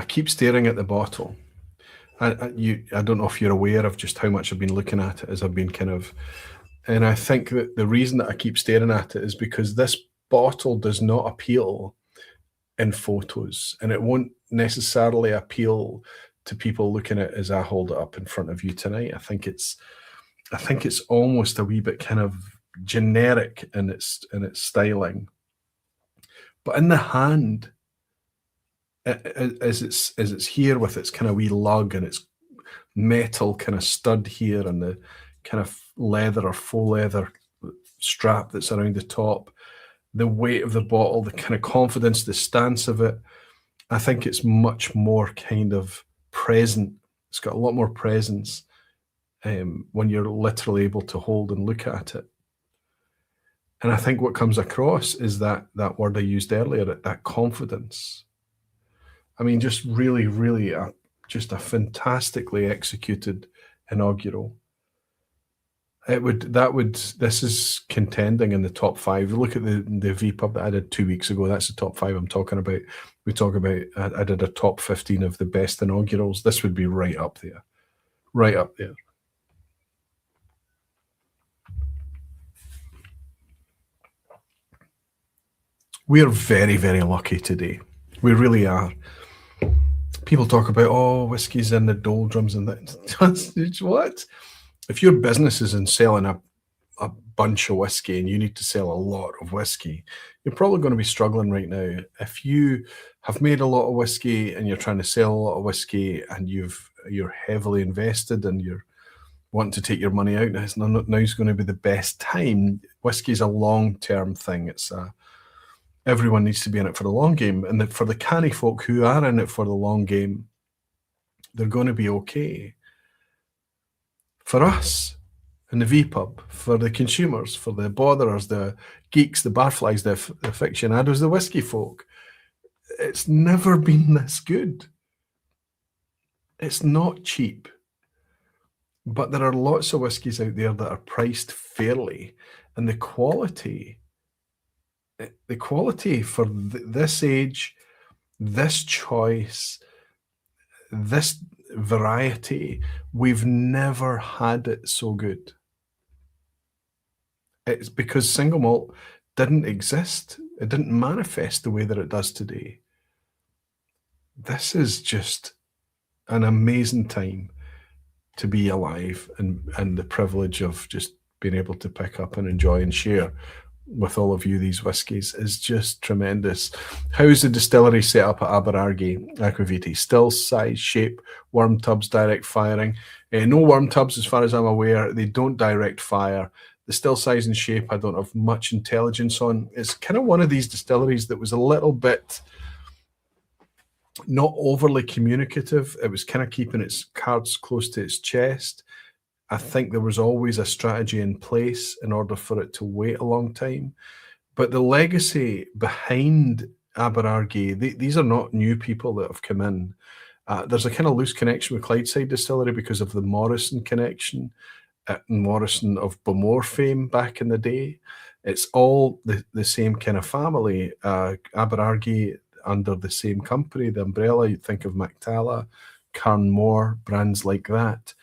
keep staring at the bottle. I don't know if you're aware of just how much I've been looking at it as I've been and I think that the reason that I keep staring at it is because this bottle does not appeal in photos, and it won't necessarily appeal to people looking at it as I hold it up in front of you tonight. I think it's almost a wee bit kind of generic in its styling, but in the hand, as it's here with its kind of wee lug and its metal kind of stud here and the kind of leather or faux leather strap that's around the top, the weight of the bottle, the kind of confidence, the stance of it, I think it's much more kind of present. It's got a lot more presence when you're literally able to hold and look at it. And I think what comes across is that word I used earlier, that confidence. I mean, just really, really just a fantastically executed inaugural. This is contending in the top 5. Look at the vPub that I did 2 weeks ago. That's the top 5 I'm talking about. We talk about, I did a top 15 of the best inaugurals. This would be right up there. Right up there. We are very, very lucky today. We really are. People talk about, oh, whiskey's in the doldrums and that. What? If your business is in selling a bunch of whiskey and you need to sell a lot of whiskey, you're probably going to be struggling right now. If you have made a lot of whiskey and you're trying to sell a lot of whiskey and you're heavily invested and you're wanting to take your money out, now's going to be the best time. Whiskey is a long-term thing. Everyone needs to be in it for the long game. And for the canny folk who are in it for the long game, they're going to be okay. For us, in the vPub, for the consumers, for the botherers, the geeks, the barflies, the aficionados, the whiskey folk, it's never been this good. It's not cheap. But there are lots of whiskies out there that are priced fairly. And the quality for this age, this choice, this variety, we've never had it so good. It's because single malt didn't exist. It didn't manifest the way that it does today. This is just an amazing time to be alive and the privilege of just being able to pick up and enjoy and share with all of you these whiskies is just tremendous. How's the distillery set up at Aberargie Aquaviti? Still size, shape, worm tubs, direct firing. No worm tubs as far as I'm aware. They don't direct fire. The still size and shape I don't have much intelligence on. It's kind of one of these distilleries that was a little bit not overly communicative. It was kind of keeping its cards close to its chest. I think there was always a strategy in place in order for it to wait a long time. But the legacy behind Aberargie, these are not new people that have come in. There's a kind of loose connection with Clydeside Distillery because of the Morrison connection, Morrison of Bowmore fame back in the day. It's all the same kind of family. Aberargie under the same company, the umbrella. You'd think of Mactala, Carnmore, brands like that.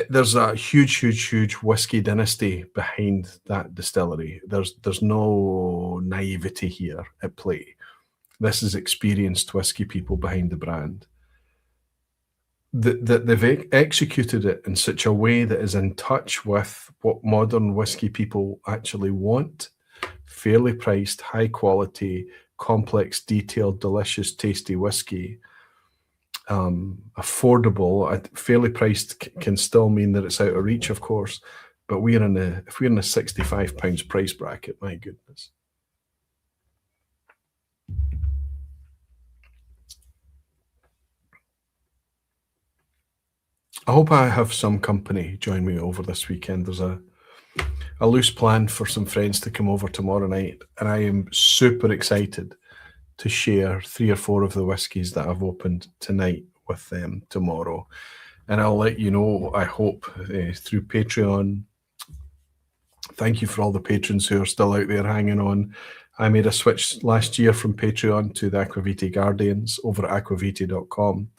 There's a huge whiskey dynasty behind that distillery. There's no naivety here at play. This is experienced whiskey people behind the brand. They've executed it in such a way that is in touch with what modern whiskey people actually want. Fairly priced, high quality, complex, detailed, delicious, tasty whiskey. Affordable, fairly priced can still mean that it's out of reach, of course, but if we're in the £65 price bracket, my goodness. I hope I have some company join me over this weekend. There's a loose plan for some friends to come over tomorrow night, and I am super excited to share 3 or 4 of the whiskies that I've opened tonight with them tomorrow. And I'll let you know, I hope, through Patreon. Thank you for all the patrons who are still out there hanging on. I made a switch last year from Patreon to the Aquavitae Guardians over at aquavitae.com.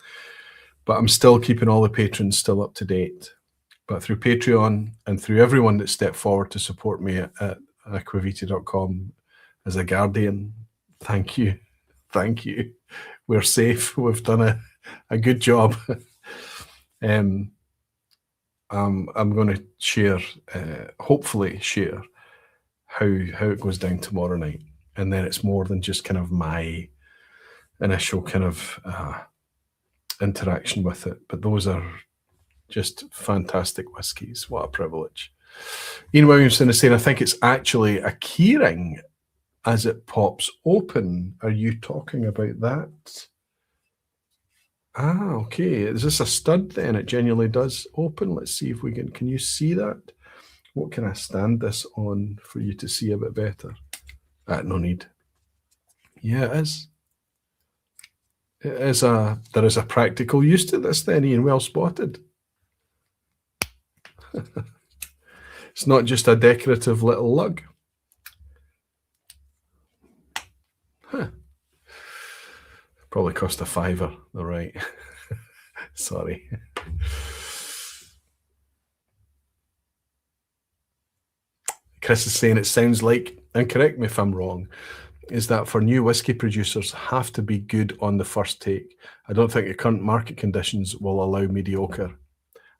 But I'm still keeping all the patrons still up to date. But through Patreon and through everyone that stepped forward to support me at aquavitae.com as a guardian, thank you. Thank you. We're safe. We've done a good job. I'm going to share, hopefully share how it goes down tomorrow night. And then it's more than just kind of my initial kind of interaction with it. But those are just fantastic whiskies. What a privilege. Ian Williamson is saying, I think it's actually a keyring as it pops open. Are you talking about that? Ah, okay. Is this a stud then? It genuinely does open. Let's see if we can you see that? What can I stand this on for you to see a bit better? No need. Yeah, it is. There is a practical use to this then, Ian. Well spotted. It's not just a decorative little lug. Huh. Probably cost a £5. All right. Sorry. Chris is saying it sounds like, and correct me if I'm wrong, is that for new whiskey producers have to be good on the first take. I don't think the current market conditions will allow mediocre.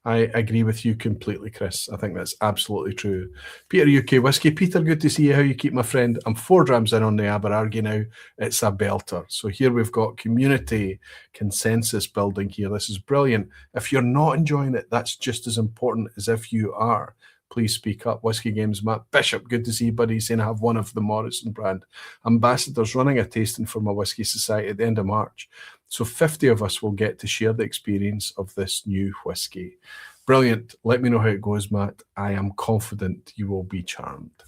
I agree with you completely, Chris. I think that's absolutely true. Peter, UK Whiskey. Peter, good to see you. How you keep, my friend? I'm 4 drams in on the Aberargie now. It's a belter. So here we've got community consensus building here. This is brilliant. If you're not enjoying it, that's just as important as if you are. Please speak up. Whiskey Games, Matt Bishop, good to see you, buddy. Saying I have one of the Morrison brand ambassadors running a tasting for my Whiskey Society at the end of March. So 50 of us will get to share the experience of this new whiskey. Brilliant. Let me know how it goes, Matt. I am confident you will be charmed.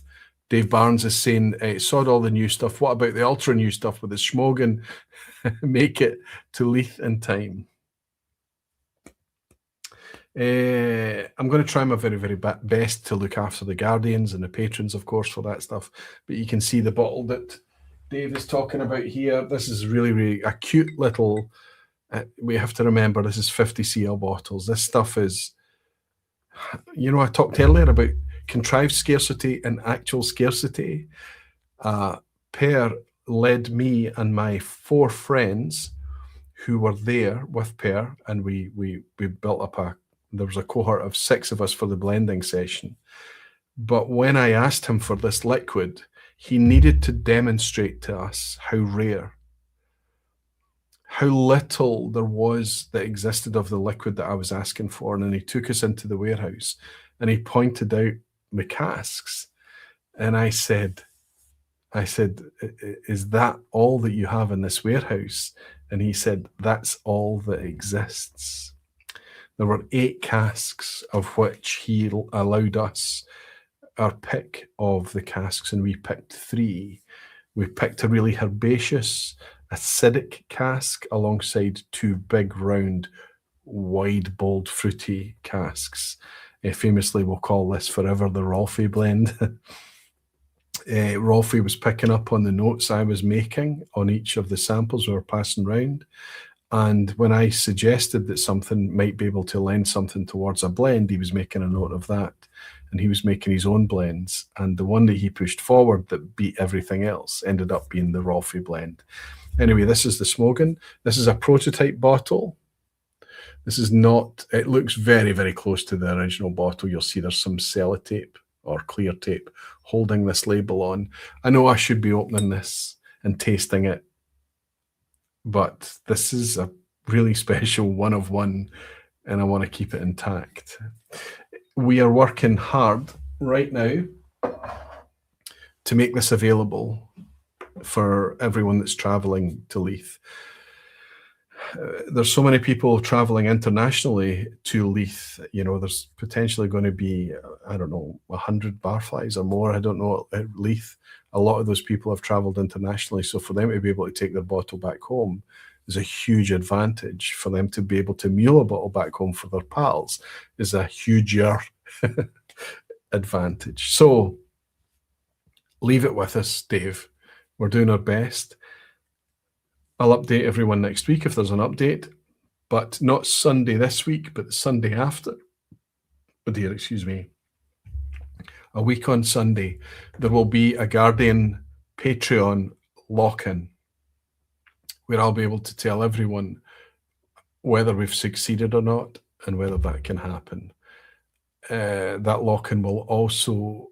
Dave Barnes is saying, sod all the new stuff. What about the ultra new stuff with the Smögen? Make it to Leith in time. I'm going to try my very, very best to look after the Guardians and the patrons, of course, for that stuff. But you can see the bottle that Dave is talking about here. This is really, really a cute little, we have to remember this is 50 cl bottles. This stuff is, you know, I talked earlier about contrived scarcity and actual scarcity. Per led me and my 4 friends who were there with Per, and we built up there was a cohort of 6 of us for the blending session. But when I asked him for this liquid, he needed to demonstrate to us how rare, how little there was that existed of the liquid that I was asking for. And then he took us into the warehouse and he pointed out the casks. And I said, is that all that you have in this warehouse? And he said, that's all that exists. There were 8 casks, of which he allowed us our pick of the casks, and we picked 3. We picked a really herbaceous, acidic cask alongside 2 big, round, wide, bold, fruity casks. Famously, we'll call this forever the Rolfie blend. Rolfie was picking up on the notes I was making on each of the samples we were passing round. And when I suggested that something might be able to lend something towards a blend, he was making a note of that. And he was making his own blends. And the one that he pushed forward that beat everything else ended up being the Rolfie blend. Anyway, this is the Smögen. This is a prototype bottle. This is not, it looks very, very close to the original bottle. You'll see there's some sellotape or clear tape holding this label on. I know I should be opening this and tasting it, but this is a really special one of one, and I want to keep it intact. We are working hard right now to make this available for everyone that's traveling to Leith. There's so many people traveling internationally to Leith. You know, there's potentially going to be, I don't know, 100 Barflies or more. I don't know, at Leith. A lot of those people have traveled internationally. So for them to be able to take their bottle back home is a huge advantage. For them to be able to mule a bottle back home for their pals is a huger advantage. So leave it with us, Dave. We're doing our best. I'll update everyone next week if there's an update, but not Sunday this week, but the Sunday after. Oh dear, excuse me. A week on Sunday, there will be a Guardian Patreon lock-in where I'll be able to tell everyone whether we've succeeded or not and whether that can happen. That lock-in will also,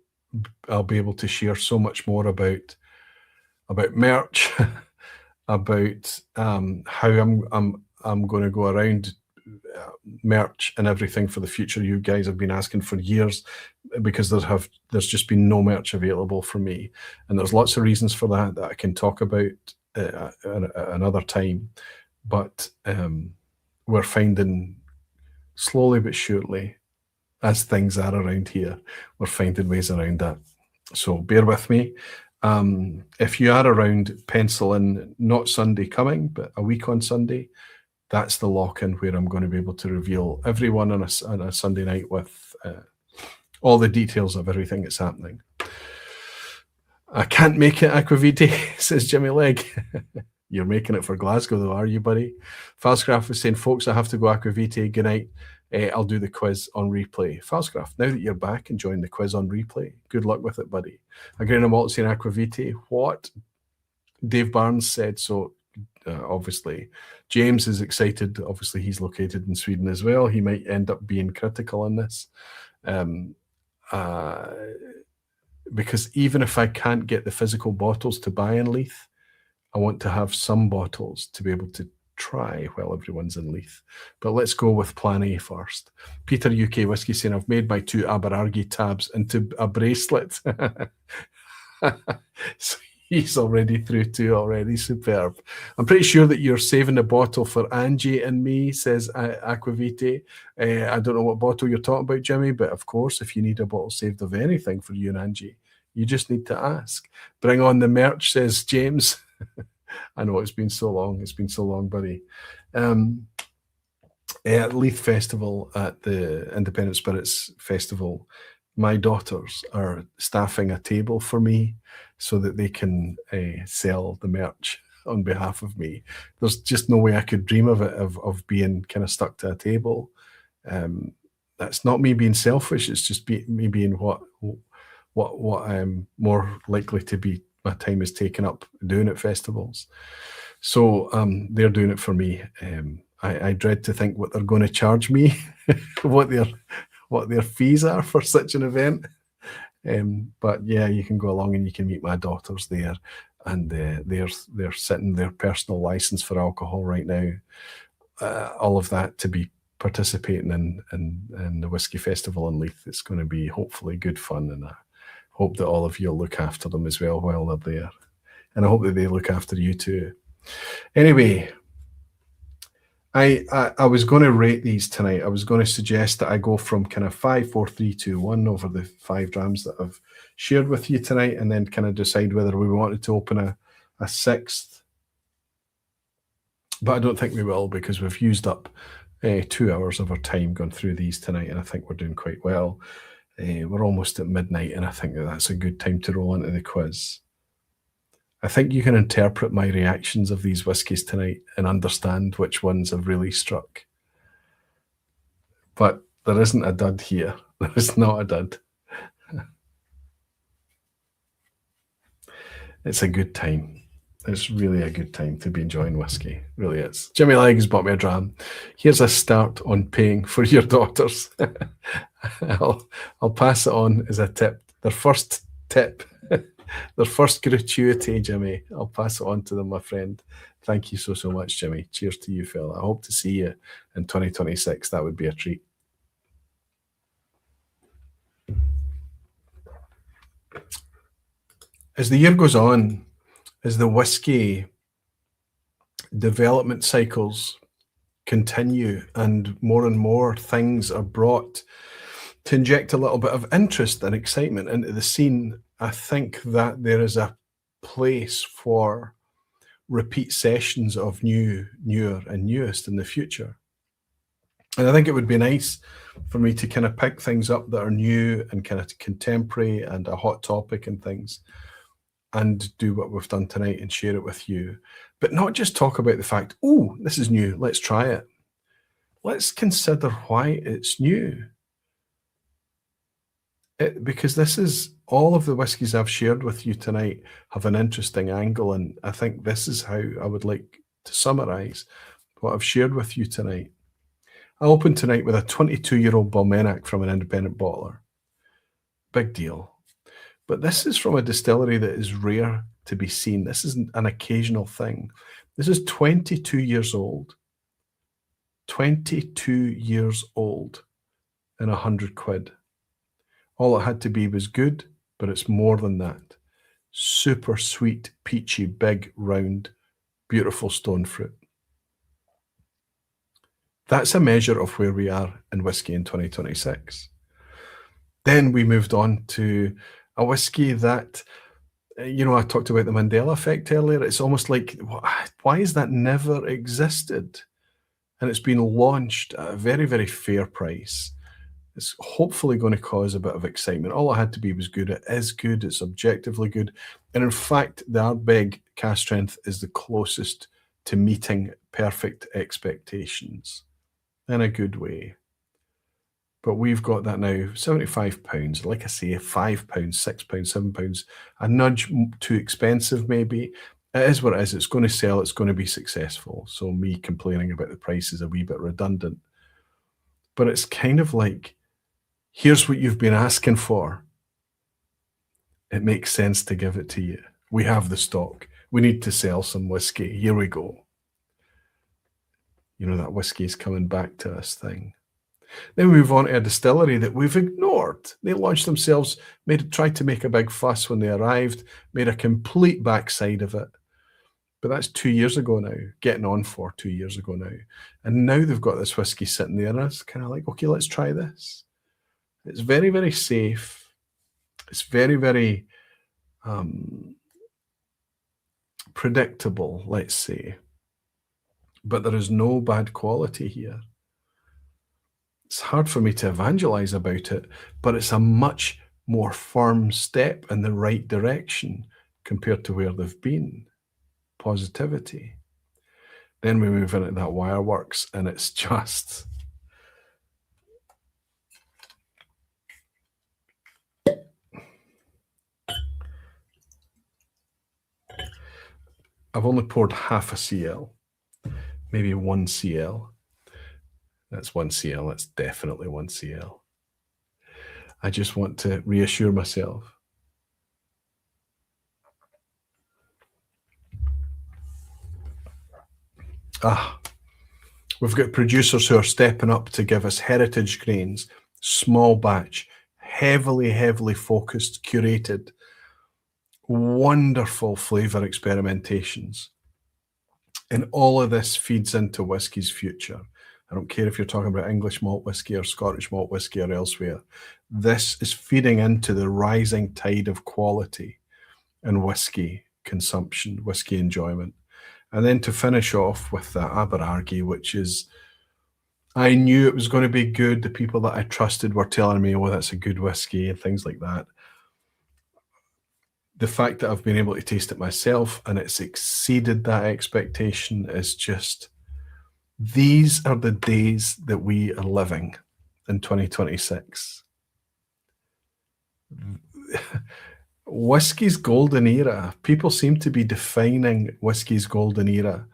I'll be able to share so much more about merch, about how I'm going to go around merch and everything for the future. You guys have been asking for years because there's just been no merch available for me, and there's lots of reasons for that I can talk about another time. But we're finding slowly but surely, as things are around here, we're finding ways around that. So bear with me. If you are around, pencil in not Sunday coming, but a week on Sunday. That's the lock-in where I'm going to be able to reveal everyone on a Sunday night with all the details of everything that's happening. I can't make it, Aquavite, says Jimmy Legg. You're making it for Glasgow though, are you, buddy? Falsgraf was saying, folks, I have to go, Aquavite. Good night. I'll do the quiz on replay. Falsgraf, now that you're back, enjoying the quiz on replay. Good luck with it, buddy. Agrena Malt saying, Aquavite, what? Dave Barnes said so. Obviously, James is excited. Obviously, he's located in Sweden as well. He might end up being critical on this. Because even if I can't get the physical bottles to buy in Leith, I want to have some bottles to be able to try while everyone's in Leith. But let's go with plan A first. Peter UK Whiskey saying, I've made my 2 Aberargie tabs into a bracelet. So he's already through 2 already. Superb. I'm pretty sure that you're saving a bottle for Angie and me, says Aquavite. I don't know what bottle you're talking about, Jimmy, but of course, if you need a bottle saved of anything for you and Angie, you just need to ask. Bring on the merch, says James. I know it's been so long. It's been so long, buddy. At Leith Festival, at the Independent Spirits Festival, my daughters are staffing a table for me so that they can sell the merch on behalf of me. There's just no way I could dream of it, of being kind of stuck to a table. That's not me being selfish. It's just me being what I'm more likely to be. My time is taken up doing at festivals. So they're doing it for me. I dread to think what they're going to charge me, what their fees are for such an event. But yeah, you can go along and you can meet my daughters there, and they're setting their personal license for alcohol right now. All of that to be participating in the Whiskey Festival in Leith. It's going to be hopefully good fun, and I hope that all of you will look after them as well while they're there. And I hope that they look after you too. Anyway, I was going to rate these tonight. I was going to suggest that I go from kind of 5, 4, 3, 2, 1 over the 5 drams that I've shared with you tonight, and then kind of decide whether we wanted to open a sixth. But I don't think we will, because we've used up 2 hours of our time going through these tonight, and I think we're doing quite well. We're almost at midnight, and I think that's a good time to roll into the quiz. I think you can interpret my reactions of these whiskies tonight and understand which ones have really struck. But there isn't a dud here. There is not a dud. It's a good time. It's really a good time to be enjoying whiskey. It really is. Jimmy Leggs bought me a dram. Here's a start on paying for your daughters. I'll pass it on as a tip. Their first tip. Their first gratuity, Jimmy. I'll pass it on to them, my friend. Thank you so much, Jimmy. Cheers to you, fella. I hope to see you in 2026. That would be a treat. As the year goes on, as the whiskey development cycles continue and more things are brought to inject a little bit of interest and excitement into the scene, I think that there is a place for repeat sessions of newer and newest in the future. And I think it would be nice for me to kind of pick things up that are new and kind of contemporary and a hot topic and things, and do what we've done tonight and share it with you. But not just talk about the fact, oh, this is new, let's try it. Let's consider why it's new. Because this is, all of the whiskies I've shared with you tonight have an interesting angle, and I think this is how I would like to summarise what I've shared with you tonight. I opened tonight with a 22-year-old Balmenach from an independent bottler. Big deal. But this is from a distillery that is rare to be seen. This isn't an occasional thing. This is 22 years old. 22 years old and 100 quid. All it had to be was good, but it's more than that. Super sweet, peachy, big, round, beautiful stone fruit. That's a measure of where we are in whiskey in 2026. Then we moved on to a whiskey that, you know, I talked about the Mandela effect earlier. It's almost like, why has that never existed? And it's been launched at a very, very fair price. It's hopefully going to cause a bit of excitement. All it had to be was good. It is good. It's objectively good. And in fact, the Ardbeg cask strength is the closest to meeting perfect expectations in a good way. But we've got that now, £75. Like I say, £5, £6, £7, a nudge too expensive maybe. It is what it is. It's going to sell. It's going to be successful. So me complaining about the price is a wee bit redundant. But it's kind of like, here's what you've been asking for. It makes sense to give it to you. We have the stock. We need to sell some whiskey. Here we go. You know, that whiskey is coming back to us thing. Then we move on to a distillery that we've ignored. They launched themselves, tried to make a big fuss when they arrived, made a complete backside of it. But that's 2 years ago now, getting on for 2 years ago now. And now they've got this whiskey sitting there, and it's kind of like, okay, let's try this. It's very, very safe. It's very, very predictable, let's say. But there is no bad quality here. It's hard for me to evangelize about it, but it's a much more firm step in the right direction compared to where they've been. Positivity. Then we move into that Wireworks, and it's just... I've only poured half a CL, maybe 1 CL. That's 1 CL. That's definitely 1 CL. I just want to reassure myself. We've got producers who are stepping up to give us heritage grains, small batch, heavily focused, curated, wonderful flavour experimentations. And all of this feeds into whiskey's future. I don't care if you're talking about English malt whiskey or Scottish malt whiskey or elsewhere. This is feeding into the rising tide of quality and whiskey consumption, whiskey enjoyment. And then to finish off with the Aberargie, which is, I knew it was going to be good. The people that I trusted were telling me, oh, that's a good whiskey and things like that. The fact that I've been able to taste it myself and it's exceeded that expectation is just, these are the days that we are living in 2026. Whiskey's golden era. People seem to be defining whiskey's golden era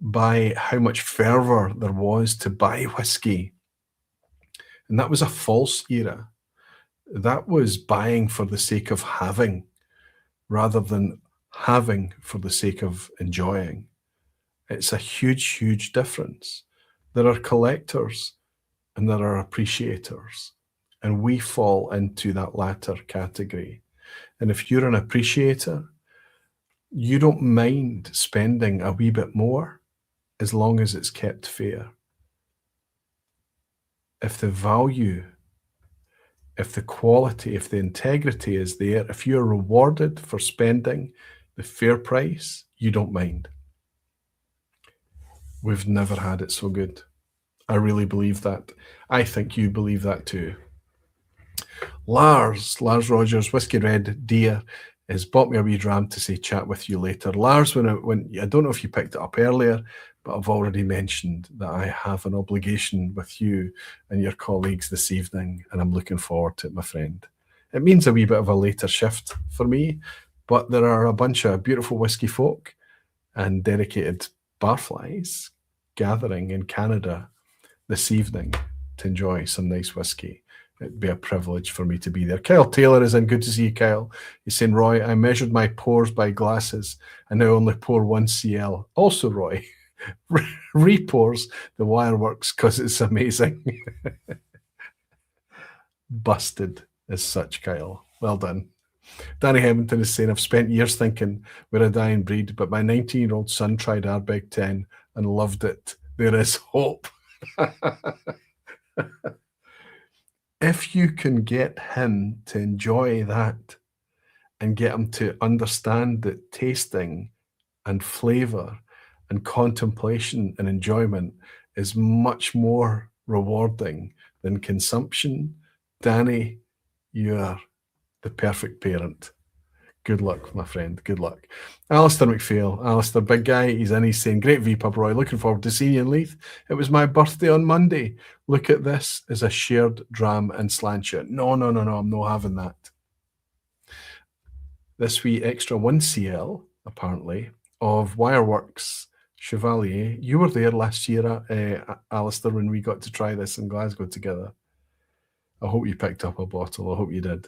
by how much fervor there was to buy whiskey. And that was a false era. That was buying for the sake of having, rather than having for the sake of enjoying. It's a huge, huge difference. There are collectors and there are appreciators, and we fall into that latter category. And if you're an appreciator, you don't mind spending a wee bit more as long as it's kept fair. If the value, if the quality, if the integrity is there, if you're rewarded for spending the fair price, you don't mind. We've never had it so good. I really believe that. I think you believe that too. Lars Rogers, Whiskey Red Deer, has bought me a wee dram to say chat with you later. Lars, when I don't know if you picked it up earlier, but I've already mentioned that I have an obligation with you and your colleagues this evening, and I'm looking forward to it, my friend. It means a wee bit of a later shift for me, but there are a bunch of beautiful whiskey folk and dedicated barflies gathering in Canada this evening to enjoy some nice whiskey. It'd be a privilege for me to be there. Kyle Taylor is in. Good to see you, Kyle. He's saying, Roy, I measured my pours by glasses and now only pour 1 cl. Also, Roy, re-pours the Wireworks because it's amazing. Busted as such, Kyle. Well done. Danny Hamilton is saying, I've spent years thinking we're a dying breed, but my 19-year-old son tried Ardbeg 10 and loved it. There is hope. If you can get him to enjoy that and get him to understand that tasting and flavour and contemplation and enjoyment is much more rewarding than consumption, Danny, you are the perfect parent. Good luck, my friend. Good luck. Alistair McPhail. Alistair, big guy. He's in. He's saying, great vPub, Roy. Looking forward to seeing you in Leith. It was my birthday on Monday. Look at this as a shared dram and slancher. No. I'm not having that. This wee extra 1 cl, apparently, of Wireworks Chevallier. You were there last year, Alistair, when we got to try this in Glasgow together. I hope you picked up a bottle. I hope you did.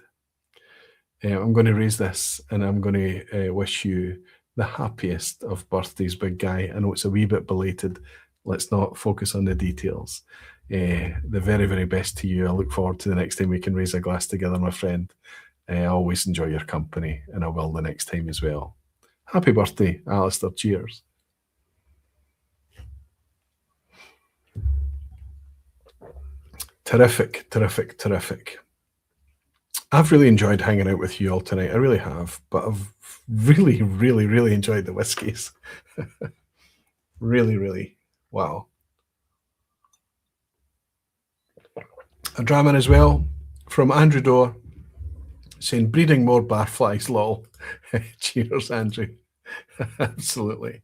I'm going to raise this and I'm going to wish you the happiest of birthdays, big guy. I know it's a wee bit belated. Let's not focus on the details. The very, very best to you. I look forward to the next time we can raise a glass together, my friend. I always enjoy your company and I will the next time as well. Happy birthday, Alistair. Cheers. Terrific. I've really enjoyed hanging out with you all tonight. I really have, but I've really, really, really enjoyed the whiskies. Really. Wow. A drama as well from Andrew Dorr saying, breeding more barflies, lol. Cheers, Andrew. Absolutely.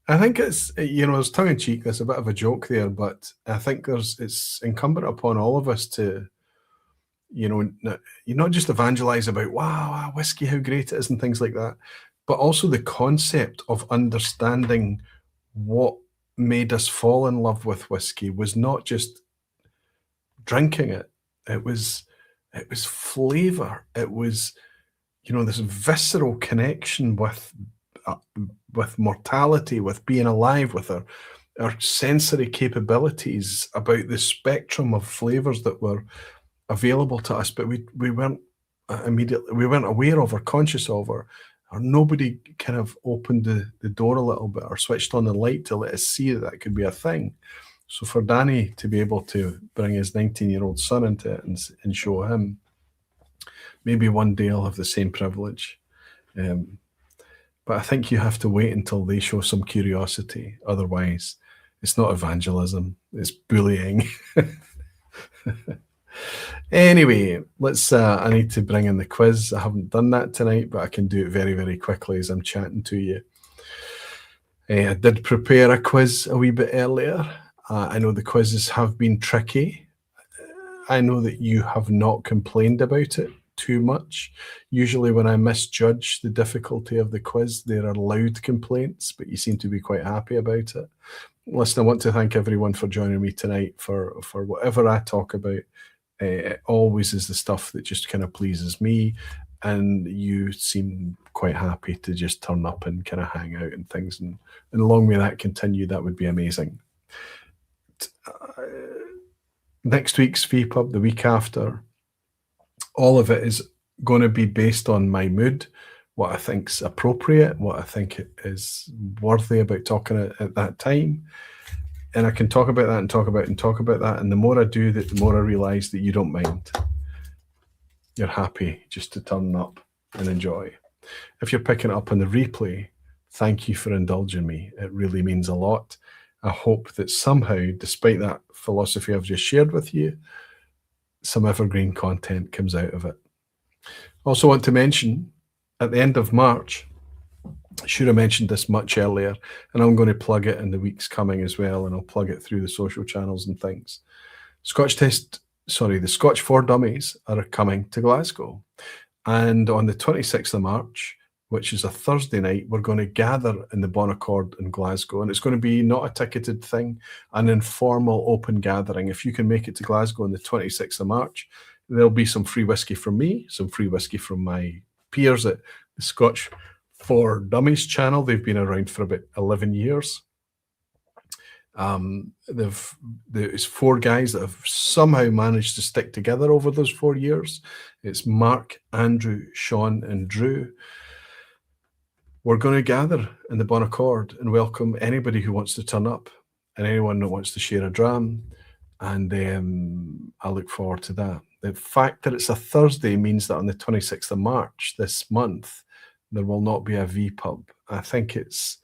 I think it's, it's tongue-in-cheek. There's a bit of a joke there, but I think it's incumbent upon all of us to, you not just evangelize about, wow, whiskey, how great it is and things like that, but also the concept of understanding what made us fall in love with whiskey was not just drinking it. It was flavor. It was, this visceral connection with mortality, with being alive, with our sensory capabilities, about the spectrum of flavors that were available to us, but we weren't aware of or conscious of or or nobody kind of opened the door a little bit or switched on the light to let us see that could be a thing. So for Danny to be able to bring his 19-year-old son into it and show him, maybe one day I'll have the same privilege. But I think you have to wait until they show some curiosity. Otherwise, it's not evangelism, it's bullying. Anyway, let's. I need to bring in the quiz. I haven't done that tonight, but I can do it very, very quickly as I'm chatting to you. I did prepare a quiz a wee bit earlier. I know the quizzes have been tricky. I know that you have not complained about it too much. Usually when I misjudge the difficulty of the quiz, there are loud complaints, but you seem to be quite happy about it. Listen, I want to thank everyone for joining me tonight for whatever I talk about. It always is the stuff that just kind of pleases me, and you seem quite happy to just turn up and kind of hang out and things, and long may that continue. That would be amazing. Next week's vPub, the week after, all of it is going to be based on my mood, what I think's appropriate, what I think is worthy about talking at that time. And I can talk about that and talk about it and talk about that. And the more I do that, the more I realize that you don't mind. You're happy just to turn up and enjoy. If you're picking it up on the replay, thank you for indulging me. It really means a lot. I hope that somehow, despite that philosophy I've just shared with you, some evergreen content comes out of it. Also want to mention, at the end of March, I should have mentioned this much earlier, and I'm going to plug it in the weeks coming as well, and I'll plug it through the social channels and things. The Scotch for Dummies are coming to Glasgow. And on the 26th of March, which is a Thursday night, we're going to gather in the Bon Accord in Glasgow. And it's going to be not a ticketed thing, an informal open gathering. If you can make it to Glasgow on the 26th of March, there'll be some free whiskey from me, some free whiskey from my peers at the Scotch for Dummies channel. They've been around for about 11 years. There's 4 guys that have somehow managed to stick together over those 4 years. It's Mark, Andrew, Sean, and Drew. We're going to gather in the Bon Accord and welcome anybody who wants to turn up and anyone that wants to share a dram. And I look forward to that. The fact that it's a Thursday means that on the 26th of March this month, there will not be a vPub. I think it's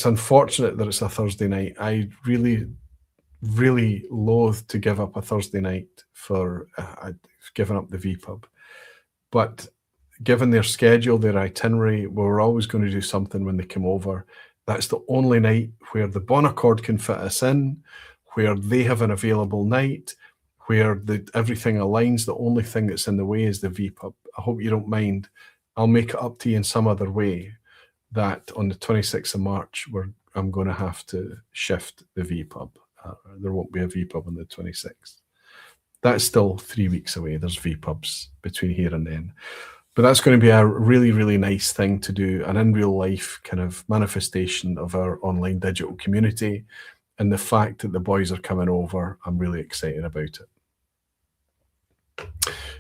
unfortunate that it's a Thursday night. I really, really loathe to give up a Thursday night for giving up the vPub. But given their schedule, their itinerary, we're always going to do something when they come over. That's the only night where the Bon Accord can fit us in, where they have an available night, where everything aligns. The only thing that's in the way is the vPub. I hope you don't mind. I'll make it up to you in some other way that on the 26th of March, I'm going to have to shift the vPub. There won't be a vPub on the 26th. That's still 3 weeks away. There's vPubs between here and then. But that's going to be a really, really nice thing to do, an in real life kind of manifestation of our online digital community. And the fact that the boys are coming over, I'm really excited about it.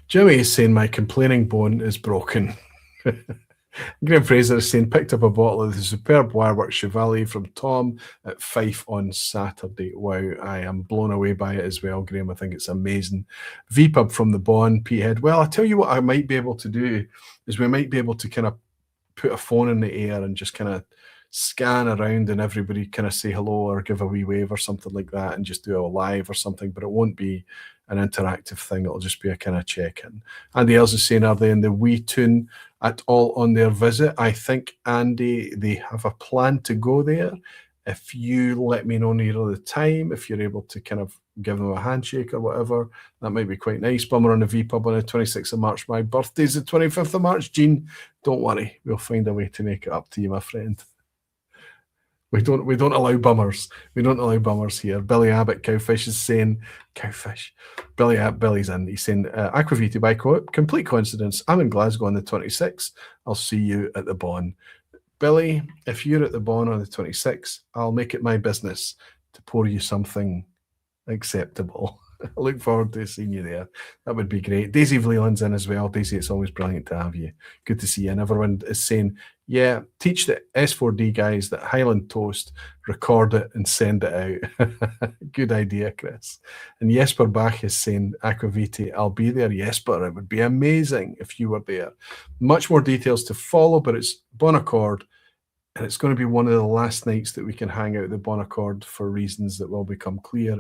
Jimmy is saying my complaining bone is broken. Graham Fraser is saying picked up a bottle of the superb Wireworks Chevallier from Tom at Fife on Saturday. Wow, I am blown away by it as well, Graham. I think it's amazing. vPub from the Bon, Peathead. Well, I tell you what I might be able to do is we might be able to kind of put a phone in the air and just kind of scan around and everybody kind of say hello or give a wee wave or something like that and just do a live or something, but it won't be an interactive thing. It'll just be a kind of check-in. Andy else is saying, are they in the wee tune at all on their visit? I think, Andy, they have a plan to go there. If you let me know near the time, if you're able to kind of give them a handshake or whatever, that might be quite nice. Bummer on the vPub on the 26th of March. My birthday's the 25th of March. Jean, don't worry. We'll find a way to make it up to you, my friend. We don't allow bummers. We don't allow bummers here. Billy Abbott, Cowfish, is saying, Cowfish. Billy's in. He's saying, Aquaviti by complete coincidence. I'm in Glasgow on the 26th. I'll see you at the Bon. Billy, if you're at the Bon on the 26th, I'll make it my business to pour you something acceptable. I look forward to seeing you there. That would be great. Daisy Vleeland's in as well. Daisy, it's always brilliant to have you. Good to see you. And everyone is saying, yeah, teach the S4D guys that Highland Toast, record it and send it out. Good idea, Chris. And Jesper Bach is saying, Aquavite, I'll be there. Jesper, it would be amazing if you were there. Much more details to follow, but it's Bon Accord. And it's going to be one of the last nights that we can hang out at the Bon Accord for reasons that will become clear.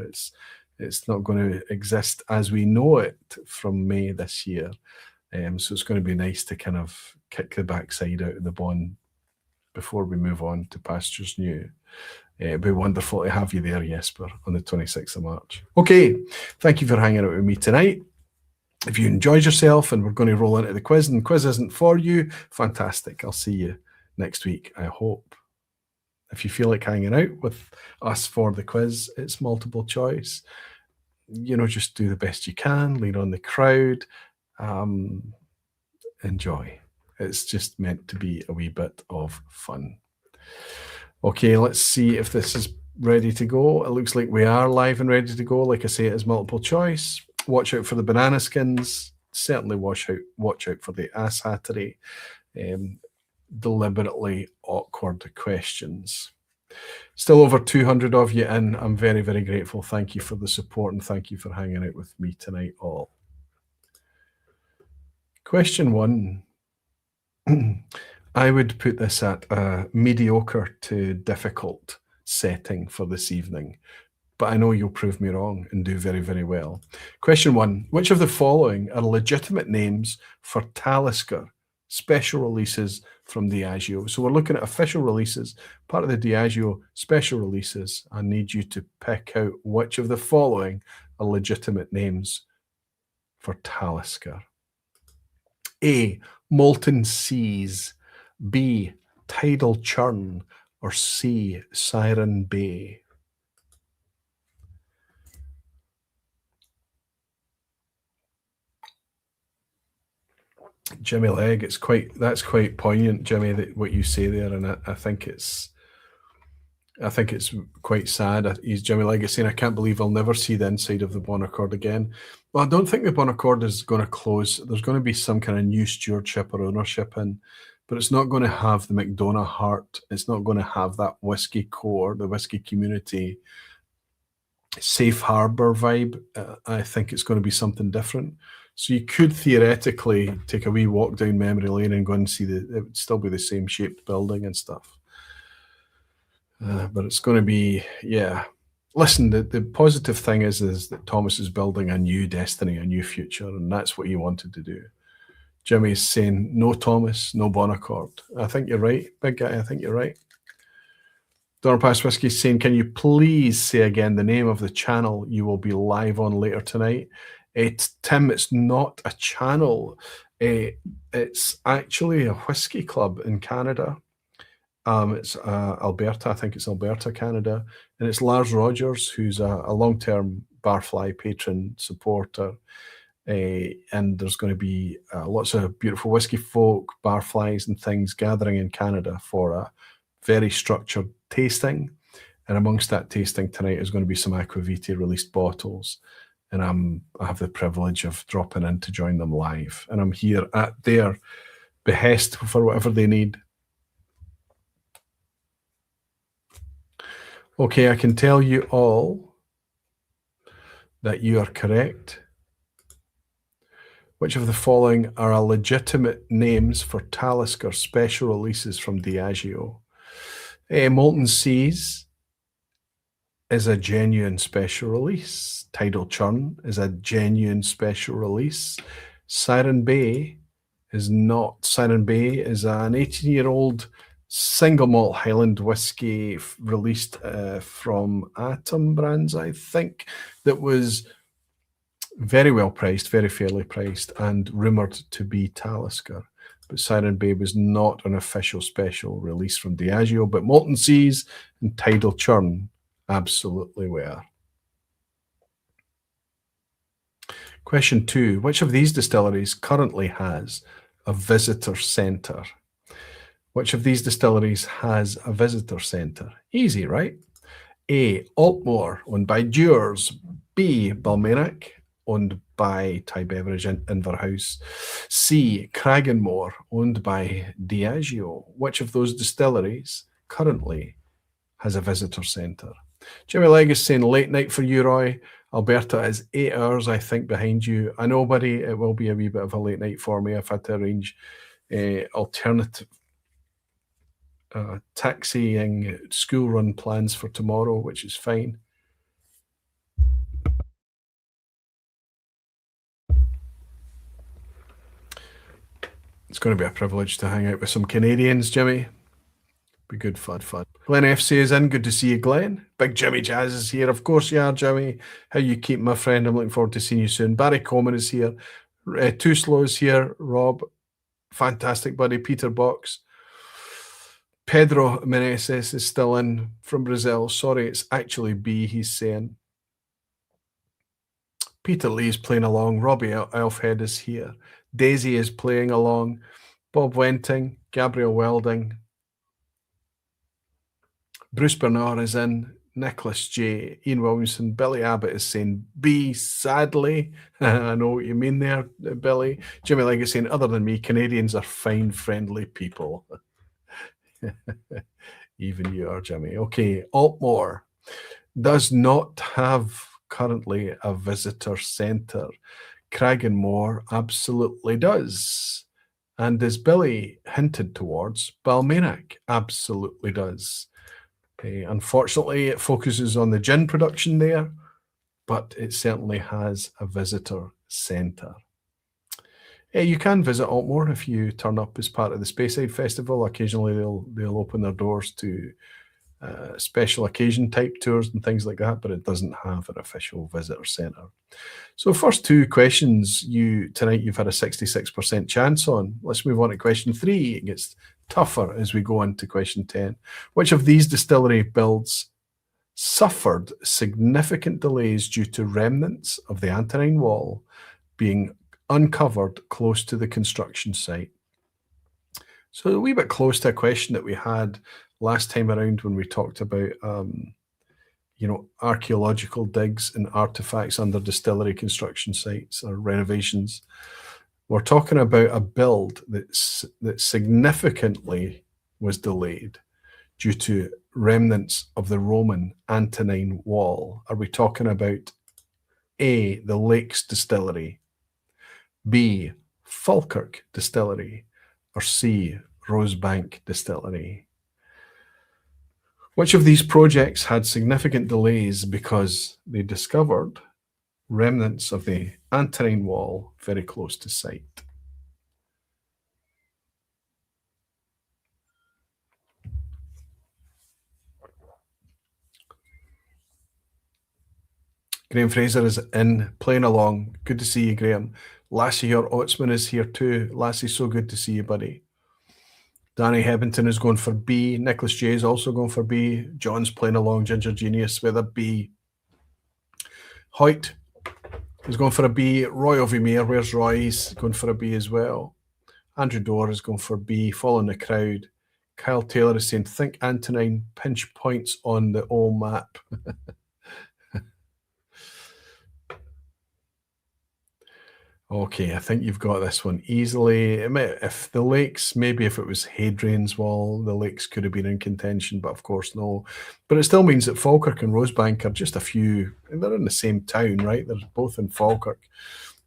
It's not going to exist as we know it from May this year. So it's going to be nice to kind of kick the backside out of the Bon before we move on to pastures new. It'd be wonderful to have you there, Jesper, on the 26th of March. Okay, thank you for hanging out with me tonight. If you enjoyed yourself and we're going to roll into the quiz and the quiz isn't for you, fantastic. I'll see you next week, I hope. If you feel like hanging out with us for the quiz, it's multiple choice. You know, just do the best you can, lean on the crowd, enjoy. It's just meant to be a wee bit of fun. Okay, let's see if this is ready to go. It looks like we are live and ready to go. Like I say, it is multiple choice. Watch out for the banana skins. Certainly watch out for the asshattery. Deliberately awkward questions. Still over 200 of you in. I'm very, very grateful. Thank you for the support and thank you for hanging out with me tonight all. Question 1. I would put this at a mediocre to difficult setting for this evening, but I know you'll prove me wrong and do very, very well. Question 1. Which of the following are legitimate names for Talisker special releases from Diageo? So we're looking at official releases, part of the Diageo special releases. I need you to pick out which of the following are legitimate names for Talisker. A, Molten Seas, B, Tidal Churn, or C, Siren Bay. Jimmy Legg, that's quite poignant, Jimmy, what you say there, and I think it's quite sad. Jimmy Legg is saying, I can't believe I'll never see the inside of the Bon Accord again. Well, I don't think the Bon Accord is going to close. There's going to be some kind of new stewardship or ownership in, but it's not going to have the McDonagh heart. It's not going to have that whiskey core, the whiskey community, safe harbor vibe. I think it's going to be something different. So you could theoretically take a wee walk down memory lane and go and see it would still be the same shaped building and stuff. But it's going to be, yeah. Listen, the positive thing is that Thomas is building a new destiny, a new future, and that's what he wanted to do. Jimmy's saying, no Thomas, no Bon Accord. I think you're right, big guy, I think you're right. Donnerpass Whiskey's saying, can you please say again the name of the channel you will be live on later tonight? Tim, it's not a channel. It's actually a whiskey club in Canada. It's Alberta, I think it's Alberta, Canada. And it's Lars Rogers, who's a long-term Barfly patron supporter. And there's going to be lots of beautiful whiskey folk, Barflies and things gathering in Canada for a very structured tasting. And amongst that tasting tonight is going to be some Aquavite released bottles. And I have the privilege of dropping in to join them live. And I'm here at their behest for whatever they need. Okay, I can tell you all that you are correct. Which of the following are legitimate names for Talisker special releases from Diageo? Molten Seas is a genuine special release. Tidal Churn is a genuine special release. Siren Bay is not. Siren Bay is an 18-year-old single malt Highland whiskey released from Atom Brands, I think, that was very well priced, very fairly priced, and rumoured to be Talisker. But Siren Bay was not an official special release from Diageo, but Molten Seas and Tidal Churn absolutely were. Question 2. Which of these distilleries currently has a visitor centre? Which of these distilleries has a visitor centre? Easy, right? A. Altmore, owned by Dewars, B, Balmenach, owned by Thai Beverage Inverhouse. C, Cragganmore, owned by Diageo. Which of those distilleries currently has a visitor centre? Jimmy Legg is saying late night for you, Roy. Alberta is 8 hours, I think, behind you. I know, buddy, it will be a wee bit of a late night for me. I've had to arrange alternative taxiing school run plans for tomorrow, which is fine. It's going to be a privilege to hang out with some Canadians, Jimmy. Be good fun. Glenn FC is in. Good to see you, Glenn. Big Jimmy Jazz is here. Of course you are, Jimmy. How you keep, my friend? I'm looking forward to seeing you soon. Barry Coleman is here. Too Slow is here. Rob, fantastic, buddy. Peter Box. Pedro Meneses is still in from Brazil. Sorry, it's actually B, he's saying. Peter Lee is playing along. Robbie Elfhead is here. Daisy is playing along. Bob Wenting, Gabriel Welding. Bruce Bernard is in. Nicholas J. Ian Williamson. Billy Abbott is saying B, sadly. I know what you mean there, Billy. Jimmy Legg is saying, other than me, Canadians are fine, friendly people. Even you are, Jimmy. Okay, Altmore does not have currently a visitor centre. Cragganmore absolutely does. And as Billy hinted towards, Balmenach absolutely does. Unfortunately, it focuses on the gin production there, but it certainly has a visitor centre. You can visit Altmore if you turn up as part of the Speyside Festival. Occasionally, they'll open their doors to special occasion type tours and things like that, but it doesn't have an official visitor centre. So first two questions tonight you've had a 66% chance on. Let's move on to question 3. It gets tougher as we go into question 10. Which of these distillery builds suffered significant delays due to remnants of the Antonine Wall being uncovered close to the construction site? So a wee bit close to a question that we had last time around when we talked about archaeological digs and artifacts under distillery construction sites or renovations. We're talking about a build that significantly was delayed due to remnants of the Roman Antonine Wall. Are we talking about A, the Lakes Distillery, B, Falkirk Distillery, or C, Rosebank Distillery? Which of these projects had significant delays because they discovered remnants of the Antonine Wall very close to site? Graham Fraser is in, playing along. Good to see you, Graham. Lassie, your Otsman is here too. Lassie, so good to see you, buddy. Danny Hebbington is going for B. Nicholas J is also going for B. John's playing along. Ginger Genius with a B. Hoyt is going for a B. Roy Ovimere, where's Roy? He's going for a B as well. Andrew Dorr is going for B, following the crowd. Kyle Taylor is saying, think Antonine, pinch points on the old map. Okay, I think you've got this one easily. If the lakes, maybe if it was Hadrian's Wall, the lakes could have been in contention, but of course no. But it still means that Falkirk and Rosebank are just a few, they're in the same town, right? They're both in Falkirk.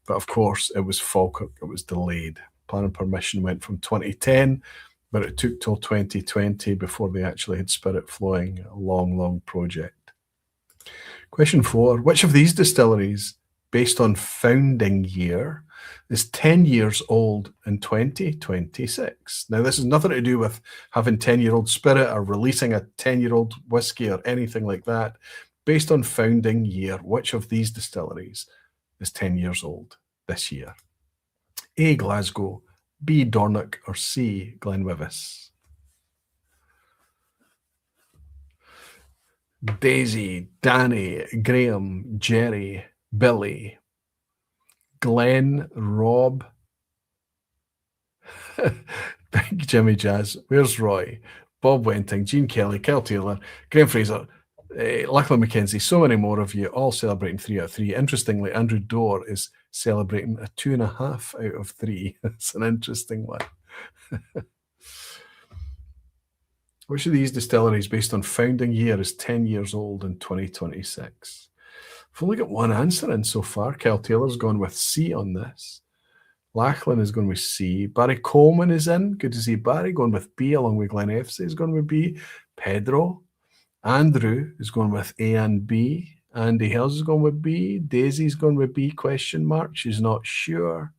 But of course, it was Falkirk, it was delayed. Planning permission went from 2010, but it took till 2020 before they actually had spirit flowing. A long, long project. Question 4, which of these distilleries, based on founding year, is 10 years old in 2026? Now, this has nothing to do with having 10-year-old spirit or releasing a 10-year-old whiskey or anything like that. Based on founding year, which of these distilleries is 10 years old this year? A, Glasgow, B, Dornoch, or C, Glenwivis? Daisy, Danny, Graham, Jerry, Billy, Glenn, Rob, Big Jimmy Jazz, where's Roy, Bob Wenting, Gene Kelly, Kyle Taylor, Graham Fraser. Lachlan McKenzie, so many more of you, all celebrating 3 out of 3. Interestingly, Andrew Dorr is celebrating a 2.5 out of 3. It's an interesting one. Which of these distilleries, based on founding year, is 10 years old in 2026? I've only got one answer in so far. Kyle Taylor's gone with C on this. Lachlan is going with C. Barry Coleman is in. Good to see Barry going with B, along with Glenn F. is going with B. Pedro. Andrew is going with A and B. Andy Hills is going with B. Daisy's going with B, question mark. She's not sure.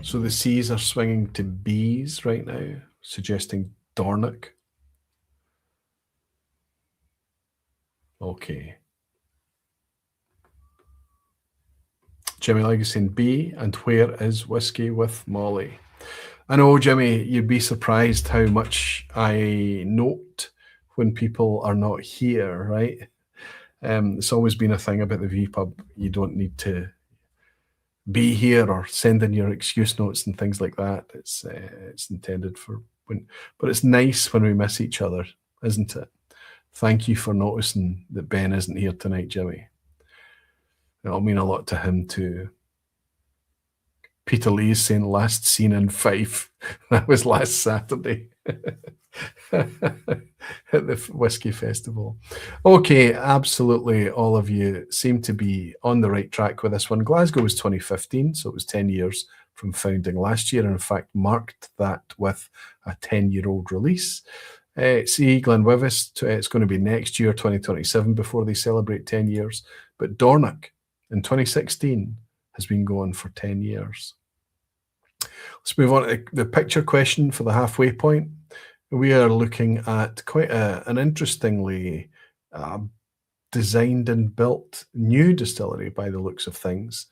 So the C's are swinging to B's right now, suggesting Dornoch. Okay. Jimmy Legacy in B, and where is Whiskey with Molly? I know, Jimmy, you'd be surprised how much I note when people are not here, right? It's always been a thing about the vPub. You don't need to be here or send in your excuse notes and things like that. It's intended for when, but it's nice when we miss each other, isn't it? Thank you for noticing that Ben isn't here tonight, Jimmy. It'll mean a lot to him too. Peter Lee is saying last seen in Fife. That was last Saturday at the Whiskey Festival. Okay, absolutely. All of you seem to be on the right track with this one. Glasgow was 2015, so it was 10 years from founding last year, and in fact marked that with a 10-year-old release. See, Glenwivis, it's going to be next year, 2027, before they celebrate 10 years. But Dornoch in 2016 has been going for 10 years. Let's move on to the picture question for the halfway point. We are looking at quite an interestingly designed and built new distillery by the looks of things.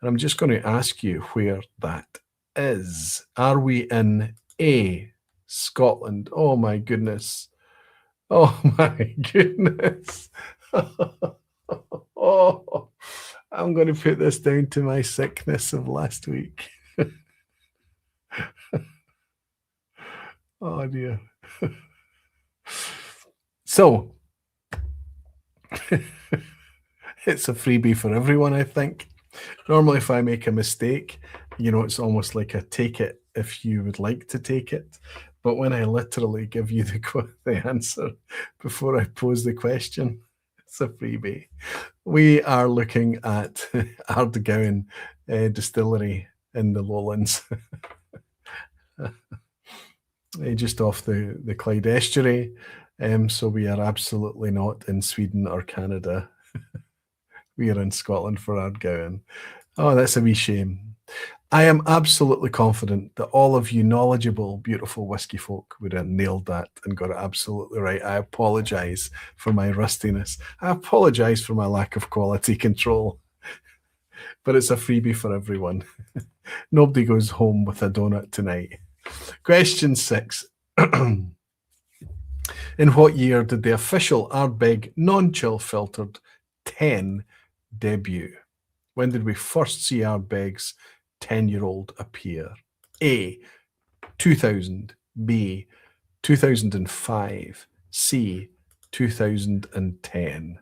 And I'm just going to ask you where that is. Are we in A, Scotland? Oh my goodness. Oh my goodness. Oh, I'm going to put this down to my sickness of last week. Oh dear. So it's a freebie for everyone, I think. Normally, if I make a mistake, you know, it's almost like a take it if you would like to take it. But when I literally give you the answer before I pose the question, it's a freebie. We are looking at Ardgowan Distillery in the Lowlands. Just off the Clyde estuary. So we are absolutely not in Sweden or Canada. We are in Scotland for Ardgowan. Oh, that's a wee shame. I am absolutely confident that all of you knowledgeable, beautiful whiskey folk would have nailed that and got it absolutely right. I apologise for my rustiness. I apologise for my lack of quality control. But it's a freebie for everyone. Nobody goes home with a donut tonight. Question 6. In what year did the official Ardbeg non-chill filtered 10 debut? When did we first see Ardbeg's 10-year-old appear? A, 2000, B, 2005, C, 2010.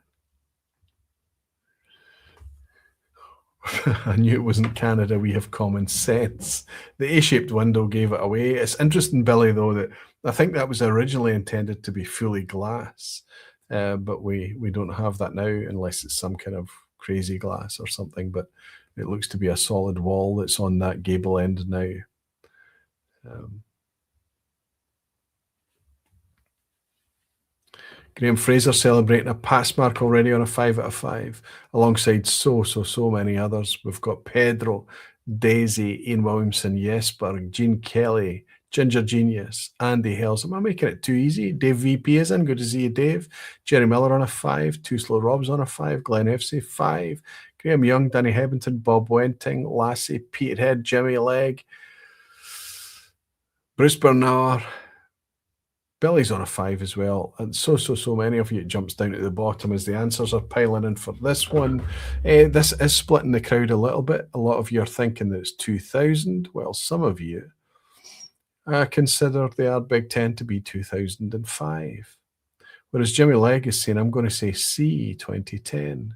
I knew it wasn't Canada. We have common sense. The A-shaped window gave it away. It's interesting, Billy, though, that I think that was originally intended to be fully glass, but we don't have that now unless it's some kind of crazy glass or something. But it looks to be a solid wall that's on that gable end now. Graham Fraser celebrating a pass mark already on a 5 out of 5, alongside so many others. We've got Pedro, Daisy, Ian Williamson, Jesper, Gene Kelly, Ginger Genius, Andy Hells. Am I making it too easy? Dave VP is in. Good to see you, Dave. Jerry Miller on a 5. Two Slow Robs on a 5. Glenn FC 5. Graham Young, Danny Hebbington, Bob Wenting, Lassie, Peterhead, Jimmy Legg, Bruce Bernard, Billy's on a 5 as well. And so many of you, it jumps down to the bottom as the answers are piling in for this one. This is splitting the crowd a little bit. A lot of you are thinking that it's 2000. Well, some of you consider the Ardbeg 10 to be 2005. Whereas Jimmy Legg is saying, I'm going to say C, 2010.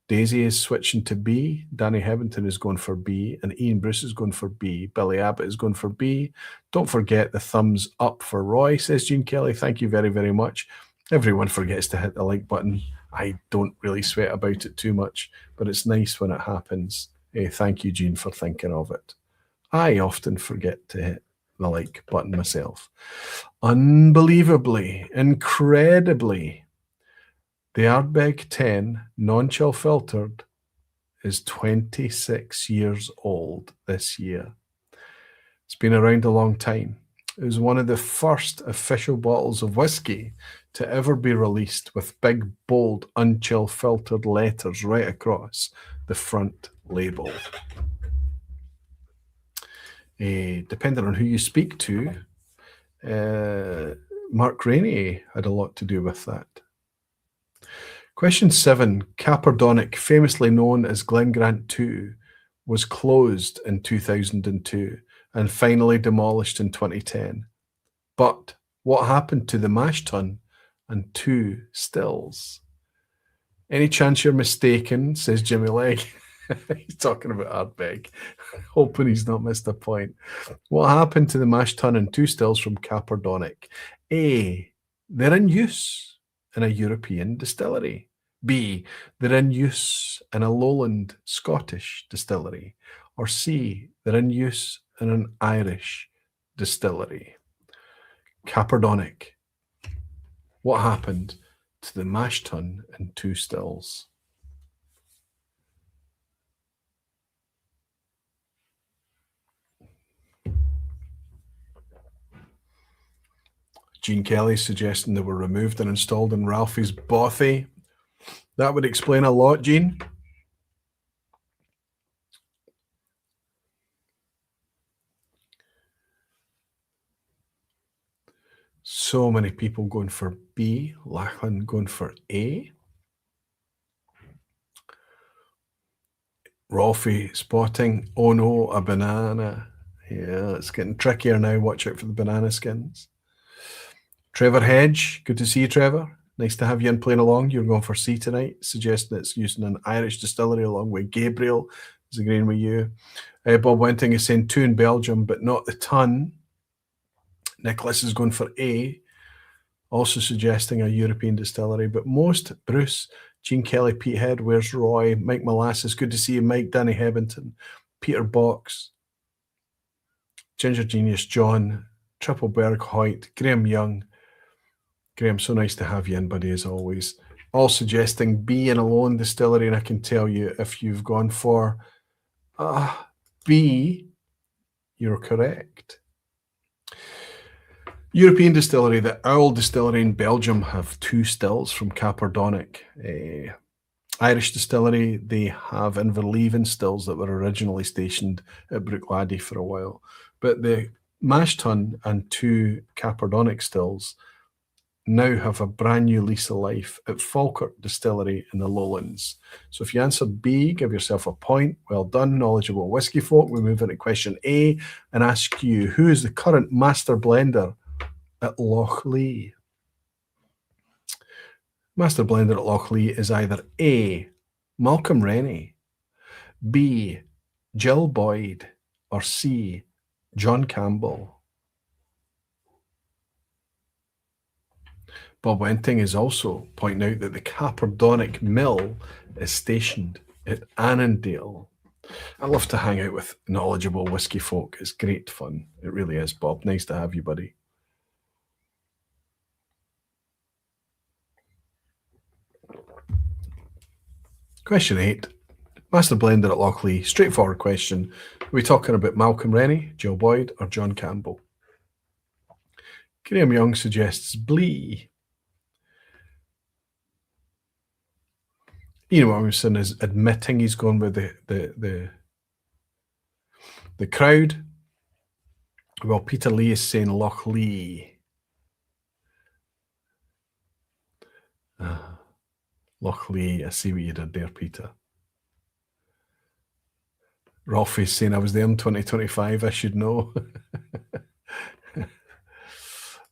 Daisy is switching to B. Danny Hebbington is going for B. And Ian Bruce is going for B. Billy Abbott is going for B. Don't forget the thumbs up for Roy, says Jean Kelly. Thank you very, very much. Everyone forgets to hit the like button. I don't really sweat about it too much, but it's nice when it happens. Thank you, Jean, for thinking of it. I often forget to hit the like button myself. Unbelievably, incredibly, the Ardbeg 10 non-chill filtered is 26 years old this year. It's been around a long time. It was one of the first official bottles of whiskey to ever be released with big, bold, unchill filtered letters right across the front label. Depending on who you speak to, Mark Rainey had a lot to do with that. Question 7. Capardonic, famously known as Glengrant 2, was closed in 2002 and finally demolished in 2010. But what happened to the mash tun and 2 stills? Any chance you're mistaken, says Jimmy Legg. He's talking about Ardbeg, hoping he's not missed a point. What happened to the mash tun and 2 stills from Capardonic? A, they're in use in a European distillery. B, they're in use in a lowland Scottish distillery. Or C, they're in use in an Irish distillery. Capardonic. What happened to the mash tun and 2 stills? Jean Kelly suggesting they were removed and installed in Ralphie's bothy. That would explain a lot, Jean. So many people going for B. Lachlan going for A. Rolfie spotting, oh no, a banana. Yeah, it's getting trickier now. Watch out for the banana skins. Trevor Hedge, good to see you, Trevor. Nice to have you in playing along. You're going for C tonight, suggesting it's using an Irish distillery along with Gabriel. Is agreeing with you. Bob Wenting is saying 2 in Belgium, but not the ton. Nicholas is going for A, also suggesting a European distillery, but most, Bruce, Jean Kelly, Pete Head, where's Roy, Mike Molasses, good to see you, Mike, Danny Hebbington, Peter Box, Ginger Genius, John, Trippleberg, Hoyt, Graham Young. Graham, so nice to have you in, buddy, as always. All suggesting B in a lone distillery, and I can tell you, if you've gone for B, you're correct. European distillery, the Owl Distillery in Belgium, have 2 stills from Capardonic. Irish distillery, they have Inverleven stills that were originally stationed at Brookladdy for a while. But the mash tun and 2 Capardonic stills now have a brand new lease of life at Falkirk Distillery in the Lowlands. So if you answered B, give yourself a point. Well done, knowledgeable whiskey folk. We move into question A and ask you, who is the current master blender at Lochlee? Master blender at Lochlee is either A, Malcolm Rennie, B, Jill Boyd, or C, John Campbell. Bob Wenting is also pointing out that the Capardonic mill is stationed at Annandale. I love to hang out with knowledgeable whiskey folk. It's great fun. It really is, Bob. Nice to have you, buddy. Question 8. Master blender at Lochlee. Straightforward question. Are we talking about Malcolm Rennie, Jill Boyd, or John Campbell? Graham Young suggests Blee. Ian Williamson is admitting he's gone with the crowd. Well, Peter Lee is saying Lochlee. Lochlee, I see what you did there, Peter. Rolfie's saying I was there in 2025, I should know.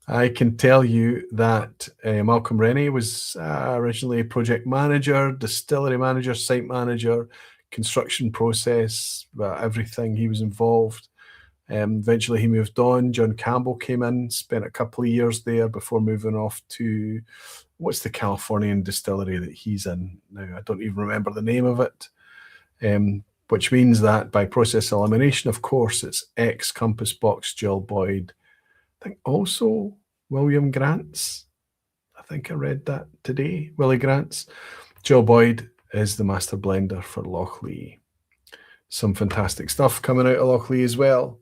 I can tell you that Malcolm Rennie was originally a project manager, distillery manager, site manager, construction process, everything. He was involved. Eventually he moved on. John Campbell came in, spent a couple of years there before moving off to, what's the Californian distillery that he's in now? I don't even remember the name of it. Which means that by process elimination, of course, it's ex-Compass Box, Jill Boyd. I think also William Grants. I think I read that today. Willie Grants. Jill Boyd is the master blender for Lochlee. Some fantastic stuff coming out of Lochlee as well.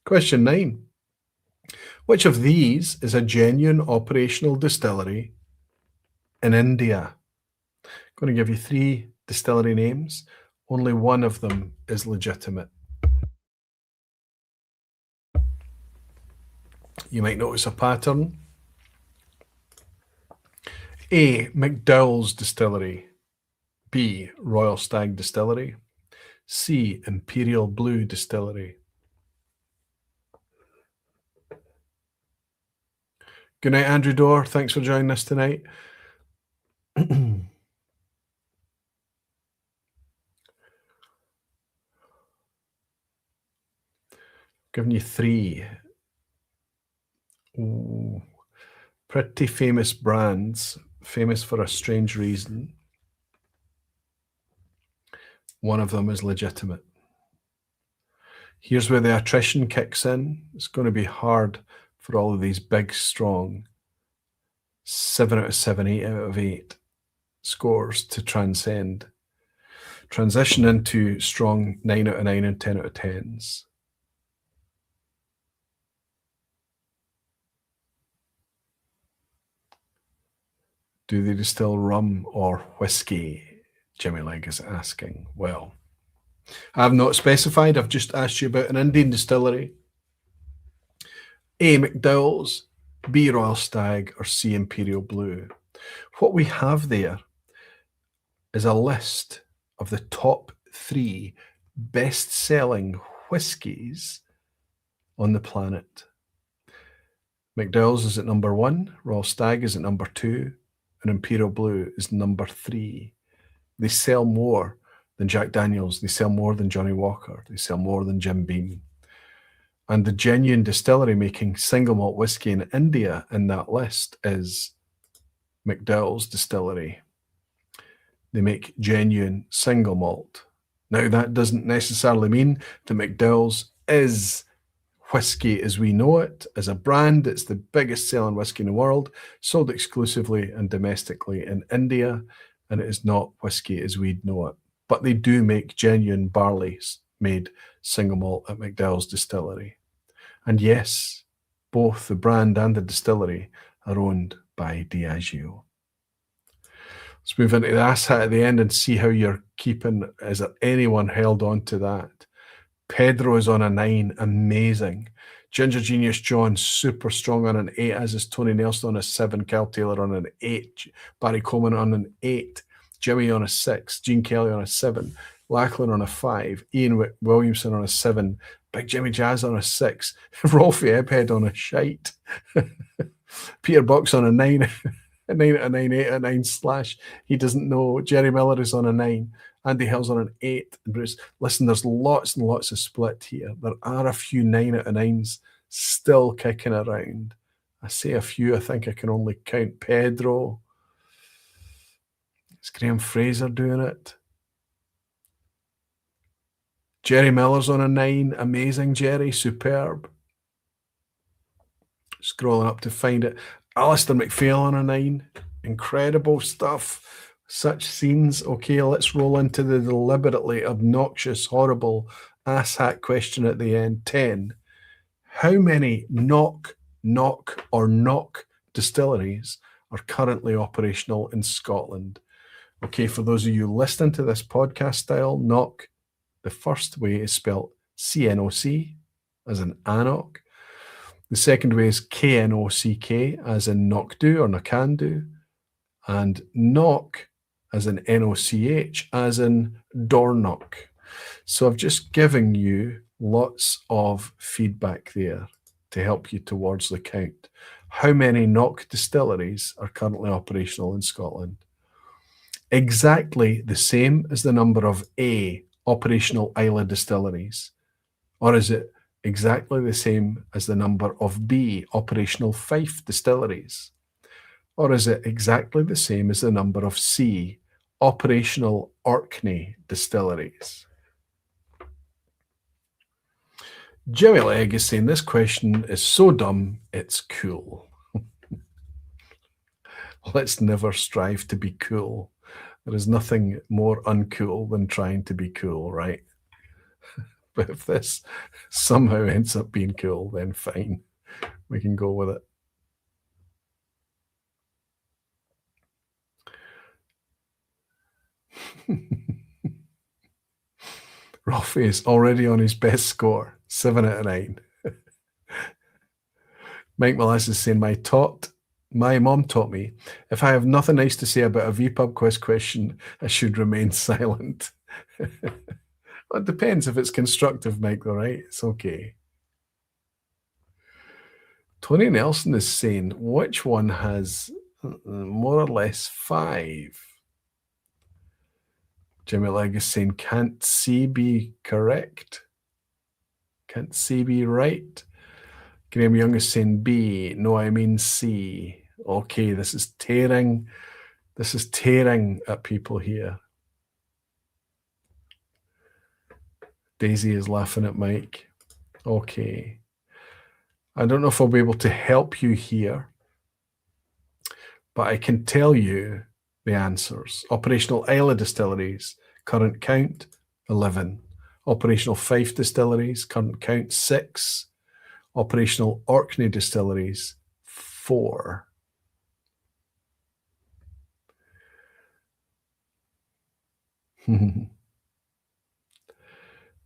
Question 9. Which of these is a genuine operational distillery in India? I'm going to give you 3 distillery names. Only one of them is legitimate. You might notice a pattern. A. McDowell's Distillery. B. Royal Stag Distillery. C. Imperial Blue Distillery. Good night, Andrew Dorr. Thanks for joining us tonight. Giving you 3. Ooh. Pretty famous brands, famous for a strange reason. One of them is legitimate. Here's where the attrition kicks in. It's going to be hard for all of these big, strong 7 out of 7, 8 out of 8 scores to transcend. Transition into strong 9 out of 9 and 10 out of 10s. Do they distill rum or whiskey? Jimmy Legg is asking. Well, I have not specified. I've just asked you about an Indian distillery. A. McDowell's, B. Royal Stag, or C. Imperial Blue. What we have there is a list of the top 3 best-selling whiskies on the planet. McDowell's is at number 1, Royal Stag is at number 2, and Imperial Blue is number 3. They sell more than Jack Daniels. They sell more than Johnny Walker. They sell more than Jim Beam. And the genuine distillery making single malt whiskey in India in that list is McDowell's Distillery. They make genuine single malt. Now, that doesn't necessarily mean that McDowell's is whiskey as we know it. As a brand, it's the biggest selling whiskey in the world, sold exclusively and domestically in India, and it is not whiskey as we know it. But they do make genuine barley-made single malt at McDowell's Distillery. And yes, both the brand and the distillery are owned by Diageo. Let's move into the asshat at the end and see how you're keeping. Is there anyone held on to that? Pedro is on a 9, amazing. Ginger Genius John, super strong on an 8, as is Tony Nelson on a 7, Cal Taylor on an 8, Barry Coleman on an 8, Jimmy on a 6, Gene Kelly on a 7, Lachlan on a 5, Ian Williamson on a 7, Big Jimmy Jazz on a 6, Rolfie Ebhead on a shite, Peter Bucks on a 9, a 9 out of 9, 8 out of 9 slash, he doesn't know, Jerry Miller is on a 9, Andy Hill's on an 8. Bruce, listen, there's lots and lots of split here. There are a few 9 out of 9s still kicking around. I say a few, I think I can only count Pedro. Is Graham Fraser doing it? Jerry Miller's on a 9. Amazing, Jerry. Superb. Scrolling up to find it. Alistair McPhail on a 9. Incredible stuff. Such scenes. Okay, let's roll into the deliberately obnoxious, horrible asshat question at the end. 10. How many knock distilleries are currently operational in Scotland? Okay, for those of you listening to this podcast style, knock, the first way is spelled C-N-O-C, as in Anok. The second way is K-N-O-C-K, as in Knockdo or Nakandu. and knock as in N-O-C-H, as in Dornoch. So I've just given you lots of feedback there to help you towards the count. How many knock distilleries are currently operational in Scotland? Exactly the same as the number of A, operational Islay distilleries. Or is it exactly the same as the number of B, operational Fife distilleries? Or is it exactly the same as the number of C, operational Orkney distilleries? Jimmy Legg is saying this question is so dumb, it's cool. Let's never strive to be cool. There is nothing more uncool than trying to be cool, right? But if this somehow ends up being cool, then fine. We can go with it. Rolfie is already on his best score, 7 out of 9. Mike Molas is saying, my mom taught me, if I have nothing nice to say about a vPub quiz question, I should remain silent. Well, it depends if it's constructive, Mike, though, right? It's okay. Tony Nelson is saying, which one has more or less 5? Jimmy Legg is saying, can't C be correct? Can't C be right? Graham Young is saying B. No, I mean C. Okay, this is tearing at people here. Daisy is laughing at Mike. Okay. I don't know if I'll be able to help you here, but I can tell you the answers. Operational Islay distilleries, current count, 11. Operational Fife distilleries, current count, 6. Operational Orkney distilleries, 4.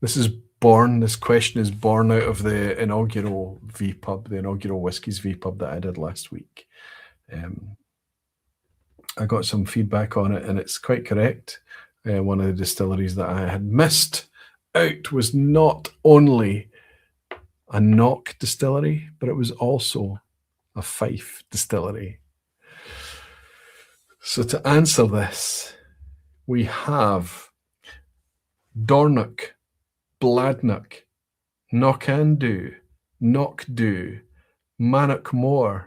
This question is born out of the inaugural vPub, the inaugural Whiskies vPub that I did last week. I got some feedback on it, and it's quite correct. One of the distilleries that I had missed out was not only a Knock distillery, but it was also a Fife distillery. So to answer this, we have Dornoch, Bladnoch, Knockandoo, Knockdoo, Mannockmore,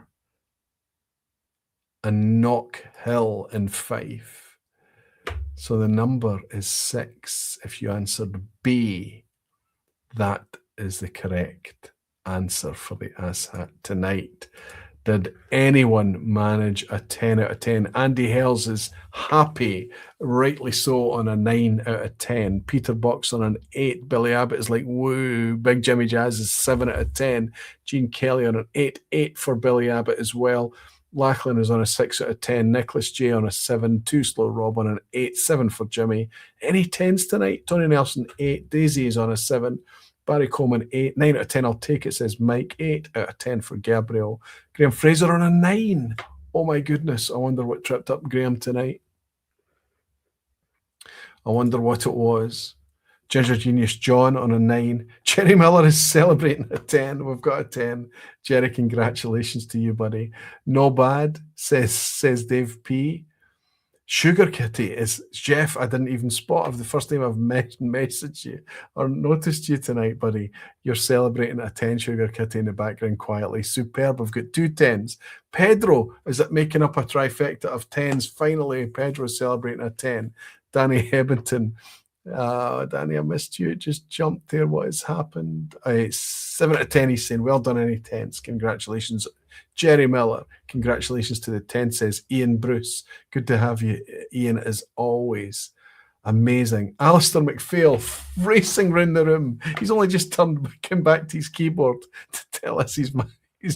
and Knock Hill in Fife. So the number is 6. If you answered B, that is the correct answer for the asshat tonight. Did anyone manage a 10 out of 10? Andy Hells is happy, rightly so, on a 9 out of 10. Peter Box on an 8. Billy Abbott is like, woo. Big Jimmy Jazz is 7 out of 10. Gene Kelly on an 8. 8 for Billy Abbott as well. Lachlan is on a 6 out of 10. Nicholas J on a 7. Too Slow Rob on an 8. 7 for Jimmy. Any 10s tonight? Tony Nelson, 8. Daisy is on a 7. Barry Coleman, 8. 9 out of 10, I'll take it, says Mike. 8 out of 10 for Gabriel. Graham Fraser on a 9. Oh my goodness, I wonder what tripped up Graham tonight. I wonder what it was. Ginger Genius John on a 9. Jerry Miller is celebrating a 10. We've got a 10. Jerry, congratulations to you, buddy. No bad, says Dave P. Sugar Kitty is Jeff. I didn't even spot of the first time I've messaged you or noticed you tonight, buddy. You're celebrating a 10, Sugar Kitty, in the background quietly. Superb. I've got 2 10s. Pedro is it making up a trifecta of 10s. Finally, Pedro is celebrating a 10. Danny Hebbington. Danny, I missed you. It just jumped there. What has happened? 7 out of 10. He's saying, well done, any 10s. Congratulations. Jerry Miller, congratulations to the 10, says Ian Bruce. Good to have you, Ian, as always. Amazing. Alistair McPhail racing round the room. He's only just came back to his keyboard to tell us he's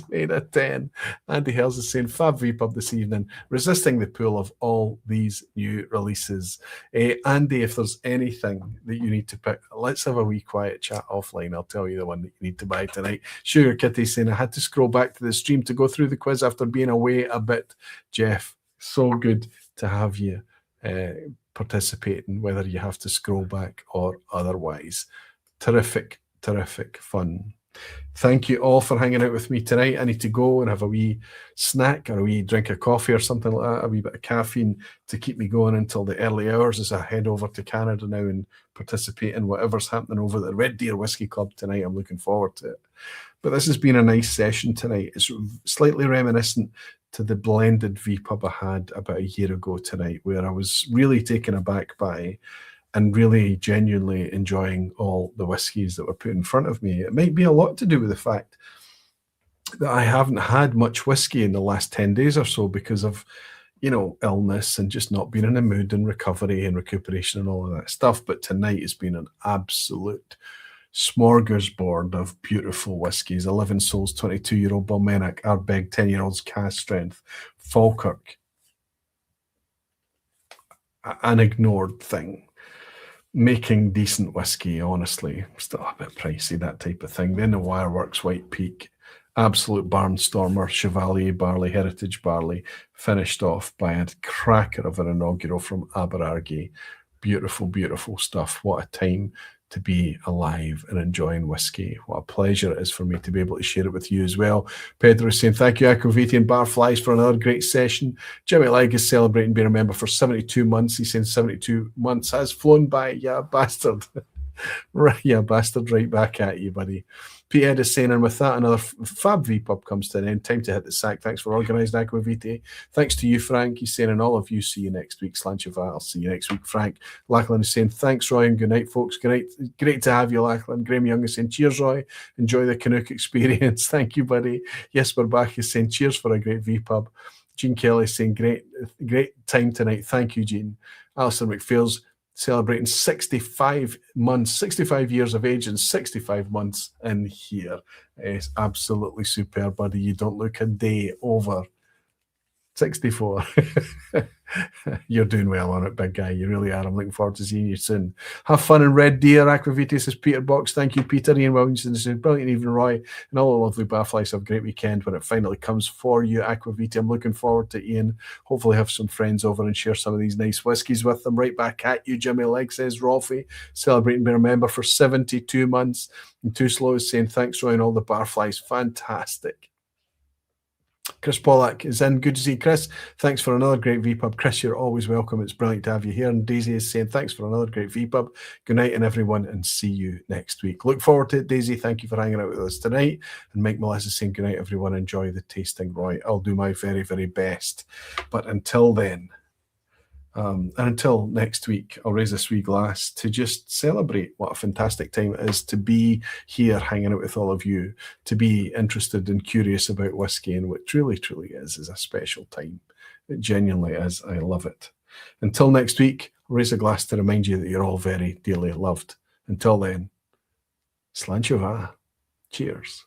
made a 10. Andy Hells is saying Fab vPub this evening, resisting the pull of all these new releases. Andy, if there's anything that you need to pick, let's have a wee quiet chat offline. I'll tell you the one that you need to buy tonight. Sugar Kitty saying I had to scroll back to the stream to go through the quiz after being away a bit. Jeff, So good to have you participating, whether you have to scroll back or otherwise. Terrific, terrific fun. Thank you all for hanging out with me tonight. I need to go and have a wee snack or a wee drink of coffee or something like that, a wee bit of caffeine to keep me going until the early hours as I head over to Canada now and participate in whatever's happening over at the Red Deer Whisky Club tonight. I'm looking forward to it. But this has been a nice session tonight. It's slightly reminiscent to the blended vPub I had about a year ago tonight, where I was really taken aback by and really genuinely enjoying all the whiskies that were put in front of me. It might be a lot to do with the fact that I haven't had much whiskey in the last 10 days or so because of, you know, illness and just not being in the mood and recovery and recuperation and all of that stuff. But tonight has been an absolute smorgasbord of beautiful whiskies. 11 Souls, 22-year-old Balmenach, Ardbeg, 10-year-old's Cask strength, Falkirk, an ignored thing. Making decent whiskey, honestly, still a bit pricey, that type of thing. Then the Wireworks White Peak, absolute barnstormer, Chevallier barley, heritage barley, finished off by a cracker of an inaugural from Aberargie. Beautiful, beautiful stuff. What a time to be alive and enjoying whiskey. What a pleasure it is for me to be able to share it with you as well. Pedro is saying, thank you, Aquaviti and Barflies, for another great session. Jimmy Legg is celebrating being a member for 72 months. He's saying 72 months has flown by. Yeah, bastard. Right, yeah, bastard, right back at you, buddy. Pete Ed is saying, and with that, another fab vPub comes to an end. Time to hit the sack. Thanks for organising, Aquaviti. Thanks to you, Frank. He's saying, and all of you, see you next week. Slancheva, I'll see you next week. Frank Lachlan is saying, thanks, Roy, and good night, folks. Good night. Great to have you, Lachlan. Graham Young is saying, cheers, Roy. Enjoy the Canuck experience. Thank you, buddy. Yes, we're back. Is saying, cheers for a great vPub. Jean Kelly is saying, great time tonight. Thank you, Jean. Alistair McPhail's celebrating 65 months, 65 years of age and 65 months in here. It's absolutely superb, buddy. You don't look a day over 64. You're doing well on it, big guy. You really are. I'm looking forward to seeing you soon. Have fun in Red Deer. Aquaviti says Peter Box. Thank you, Peter. Ian Williamson says brilliant evening, Roy. And all the lovely Barflies have a great weekend when it finally comes for you, Aquaviti. I'm looking forward to Ian. Hopefully have some friends over and share some of these nice whiskies with them. Right back at you, Jimmy Legg, says Rolfie. Celebrating being a member for 72 months. And Too Slow is saying thanks, Roy, and all the Barflies. Fantastic. Chris Pollack is in. Good to see you, Chris. Thanks for another great vPub. Chris, you're always welcome. It's brilliant to have you here. And Daisy is saying thanks for another great vPub. Good night, and everyone, and see you next week. Look forward to it, Daisy. Thank you for hanging out with us tonight. And Mike Melissa is saying good night, everyone. Enjoy the tasting, Roy. I'll do my very, very best. But until then, and until next week, I'll raise this wee glass to just celebrate what a fantastic time it is to be here hanging out with all of you, to be interested and curious about whiskey, and what truly, truly is a special time. It genuinely is. I love it. Until next week, I'll raise a glass to remind you that you're all very dearly loved. Until then, Slancheva. Cheers.